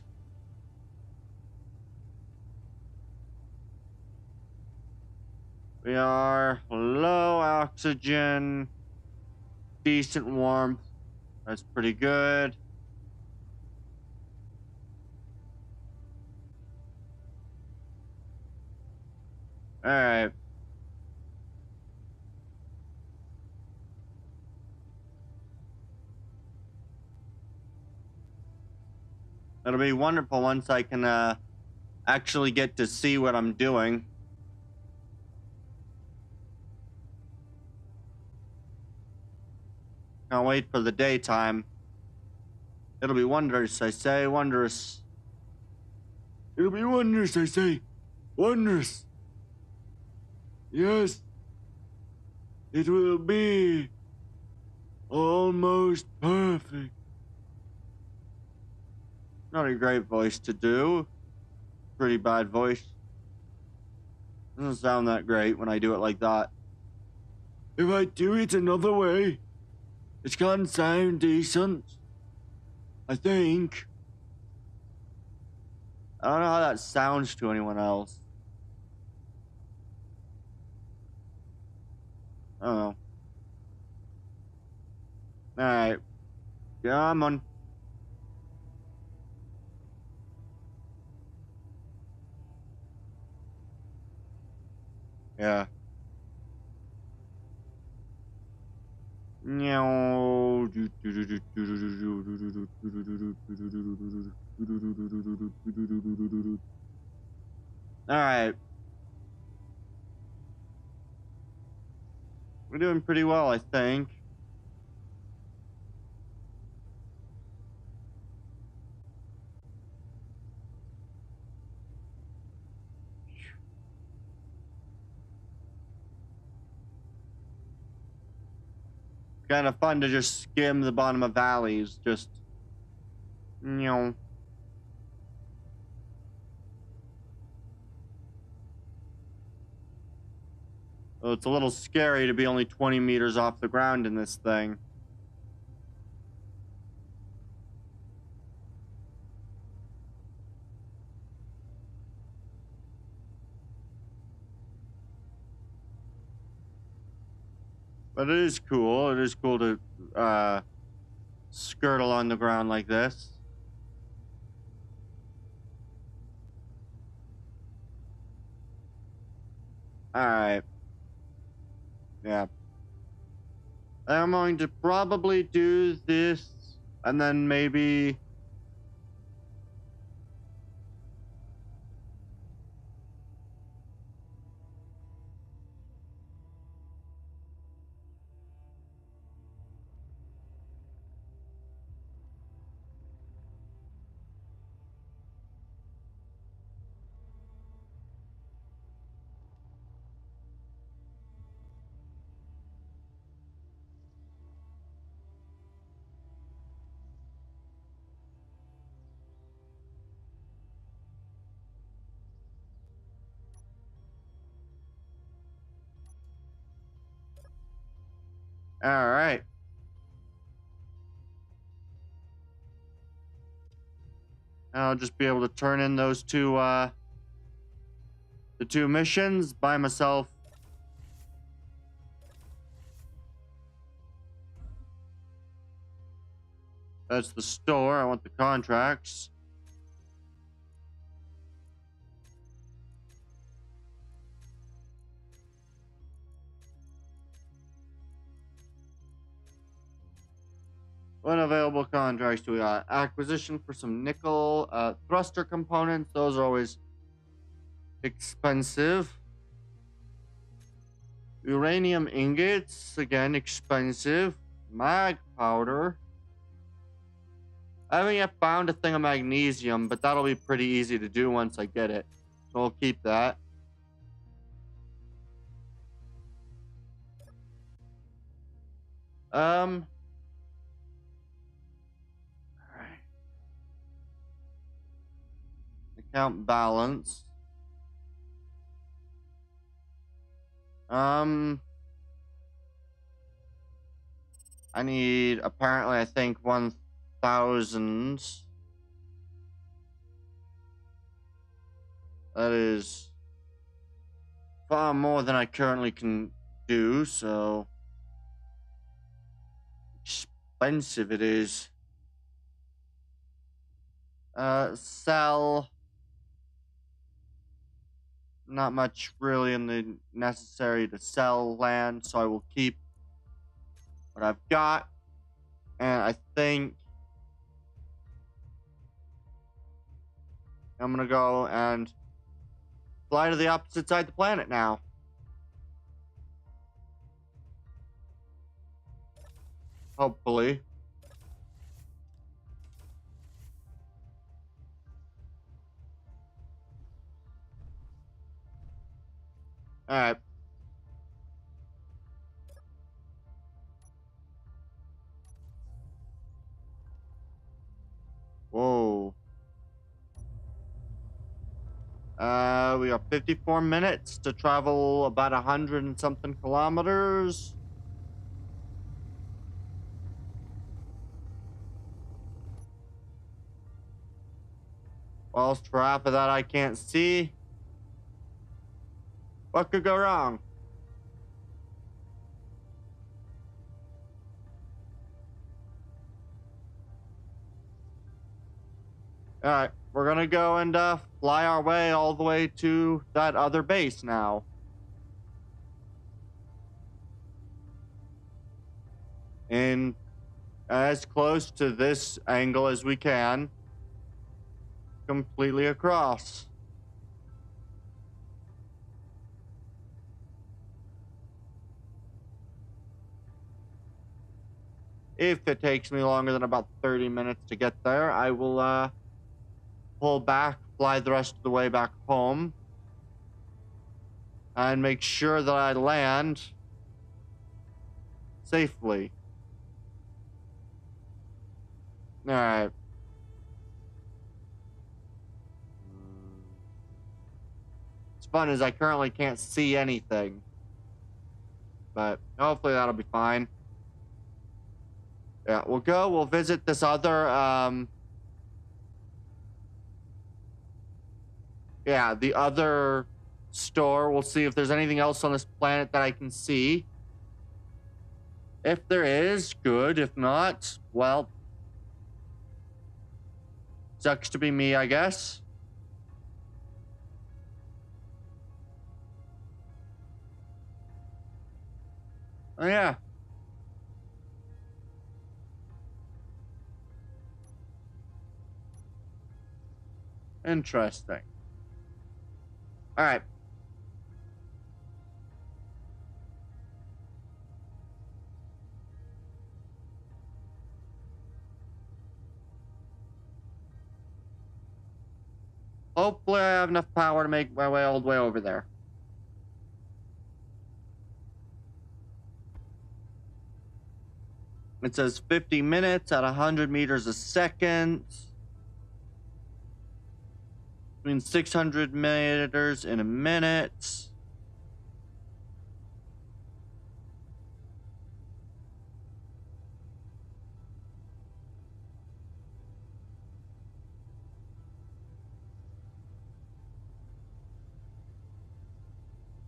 We are low oxygen, decent warmth. That's pretty good. Alright. It'll be wonderful once I can actually get to see what I'm doing. Can't wait for the daytime. It'll be wondrous, I say, wondrous. It'll be wondrous, I say. Wondrous. Yes. It will be almost perfect. Not a great voice to do. Pretty bad voice. Doesn't sound that great when I do it like that. If I do it another way, it can sound decent. I think. I don't know how that sounds to anyone else. I don't know. Alright. Come on. Yeah. Alright. We're doing pretty well, I think. Kind of fun to just skim the bottom of valleys, just, Well, it's a little scary to be only 20 meters off the ground in this thing. But it is cool. It is cool to skirt along the ground like this. Alright. Yeah. I'm going to probably do this, and then maybe... Alright. I'll just be able to turn in those the two missions by myself. That's the store. I want the contracts. What available contracts do we got? Acquisition for some nickel, thruster components. Those are always expensive. Uranium ingots, again, expensive. Mag powder. I haven't yet found a thing of magnesium, but that'll be pretty easy to do once I get it. So I'll keep that. Alright. Account balance. I need, apparently, I think 1,000. That is far more than I currently can do, so expensive it is. Sell. Not much really in the necessary to sell land, so I will keep what I've got. And I think I'm gonna go and fly to the opposite side of the planet now. Hopefully. Alright. Whoa. We got 54 minutes to travel about 100 and something kilometers. Whilst for half of that I can't see. What could go wrong? Alright, we're gonna go and fly our way all the way to that other base now. And as close to this angle as we can. Completely across. If it takes me longer than about 30 minutes to get there, I will pull back, fly the rest of the way back home, and make sure that I land safely. Alright. What's fun is I currently can't see anything. But hopefully that'll be fine. Yeah, we'll visit this other, yeah, the other store. We'll see if there's anything else on this planet that I can see. If there is, good. If not, well, sucks to be me, I guess. Oh, yeah. Interesting. All right. Hopefully I have enough power to make my way all the way over there. It says 50 minutes at 100 meters a second. I mean 600 meters in a minute.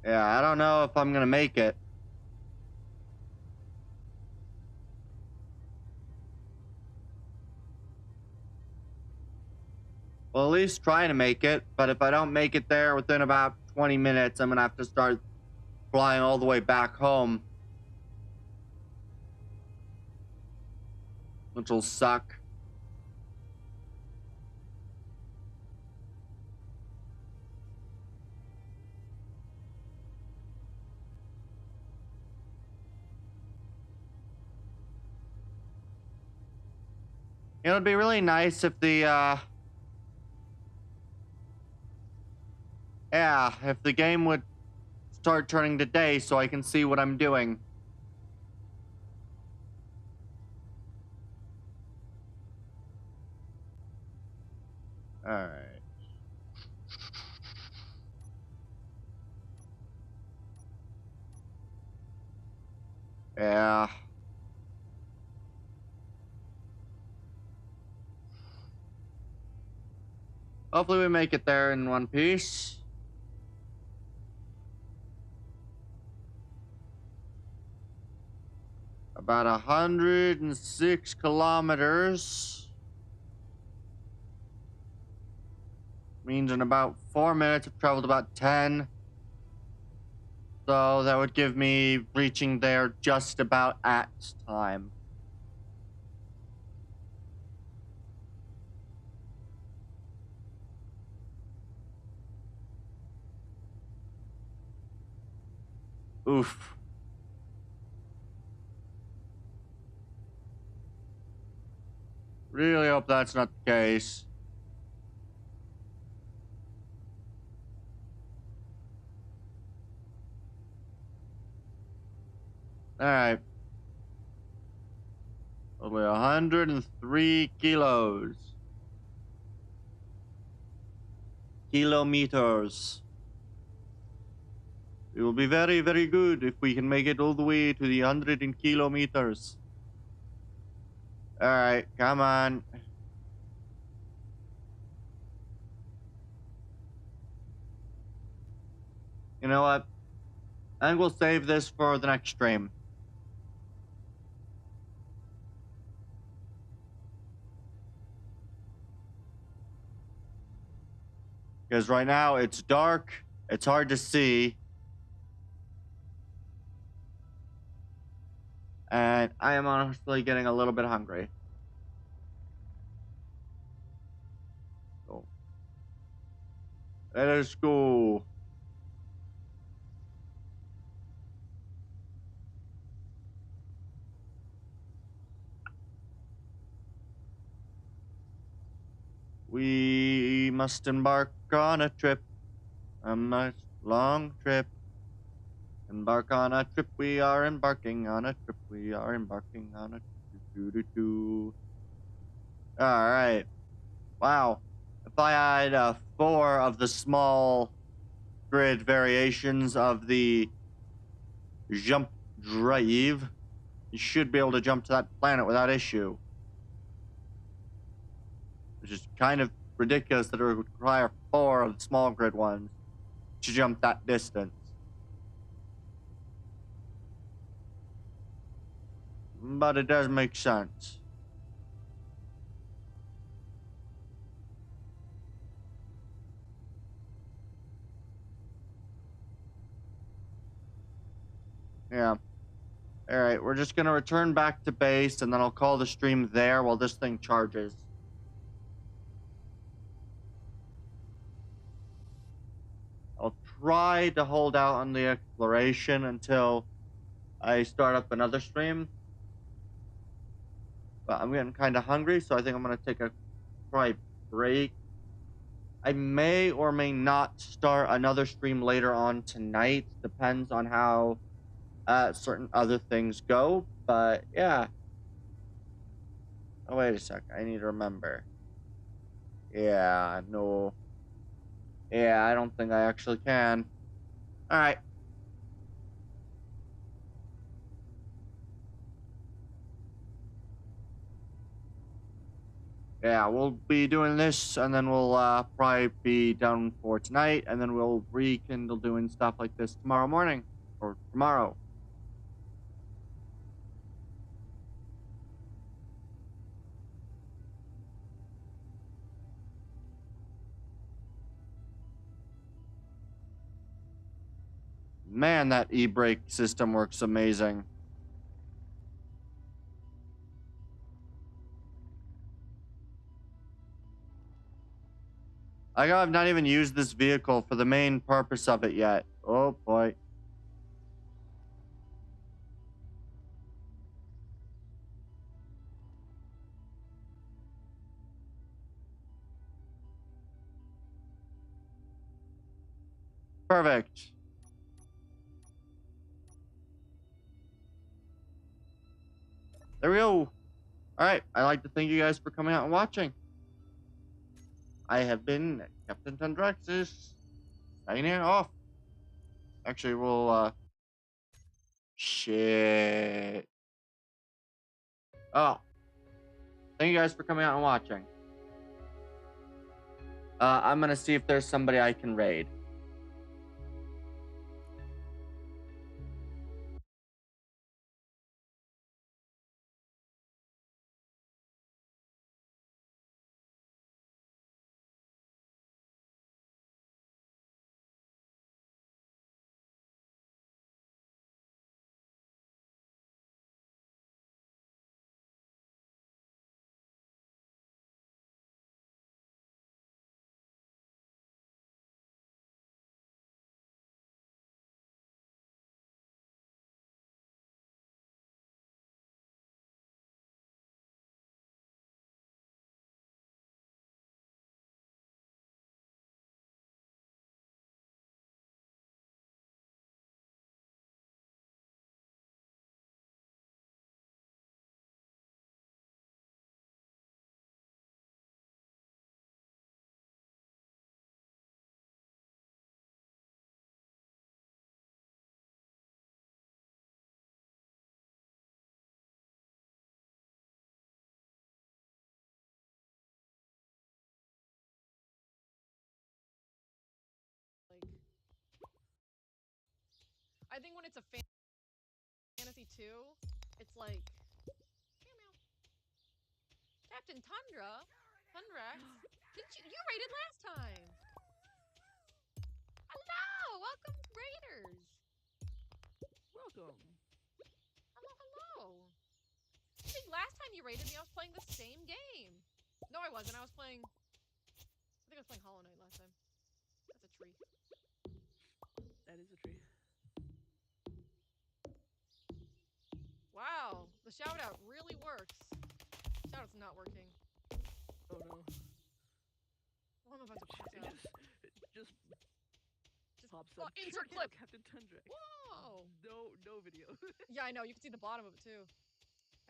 Yeah, I don't know if I'm gonna make it. Well, at least try to make it. But if I don't make it there within about 20 minutes, I'm gonna have to start flying all the way back home. Which will suck. It would be really nice if the, yeah, if the game would start turning to day so I can see what I'm doing. Alright. Yeah. Hopefully we make it there in one piece. About 106 kilometers. Means in about 4 minutes I've traveled about 10. So that would give me reaching there just about at time. Oof. Really hope that's not the case. Alright. Only 103 kilos. Kilometers. It will be very, very good if we can make it all the way to the 100 kilometers. Alright, come on. You know what? I think we'll save this for the next stream. Because right now it's dark, it's hard to see. And I am honestly getting a little bit hungry. So, let us go. We must embark on a trip. A nice long trip. Embark on a trip. We are embarking on a trip. We are embarking on a trip. All right. Wow. If I had 4 of the small grid variations of the jump drive, you should be able to jump to that planet without issue. Which is kind of ridiculous that it would require 4 of the small grid ones to jump that distance. But it does make sense. Yeah. Alright, we're just gonna return back to base and then I'll call the stream there while this thing charges. I'll try to hold out on the exploration until I start up another stream. But I'm getting kind of hungry, so I think I'm gonna take a probably break. I may or may not start another stream later on tonight. Depends on how certain other things go. But yeah. Oh, wait a sec. I need to remember. Yeah, no. Yeah, I don't think I actually can. Alright. Yeah, we'll be doing this, and then we'll probably be done for tonight, and then we'll rekindle doing stuff like this tomorrow morning, or tomorrow. Man, that e-brake system works amazing. I've not even used this vehicle for the main purpose of it yet. Oh, boy. Perfect. There we go. Alright, I'd like to thank you guys for coming out and watching. I have been Captain Tendraxis. Signing off. Actually, we'll, shit. Oh. Thank you guys for coming out and watching. I'm gonna see if there's somebody I can raid. I think when it's a fantasy 2, it's like meow meow. Captain Tundrax, you raided last time. Hello, welcome raiders. Welcome. Hello. I think last time you raided me, I was playing the same game. No, I wasn't. I think I was playing Hollow Knight last time. That's a tree. That is a tree. Wow, the shout out really works. Shout out's not working. Oh no. Well, I'm about to pass out. Just pops oh, up. insert clip. Captain Tundrax. Whoa. No video. Yeah, I know. You can see the bottom of it too.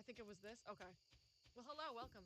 I think it was this. Okay. Well, hello, welcome.